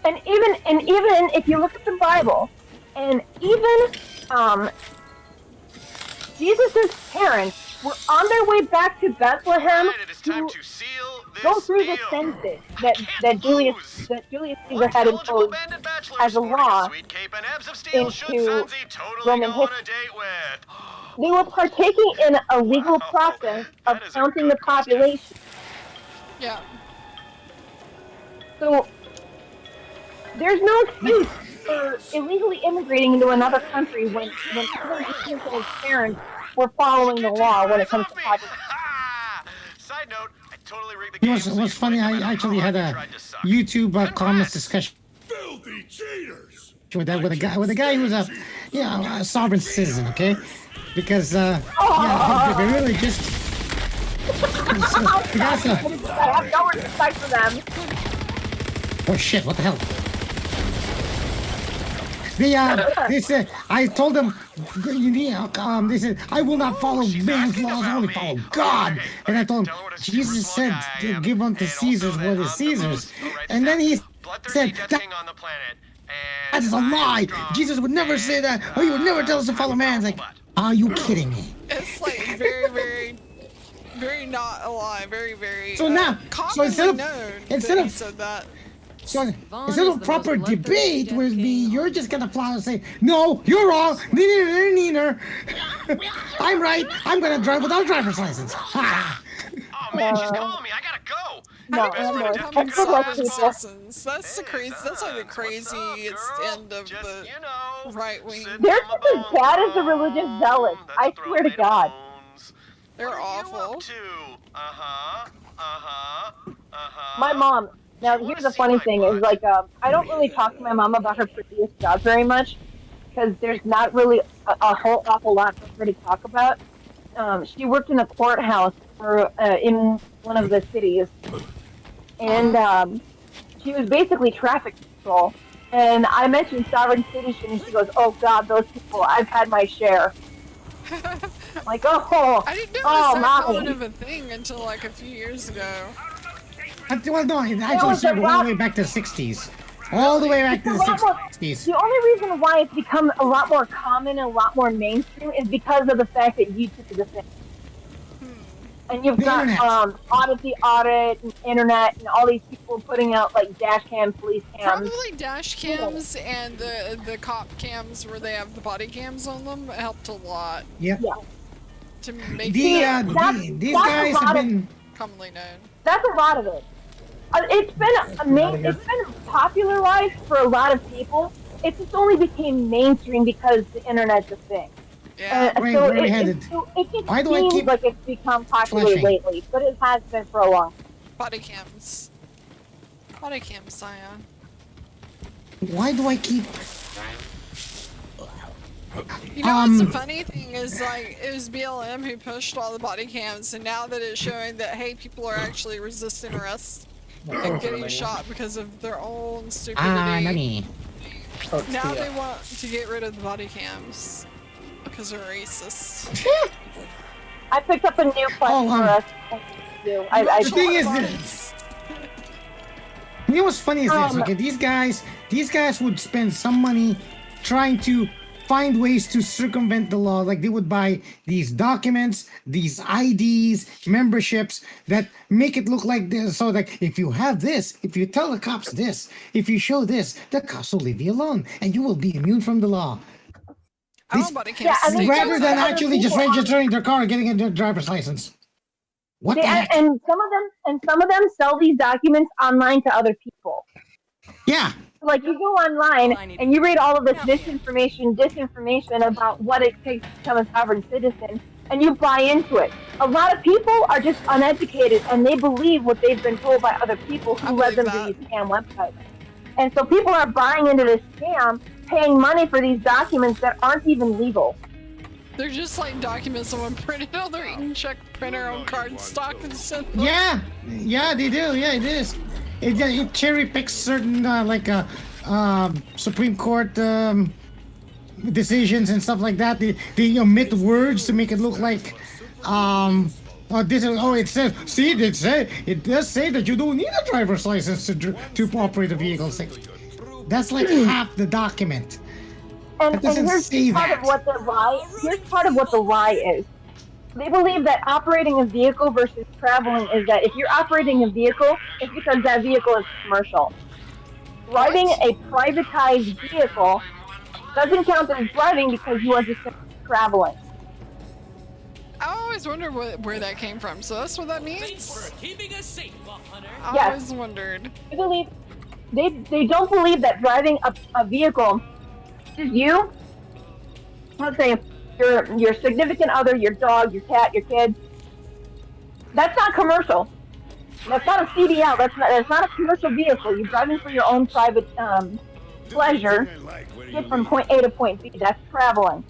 And even if you look at the Bible, and even Jesus' parents were on their way back to Bethlehem to go through the census that Julius Caesar had imposed as a law into Roman history. They were partaking in a legal process of counting the population. Yeah. So there's no excuse for illegally immigrating into another country when even his parents were following the law when it comes to population. Side note, I totally rigged the You game. know what's funny? I actually had a YouTube comments discussion with a guy who was a sovereign citizen, okay? Because they really just. I have no respect for them. Oh shit! What the hell? They said, I told them, they said, I will not follow man's laws, I only follow God. And I told him, Jesus said, give unto Caesar's what is Caesar's. And then he said, that is a lie. Jesus would never say that, or he would never tell us to follow man. It's like, are you kidding me? It's like very, very, very not a lie. Very, very. So now, so instead of said that. So instead of proper debate with me, you're just gonna fly and say, no, you're wrong, neither. I'm right, I'm gonna drive without a driver's license. Ha! Oh man, she's calling me, I gotta go. That's the crazy, that's like the craziest end of the right wing. They're just as bad as the religious zealots, I swear to God. They're awful. My mom, now here's the funny thing, is like, I don't really talk to my mom about her previous job very much, because there's not really a whole awful lot for her to talk about. She worked in a courthouse in one of the cities, and she was basically traffic control. And I mentioned sovereign citizen, and she goes, "Oh God, those people! I've had my share." Like, oh, I didn't know oh, it was that mommy. of a thing until like a few years ago. Well, no, it actually started all the way back to the 60s. All the way back to the 60s. The only reason why it's become a lot more common and a lot more mainstream is because of the fact that YouTube is a thing. And you've got Odyssey Audit and Internet and all these people putting out like dash cam, police cams. Probably dash cams and the cop cams where they have the body cams on them helped a lot. Yep. Yeah. To make these guys have been commonly known. That's a lot of it. It's been popularized for a lot of people. It just only became mainstream because the internet's a thing. Yeah. So it just seems like it's become popular lately, but it has been for a long time. Body cams. Body cams, Zion. Why do I keep... You know what's the funny thing is, like, it was BLM who pushed all the body cams, and now that it's showing that, hey, people are actually resisting arrest and getting shot because of their own stupidity. Nani. Now they want to get rid of the body cams because they're racist. I picked up a new question for us. The thing is this. You know what's funny is this? Okay, these guys would spend some money trying to find ways to circumvent the law. Like they would buy these documents, these IDs, memberships that make it look like this. So like if you have this, if you tell the cops this, if you show this, the cops will leave you alone and you will be immune from the law. Rather than actually just registering their car and getting a driver's license. What the heck? And some of them sell these documents online to other people. Yeah. Like you go online and you read all of this disinformation about what it takes to become a sovereign citizen, and you buy into it. A lot of people are just uneducated and they believe what they've been told by other people who led them to these scam websites. And so people are buying into this scam, paying money for these documents that aren't even legal. They're just like documents someone printed on their inkjet printer on cardstock and sent them. Yeah, they do. Yeah, it is. It cherry picks certain Supreme Court decisions and stuff like that. They omit words to make it look like it says. See, it does say that you don't need a driver's license to operate a vehicle. That's like half the document. And here's part of what the lie is. They believe that operating a vehicle versus traveling is that if you're operating a vehicle, it's because that vehicle is commercial. Driving a privatized vehicle doesn't count as driving because you are just traveling. I always wondered where that came from. So that's what that means? Keeping us safe, Hunter. I always wondered. They don't believe that driving a vehicle is you. Let's say your significant other, your dog, your cat, your kid. That's not commercial. That's not a CDL. That's not a commercial vehicle. You're driving for your own private pleasure. Get from point A to point B. That's traveling.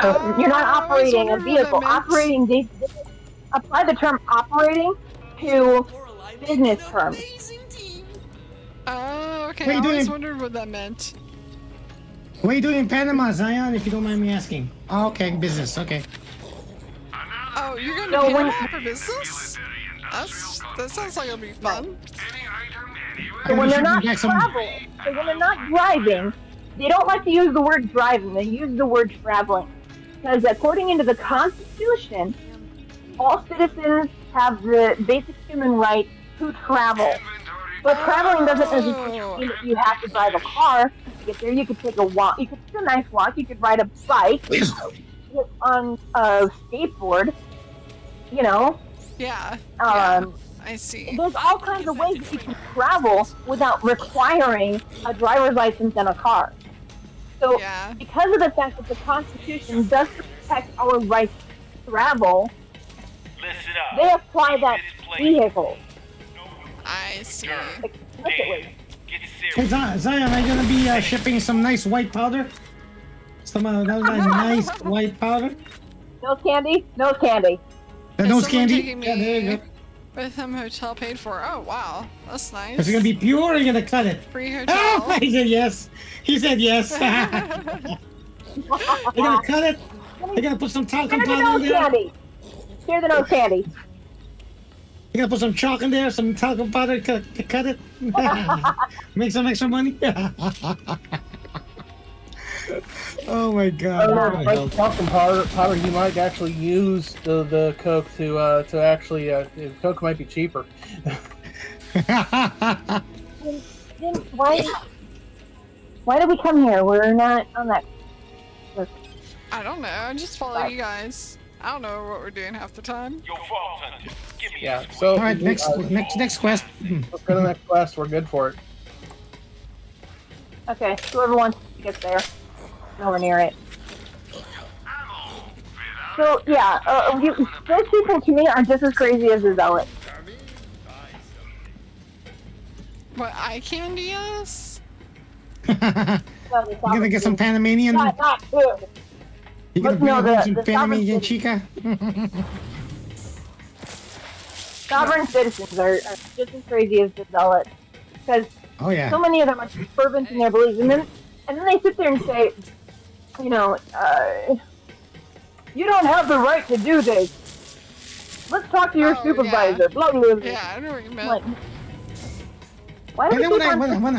You're not operating a vehicle. Operating. Apply the term operating to business terms. Oh, okay. I always wondered what that meant. What are you doing in Panama, Zion, if you don't mind me asking? Oh, okay, business, okay. Oh, you're going to Panama for business? That sounds like it'll be fun. So when they're not traveling, when they're not driving, they don't like to use the word driving, they use the word traveling. Because according to the Constitution, all citizens have the basic human right to travel. But traveling doesn't necessarily mean that you have to drive a car to get there. You could take a walk. You could take a nice walk. You could ride a bike, on a skateboard. You know. Yeah. I see. There's all kinds of ways that you can travel without requiring a driver's license and a car. So, because of the fact that the Constitution does protect our rights to travel, they apply that to vehicles. I see. Explicitly. Hey, Zion, are you gonna be shipping some nice white powder? Some nice white powder? No candy? No candy. Nose candy? Yeah, there you go. With him hotel paid for. Oh, wow. That's nice. Is it gonna be pure or are you gonna cut it? Free hotel. Oh, he said yes. He said yes. You're gonna cut it? You're gonna put some talcum Share the powder in nose there. candy. Share the nose candy. You're gonna put some chalk in there, some talcum powder to cut it. Make some extra money. Oh my god. Like talcum powder, you might actually use the Coke to actually Coke might be cheaper. Then why did we come here? We're not on that. I don't know. I just follow you guys. I don't know what we're doing half the time. Yeah. So all right, next quest. Let's go to the next quest. We're good for it. Okay, whoever wants to get there, nowhere near it. So yeah, those people to me are just as crazy as the zealot. What eye candy is? You're gonna get some Panamanian. Not good. You're gonna But bring no, some the Panamanian sovereign chica. Sovereign citizens are just as crazy as the zealot, because oh yeah, so many of them are fervent in their beliefs, and then they sit there and say, you know, you don't have the right to do this. Let's talk to your supervisor. Blah, blah, blah. Yeah, I know what you meant. Like, why do we keep on when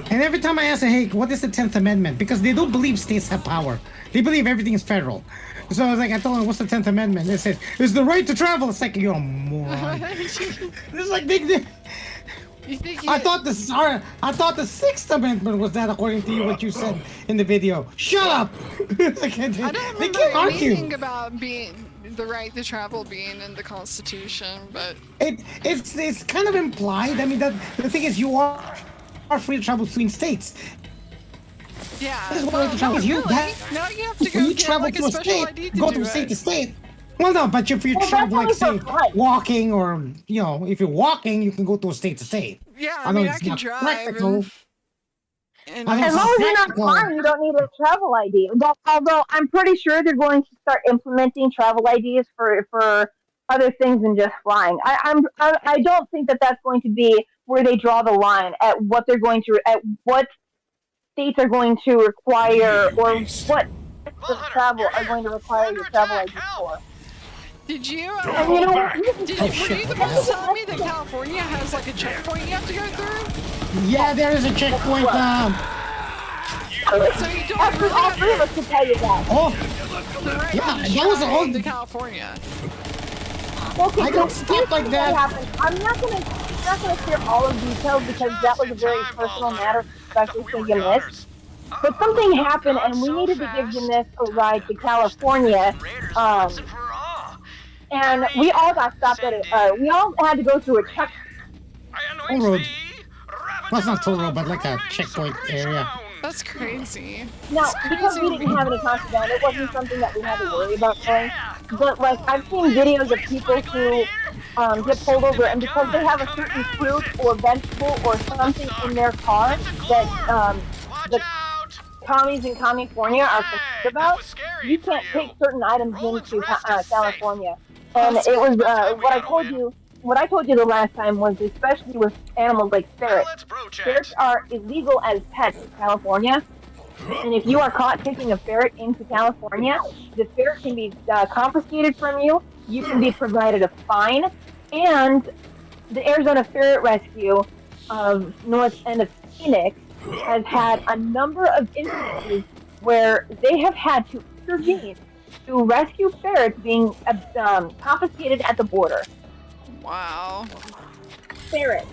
and every time I ask them, hey, what is the 10th Amendment? Because they don't believe states have power. They believe everything is federal. So I was like, I told them, what's the 10th Amendment? They said, it's the right to travel. It's like, you're a moron. It's like, I thought the 6th Amendment was that, according to you, what you said in the video. Shut up! Like, I don't remember anything about being the right to travel being in the Constitution, but it's kind of implied. I mean, that the thing is, you are free to travel between states. Yeah. That is what travel is. Now you have to go when you get travel like to a a special state, ID to go do from state it. to state. Well, no, but if you travel, like, say, walking, or, you know, if you're walking, you can go to a state to state. Yeah, I mean, I can drive. Practical. And as long as you're not flying, you don't need a travel ID. Although I'm pretty sure they're going to start implementing travel IDs for other things than just flying. I don't think that that's going to be where they draw the line at what states are going to require, or what the travel are going to require your travel ID for. Did you? And you know what? Were you the one to tell me that California has like a checkpoint you have to go through? Yeah, there is a checkpoint. So you don't Actually, all three of us can tell you that. Oh, right yeah, that was a whole. to California. Okay, I got stopped like that. Happened. I'm not gonna share all of the details because that was a very personal matter, especially for Yamnis. But something happened, and we needed to give Yamnis a ride to California. And we all got stopped at it. We all had to go through a check. Toll road. Well, it's not toll road, but like a checkpoint area. That's crazy. Now, because we didn't have any contraband, it wasn't something that we had to worry about doing. But, like, I've seen videos of people who get pulled over, and because they have a certain fruit or vegetable or something in their car that the commies in California are concerned about, you can't take certain items into California. And it was what I told you. What I told you the last time was, especially with animals like ferrets. Ferrets are illegal as pets in California. And if you are caught taking a ferret into California, the ferret can be confiscated from you. You can be provided a fine. And the Arizona Ferret Rescue of North End of Phoenix has had a number of instances where they have had to intervene to rescue ferrets being confiscated at the border. Wow. Ferrets.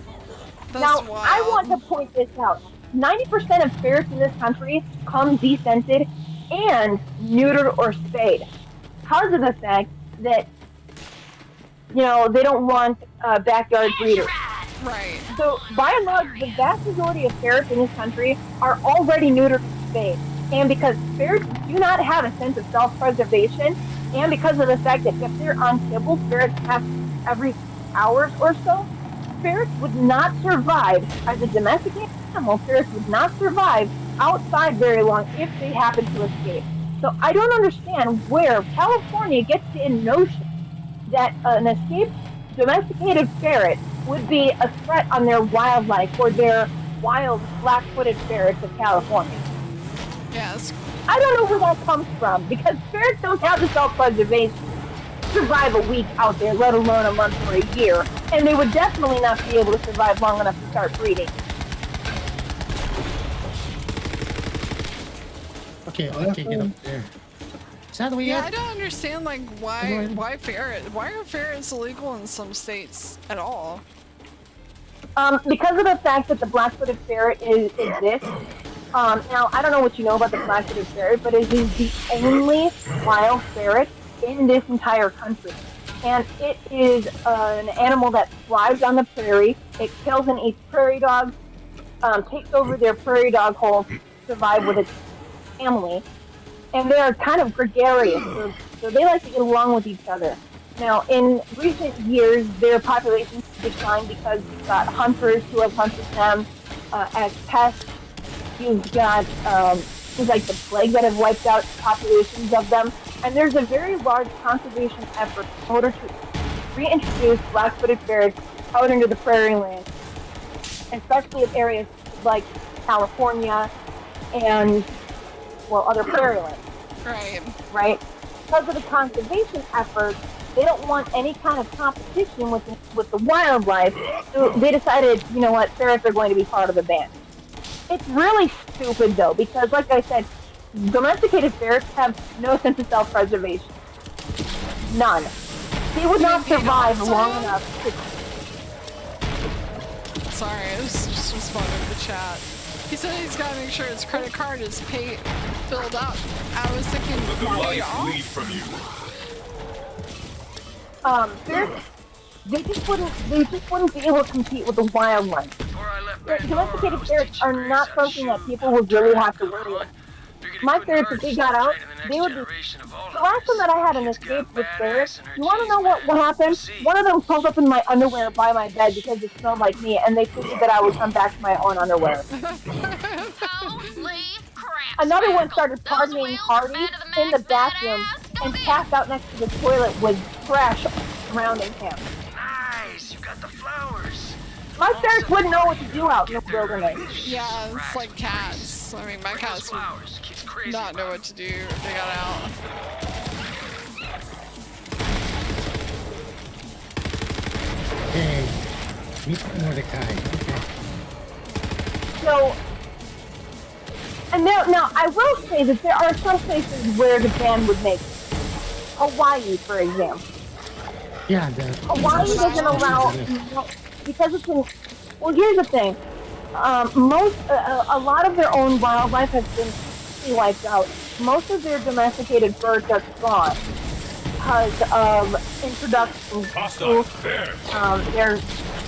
That's now, wild. I want to point this out. 90% of ferrets in this country come descented and neutered or spayed because of the fact that, you know, they don't want backyard breeders. Right. So, by and large, the vast majority of ferrets in this country are already neutered and spayed. And because ferrets do not have a sense of self-preservation, and because of the fact that if they're on kibble, ferrets have every hours or so, ferrets would not survive as a domestic animal. Ferrets would not survive outside very long if they happen to escape. So I don't understand where California gets the notion that an escaped domesticated ferret would be a threat on their wildlife or their wild black-footed ferrets of California. Yes, I don't know where that comes from, because spirits don't have the self-preservation to survive a week out there, let alone a month or a year. And they would definitely not be able to survive long enough to start breeding. Okay, get up there. Sadly, yeah, I don't understand like why are ferrets illegal in some states at all? Because of the fact that the black-footed ferret exists. Now, I don't know what you know about the black-footed ferret, but it is the only wild ferret in this entire country. And it is an animal that thrives on the prairie. It kills and eats prairie dogs, takes over their prairie dog holes to survive with its family. And they are kind of gregarious, so they like to get along with each other. Now, in recent years, their populations declined because you've got hunters who have hunted them as pests. You've got things like the plague that have wiped out populations of them. And there's a very large conservation effort in order to reintroduce black-footed ferrets out into the prairie land, especially in areas like California and, well, other prairie lands. Right? Because of the conservation effort, they don't want any kind of competition with the wildlife, so they decided, you know what, ferrets are going to be part of the ban. It's really stupid, though, because, like I said, domesticated ferrets have no sense of self-preservation. None. They would not survive long enough to... Sorry, I was just responding to the chat. He said he's got to make sure his credit card is filled up. I was thinking, Let the life lead from you. Ferrets, they just wouldn't be able to compete with the wildlife. Domesticated ferrets are not something that people would really have to worry about. My ferrets, if they got out, they would be... The last time that I had an escape with ferrets, you want to know what happened? One of them pulled up in my underwear by my bed because it smelled like me, and they figured that I would come back to my own underwear. Another one started partying hardy in the bathroom and passed out next to the toilet with trash surrounding him. Nice, you got the flowers. My ferrets wouldn't know what to do out in the wilderness. Yeah, it's like cats. I mean, my cats would not know what to do if they got out. Hey, meet Mordecai. Okay. So, and now I will say that there are some places where the ban would make sense. Hawaii, for example. Yeah, Hawaii doesn't allow, because it's in, well, here's the thing. A lot of their own wildlife has been wiped out. Most of their domesticated birds are gone because of introduction to their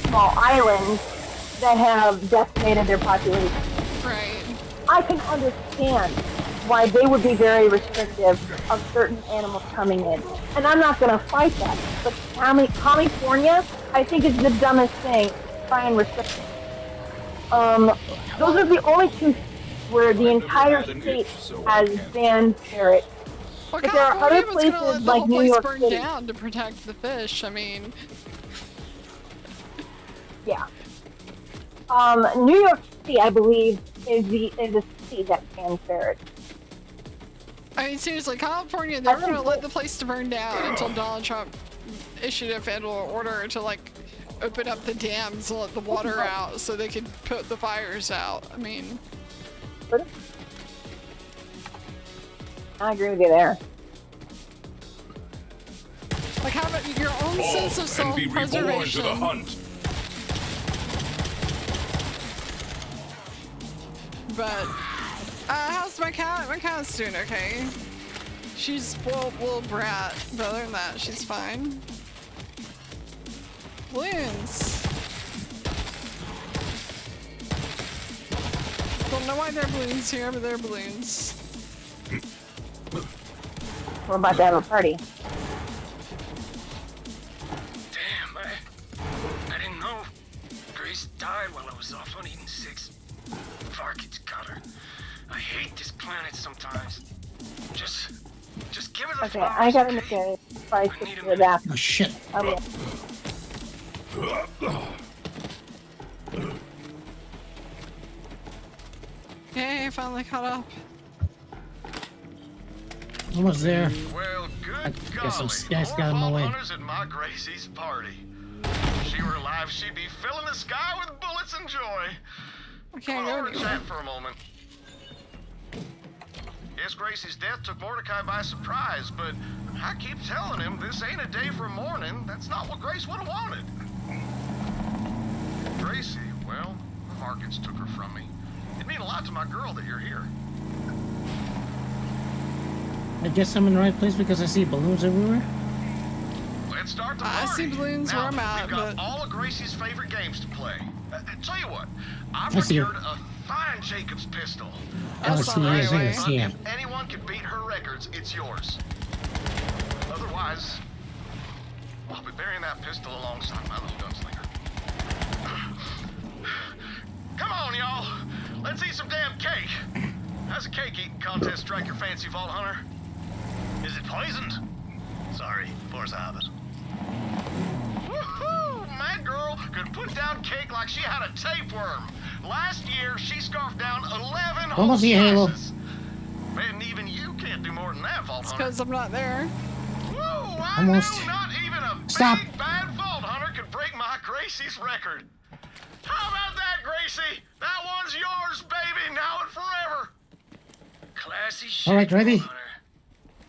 small islands that have decimated their population. Right. I can understand why they would be very restrictive of certain animals coming in. And I'm not going to fight that. But California, I think, is the dumbest thing. Try and restrict. Those are the only two where the entire state has banned ferrets. Well, but there are other California was places gonna let the like whole New place York burn City. down to protect the fish. I mean, Yeah. New York City, I believe, is a city that bans ferrets. I mean, seriously, California, they were gonna let the place to burn down until Donald Trump issued a federal order to, like, open up the dams and let the water out so they could put the fires out. I mean... I agree with you there. Like, how about your own sense of self-preservation? To the hunt. But, how's my cat? My cat's doing okay. She's a spoiled little brat, but other than that, she's fine. Balloons. Don't know why there are balloons here, but there are balloons. We're about to have a party. Damn, I didn't know. Grace died while I was off on Eden 6. Varkid's got her. I hate this planet sometimes. Just give her the Okay, flowers. I gotta make a price for that. Oh shit. Okay. Yay, finally caught up. Almost there. Well, I good guess some golly. guys got in my way. Hunters at my Gracie's party. If she were alive, she'd be filling the sky with bullets and joy. I can't go Over anywhere. chat for a moment. Yes, Gracie's death took Mordecai by surprise, but I keep telling him this ain't a day for mourning. That's not what Grace would have wanted. Gracie, well, Harkins took her from me. It'd mean a lot to my girl that you're here. I guess I'm in the right place because I see balloons everywhere. Let's start the I party. see balloons Now, where I'm at, we've got but... all of Gracie's favorite games to play. Tell you what, I've I see her. procured a fine Jacobs pistol. That's see not her, right I way. see her. If anyone can beat her records, it's yours. Otherwise, I'll be burying that pistol alongside my little gunslinger. Come on, y'all. Let's eat some damn cake. How's a cake eating contest strike your fancy, Vault Hunter? Is it poisoned? Sorry, force habit. Woohoo! My girl could put down cake like she had a tapeworm. Last year, she scarfed down 11 whole Almost here, Halo. slices. And even you can't do more than that, Vault It's Hunter. because I'm not there. Woo! I Almost. knew not even a Stop. big bad Vault Hunter could break my Gracie's record. How about that, Gracie? That one's yours, baby, now and forever. Classy shit. All right, ready? Hunter.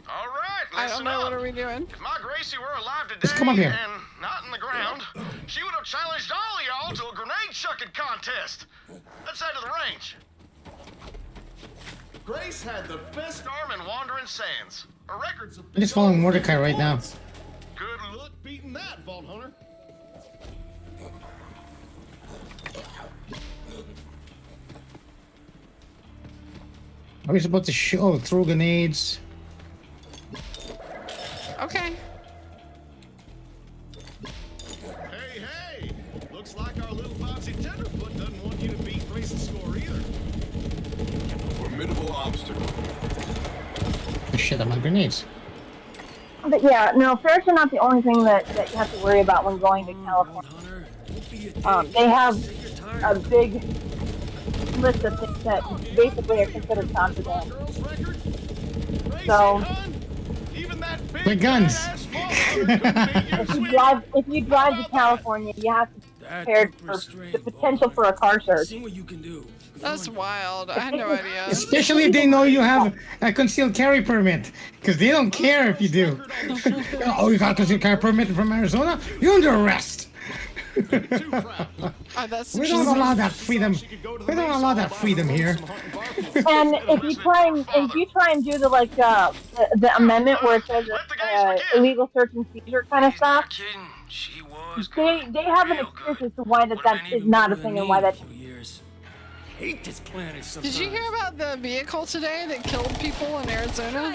All right, I listen don't know. up. What are we doing? If my Gracie were alive today Just come up here. and not in the ground, she would have challenged all of y'all to a grenade chucking contest. Let's head to the range. Grace had the best arm in Wandering Sands. Her record's I'm just following Mordecai right now. good luck beating that, Vault Hunter. Are we supposed to throw grenades? Okay. Hey, hey! Looks like our little bouncy tenderfoot doesn't want you to beat Grace's score either. Formidable obstacle. Oh, shit, I'm on grenades. But yeah, no, ferrets are not the only thing that you have to worry about when going to California. They have a big list of things that basically are considered contraband. So, The guns. if you drive to California, you have to be prepared for the potential for a car search. That's wild. I had no idea. Especially if they know you have a concealed carry permit. Because they don't care if you do. Oh, you got a concealed carry permit from Arizona? You're under arrest. That's We don't allow that freedom. We don't allow that freedom here. And if you try and do the the amendment where it says illegal search and seizure kind of stuff, they have an excuse as to why that is not a thing and why that. Hate this planet sometimes. Did you hear about the vehicle today that killed people in Arizona?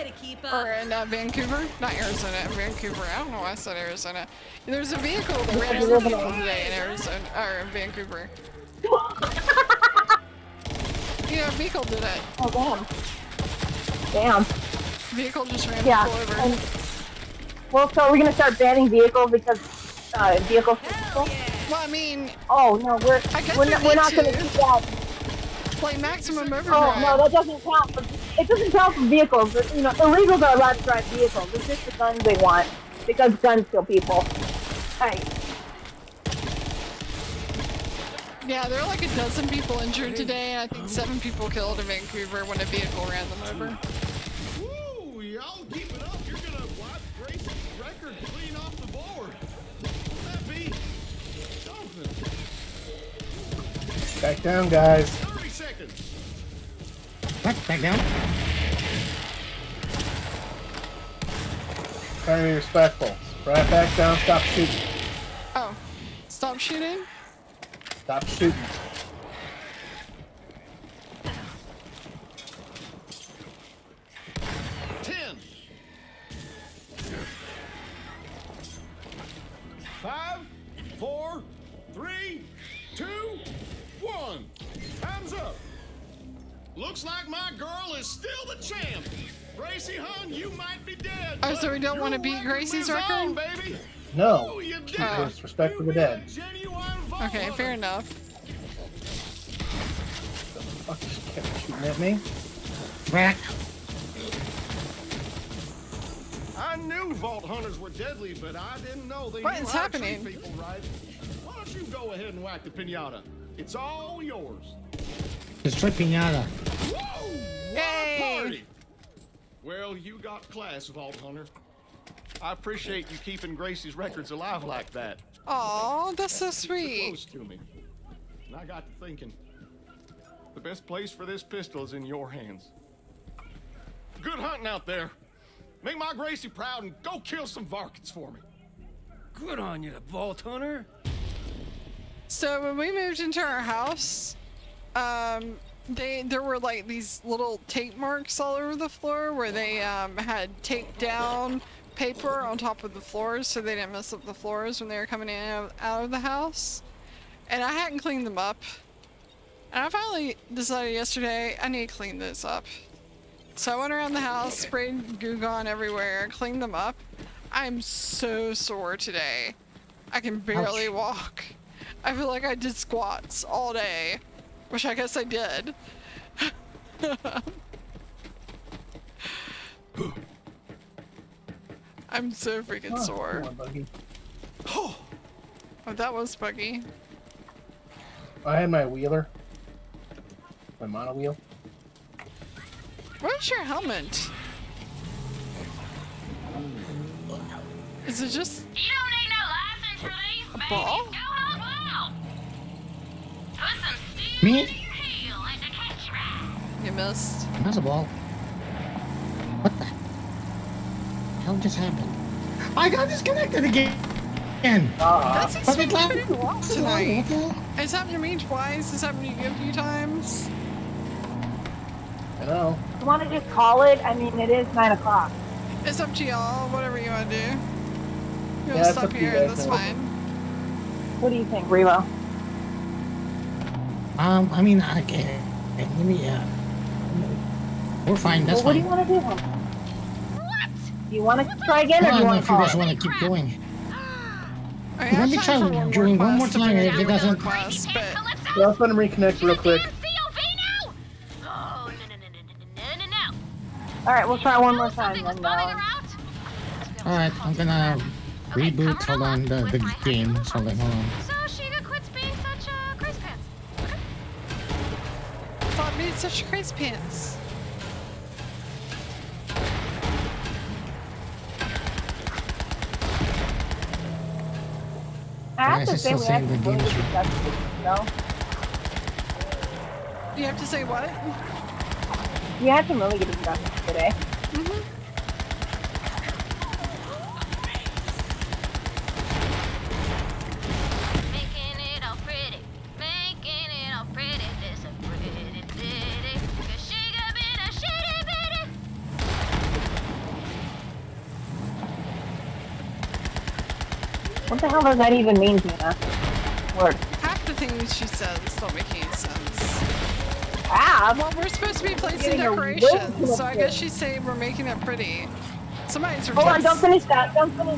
Or in Vancouver? Not Arizona, in Vancouver. I don't know why I said Arizona. There's a vehicle that ran over people today in Arizona, or in Vancouver. Yeah, a vehicle did it. Oh, damn. Vehicle just ran Yeah. people over. And, well, so are we gonna start banning vehicles because vehicles? Well, I mean, oh no, we're not gonna do that. Like maximum overdrive. Oh no, that doesn't count. It doesn't count for vehicles. You know, illegals are allowed to drive vehicles. It's just the guns they want because guns kill people. Hey. Yeah, there are like a dozen people injured today, and I think 7 people killed in Vancouver when a vehicle ran them over. Woo! Y'all keep it up. You're gonna wipe Grace's record clean off the board. Wouldn't that be something? Back down, guys. 30 seconds. What? Back down? Try to be respectful. Right back down, stop shooting. Oh, stop shooting? Stop shooting. Five, 4, 3, 2, 1. Time's up. Looks like my girl is still the champ. Gracie Hun, you might be dead. Oh, so we don't want to beat Gracie's record? On, baby. No. You did. Disrespect for the dead. Okay, fair enough. Fuck, just kept shooting at me. Back. I knew vault hunters were deadly, but I didn't know they What knew is how happening? to treat people right. Why don't you go ahead and whack the pinata? It's all yours. Destroy pinata. Whoa! Yay! What a party! Well, you got class, Vault Hunter. I appreciate you keeping Gracie's records alive like that. Aw, that's so Keeps her sweet. close to me. And I got to thinking, the best place for this pistol is in your hands. Good hunting out there. Make my Gracie proud and go kill some Varkins for me. Good on you, Vault Hunter. So when we moved into our house, there were like these little tape marks all over the floor where they had taped down paper on top of the floors so they didn't mess up the floors when they were coming in and out of the house. And I hadn't cleaned them up. And I finally decided yesterday I need to clean this up. So I went around the house, sprayed Goo Gone everywhere, cleaned them up. I'm so sore today. I can barely walk. I feel like I did squats all day, which I guess I did. I'm so freaking sore. Come on, Buggy. Oh, that was buggy. I had my wheeler. My mono wheel. Where's your helmet? Is it just You don't need no license for these, a baby. ball? Go hog wild. Put some steel Me? into your heel and the catch right. You missed. That's a ball. What the hell just happened? I got disconnected again. That's But it pretty long lasted tonight. What the hell? It's happened to me twice. It's happened to you a few times. I know. You want to just call it? I mean, it is 9 o'clock. It's up to y'all. Whatever you want to do. You Yeah, want to it's stop up to you here? guys, That's man. fine. What do you think, Revo? I mean, okay. Let me, we're fine, that's Well, what do fine. you want to do? Do you want to try again, I or do don't you know want if to you call guys it? want to keep going. I Let me have try time for doing one more quest time, if if it doesn't... request, but Yeah, let's let him reconnect real quick. COV now? Oh, no. All right, we'll try one more time. Then, Alright, I'm gonna reboot, hold on, the game. Hold on. So Shiga quits being such a Grace Pants. thought me such crazy pants. I have to say, we saying actually the really game's- discussed it, no? You have to say what? We had some really good discussions today. Making it all pretty. Making it all pretty. This a pretty ditty. 'Cause Shiga been a shitty bitty. What the hell does that even mean, Tina? Word. Half the things she says don't make any sense. Ah! Well, we're supposed to be placing Getting a little decorations, too so I much guess she's saying we're making it pretty. Somebody's Hold on, don't finish that. Don't finish.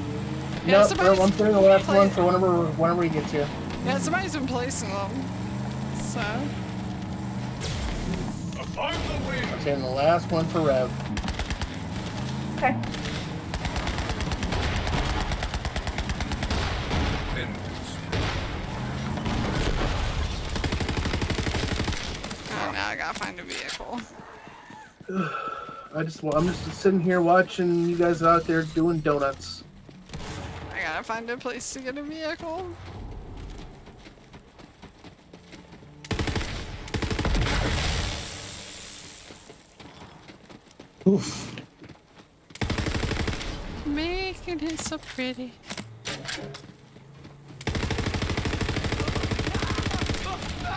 Yeah, Nope, somebody's I'm putting the last play- one for whenever we get to. Yeah, somebody's been placing them. So. I'm saying the last one for Rev. Okay. Oh, now I gotta find a vehicle. I'm just sitting here watching you guys out there doing donuts. I gotta find a place to get a vehicle. Oof. Making it so pretty.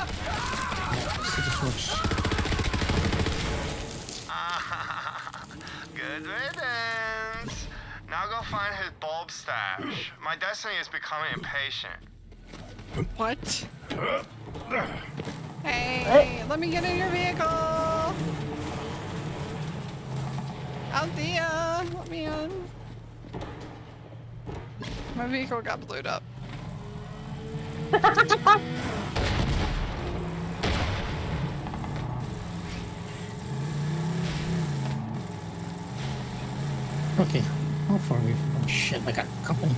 See this works. Good riddance. Now go find his bulb stash. My destiny is becoming impatient. What? Hey, let me get in your vehicle. Althea, let me in. My vehicle got blowed up. Okay. Oh, How far away from oh shit, I got company.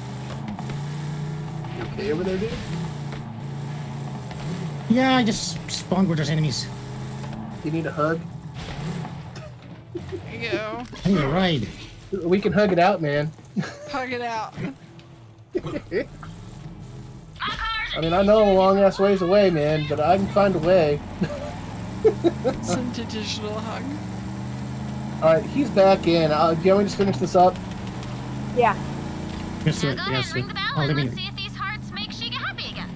You okay over there, dude? Yeah, I just spawned where there's enemies. You need a hug? There you go. I need a ride. We can hug it out, man. Hug it out. I mean, I know I'm a long ass ways away, man, but I can find a way. Some digital hug. Alright, he's back in. Can we just finish this up? Yeah. Yes, sir. Now go ahead Yes, and sir. ring the bell Oh, and let me. let's see if these hearts make Sheikah happy again.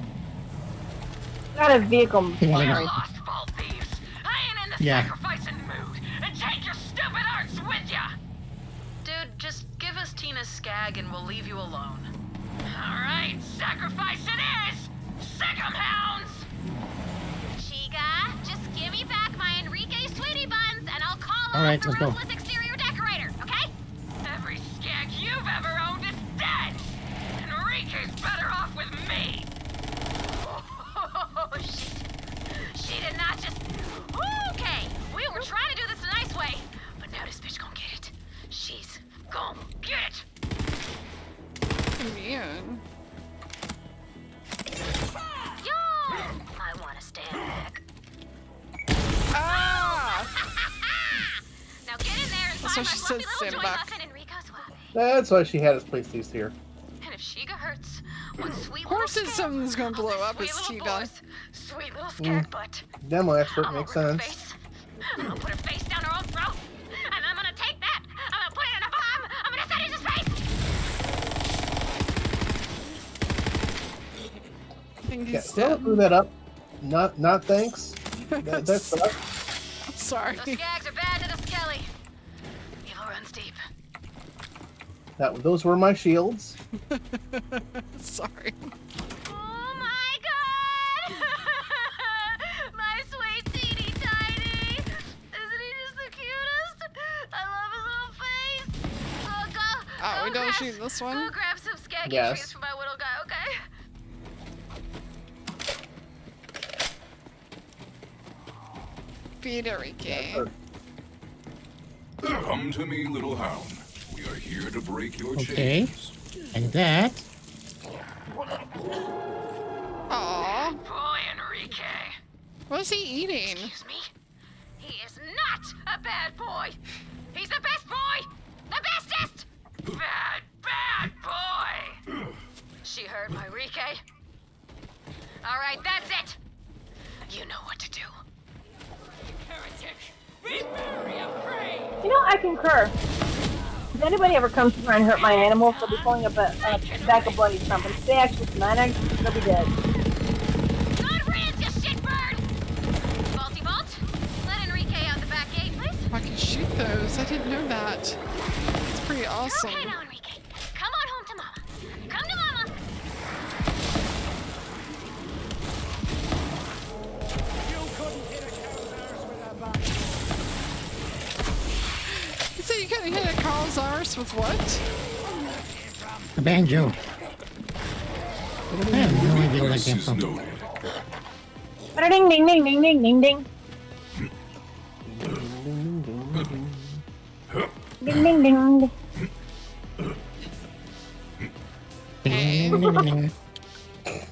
Got a vehicle. Yeah, let me. You're lost, vault thieves. I ain't in the Yeah. sacrificing mood. And take your stupid arts with ya! Dude, just give us Tina's skag and we'll leave you alone. Alright, sacrifice it is! Sick 'em, hounds! Sheikah, just give me back my Enrique Sweetie Buns and I'll call All right, the let's go. ruthless exterior decorator, okay? Every skag you've ever owned is dead! Enrique's better off with me! Oh, shit. She did not just... Okay, we were trying to do this a nice way, but now this bitch gon' get it. She's gon' get it! Man. Yo! I wanna stand back. Ah! Now get in there and That's find what my she fluffy said, little stand joy back. muffin Enrico's wabi. That's why she had us place these here. And if Sheikah hurts, one sweet Of course little it's scab, something's gonna blow up sweet as little T-Dog. voice, sweet little skag butt. Demo expert I'm makes gonna rip her sense. face. I'm gonna put her face down her own throat, and I'm gonna take that. I'm gonna put it in a bomb. I'm gonna set it in his face. I think Yeah, he's so dead. blew that up. Not thanks. That's Sorry. The skags are bad to the skelly. Evil runs deep. those were my shields. Sorry. Oh my god! My sweet teeny tiny! Isn't he just the cutest? I love his little face! Oh, go! Oh, go we don't grab- shoot this one? Go grab some skaggy Yes. treats for my little guy, okay? Feed Enrique. Come to me, little hound. We are here to break your Okay. chains. And that. Aww. Boy, Enrique. What is he eating? Excuse me? He is not a bad boy! He's the best boy! The bestest! Bad boy! She heard my Enrique. Alright, that's it! You know what to do. You know, I concur. If anybody ever comes to try and hurt my animals, they'll be pulling up a bag of bloody something. If they actually manage, they'll be dead. Good riddance, you shitbird! Vaulty Vault, let Enrique out the back gate, please. I can shoot those. I didn't know that. It's pretty awesome. Okay now, Enrique. Come on home to Mama. Come to Mama. You said you couldn't hit a cow's arse with what? A banjo. I have no idea where that came from. Ding ding ding ding ding ding ding. Ding ding ding.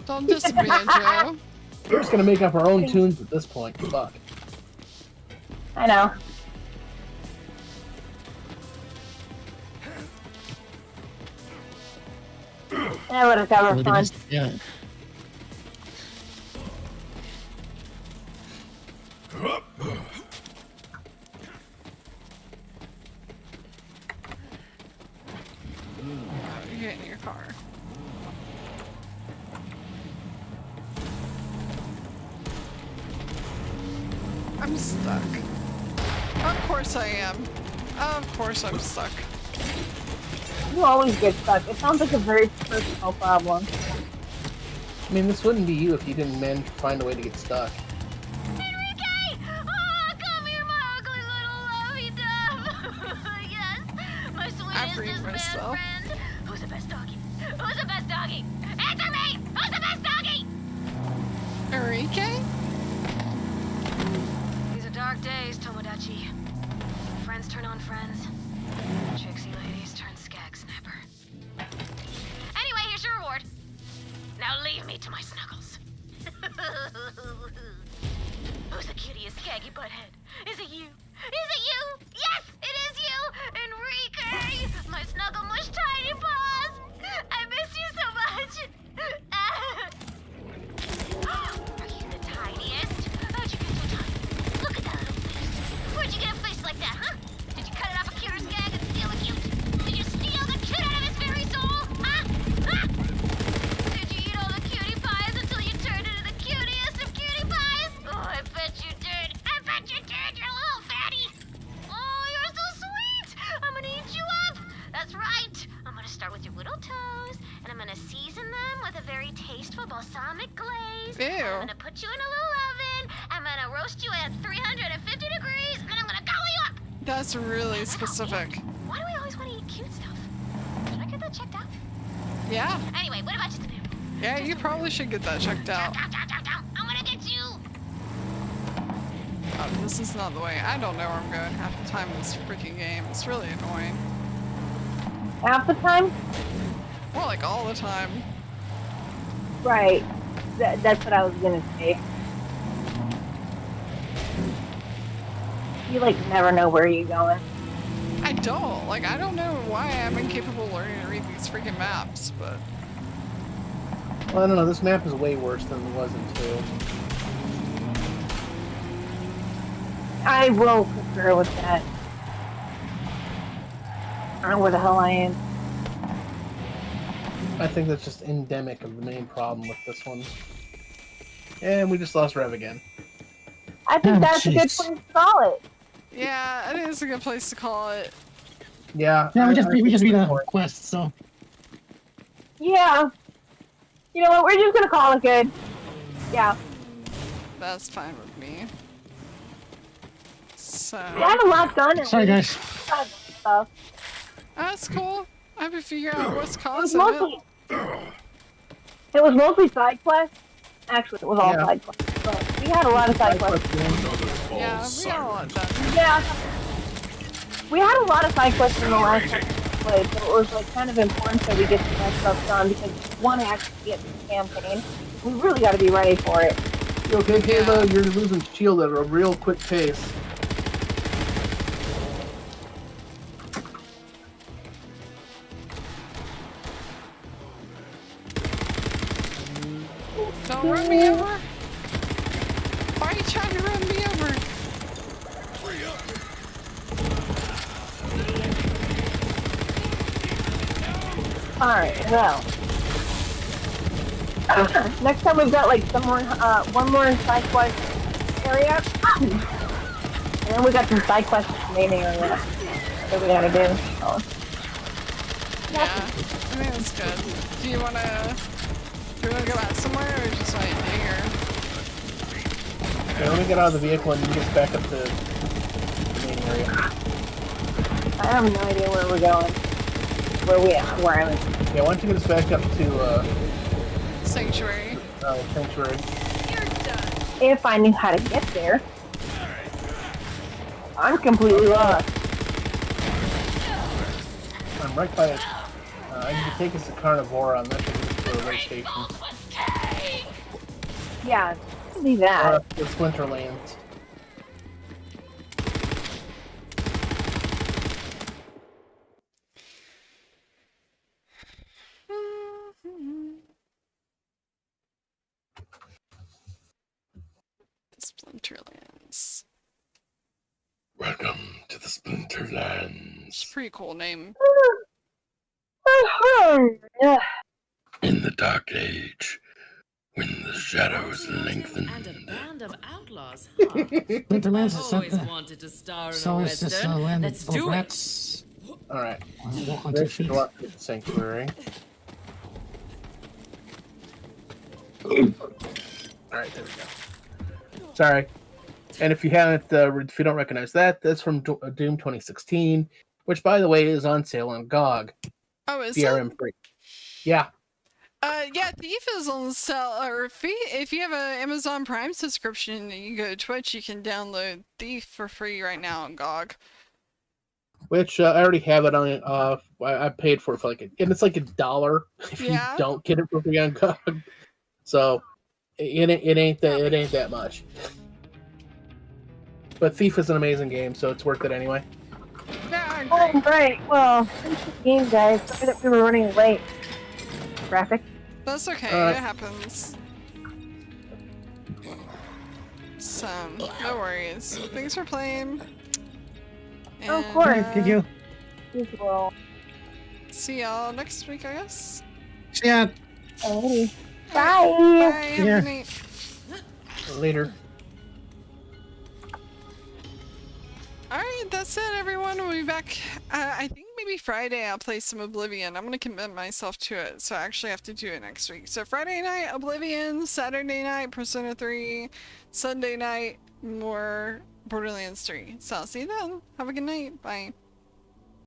Don't disbanjo. We're just gonna make up our own tunes at this point. Fuck. I know. That would have covered fun. Yeah. Get in your car. I'm stuck. Of course I am. Of course I'm stuck. You always get stuck. It sounds like a very personal problem. I mean, this wouldn't be you if you didn't manage to find a way to get stuck. Enrique! Oh, come here, my ugly little lovey-dove! Yes, my I sweetest freed best myself. friend. Who's the best doggy? Who's the best doggy? Answer me! Who's the best doggy? Enrique? These are dark days, Tomodachi. Friends turn on friends. Tricksy ladies turn skag snappers. Now leave me to my snuggles. Who's the cutest skaggy butthead? Is it you? Is it you? Yes, it is you! Enrique! My snuggle mush tiny paws! I miss you so much! Are you the tiniest? How'd you get so tiny? Look at that little face. Where'd you get a face like that, huh? Did you cut it off a cuter skag and steal the cute? Did you steal the cute out of his very soul? Huh? Huh? Did you eat all the cutie pies until you turned into the cutiest of cutie pies? Oh, I bet you did. I bet you did, you little fatty. Oh, you're so sweet. I'm gonna eat you up. That's right. I'm gonna start with your little toes, and I'm gonna season them with a very tasteful balsamic glaze. Ew. And I'm gonna put you in a little oven. I'm gonna roast you at 350 degrees, and then I'm gonna gobble you up. That's really specific. Why do we always want to eat cute stuff? Should I get that checked out? Yeah. Anyway, what about just a bit? Yeah, you probably should get that checked out. I'm gonna get you. Oh, this is not the way. I don't know where I'm going half the time in this freaking game. It's really annoying. Half the time? Well, like all the time. Right. That's what I was gonna say. You like never know where you're going. I don't. Like, I don't know why I'm incapable of learning to read these freaking maps, but... Well, I don't know. This map is way worse than it was in 2. I will concur with that. I don't know where the hell I am. I think that's just endemic of the main problem with this one. And we just lost Rev again. I think that's a good place to call it. Yeah, I think it's a good place to call it. Yeah. Yeah, we just beat a quest, so. Yeah. You know what? We're just gonna call it good. Yeah. That's fine with me. So... We had a lot done. Sorry, guys. Stuff. That's cool. I have to figure out what's It was causing mostly. It was mostly side quests. Actually, it was all Yeah. side quests. But we had a lot of side quests. Yeah, we got a lot done. Yeah. We had a lot of side quests in the last time we played, so it was like kind of important that we get that stuff done because we want to actually get the campaign. We really got to be ready for it. You okay, Kayla? You're losing shield at a real quick pace. Don't run me over. Why are you trying to run me over? Alright, well. Next time we've got like some more, one more side quest area. And then we got some side quests in the main area that we gotta do. So. Yeah, I think that's good. Do you wanna go out somewhere or just like here? Okay, let me get out of the vehicle and get back up to the main area. I have no idea where we're going. Where I'm at. Yeah, why don't you get us back up to, Sanctuary. Sanctuary. If I knew how to get there. I'm completely lost. I'm right by it. I need to take us to Carnivore on that to the race station. Yeah, do that. The Splinterlands. The Splinterlands. Welcome to the Splinterlands. It's a pretty cool name. In the Dark Age, when the shadows lengthened. And a band of outlaws, Splinterlands is always something. wanted to star in So a it's just western. land Let's of do it. rats. Alright. Walk on 2 Let's feet. go up to the Sanctuary. Alright, there we go. Sorry. And if you haven't, if you don't recognize that, that's from Doom 2016, which, by the way, is on sale on GOG. Oh, is DRM free. Yeah. Yeah, Thief is on sale, or if you have an Amazon Prime subscription and you go to Twitch, you can download Thief for free right now on GOG. which I already have it on. I paid for it for and it's like $1 if you don't get it for free on GOG. So it ain't that much. But Thief is an amazing game, so it's worth it anyway. Yeah, oh, right. Well, finish the game, guys. Sorry that we were running late. Graphic. That's okay. It happens. So, no worries. Thanks for playing. And, of course. Did you? Well. See y'all next week, I guess. Yeah. Alrighty. Bye. Bye. Have a good night. Later. Alright, that's it, everyone. We'll be back. I think maybe Friday I'll play some Oblivion. I'm going to commit myself to it, so I actually have to do it next week. So Friday night, Oblivion. Saturday night, Persona 3. Sunday night, more Borderlands 3. So I'll see you then. Have a good night. Bye.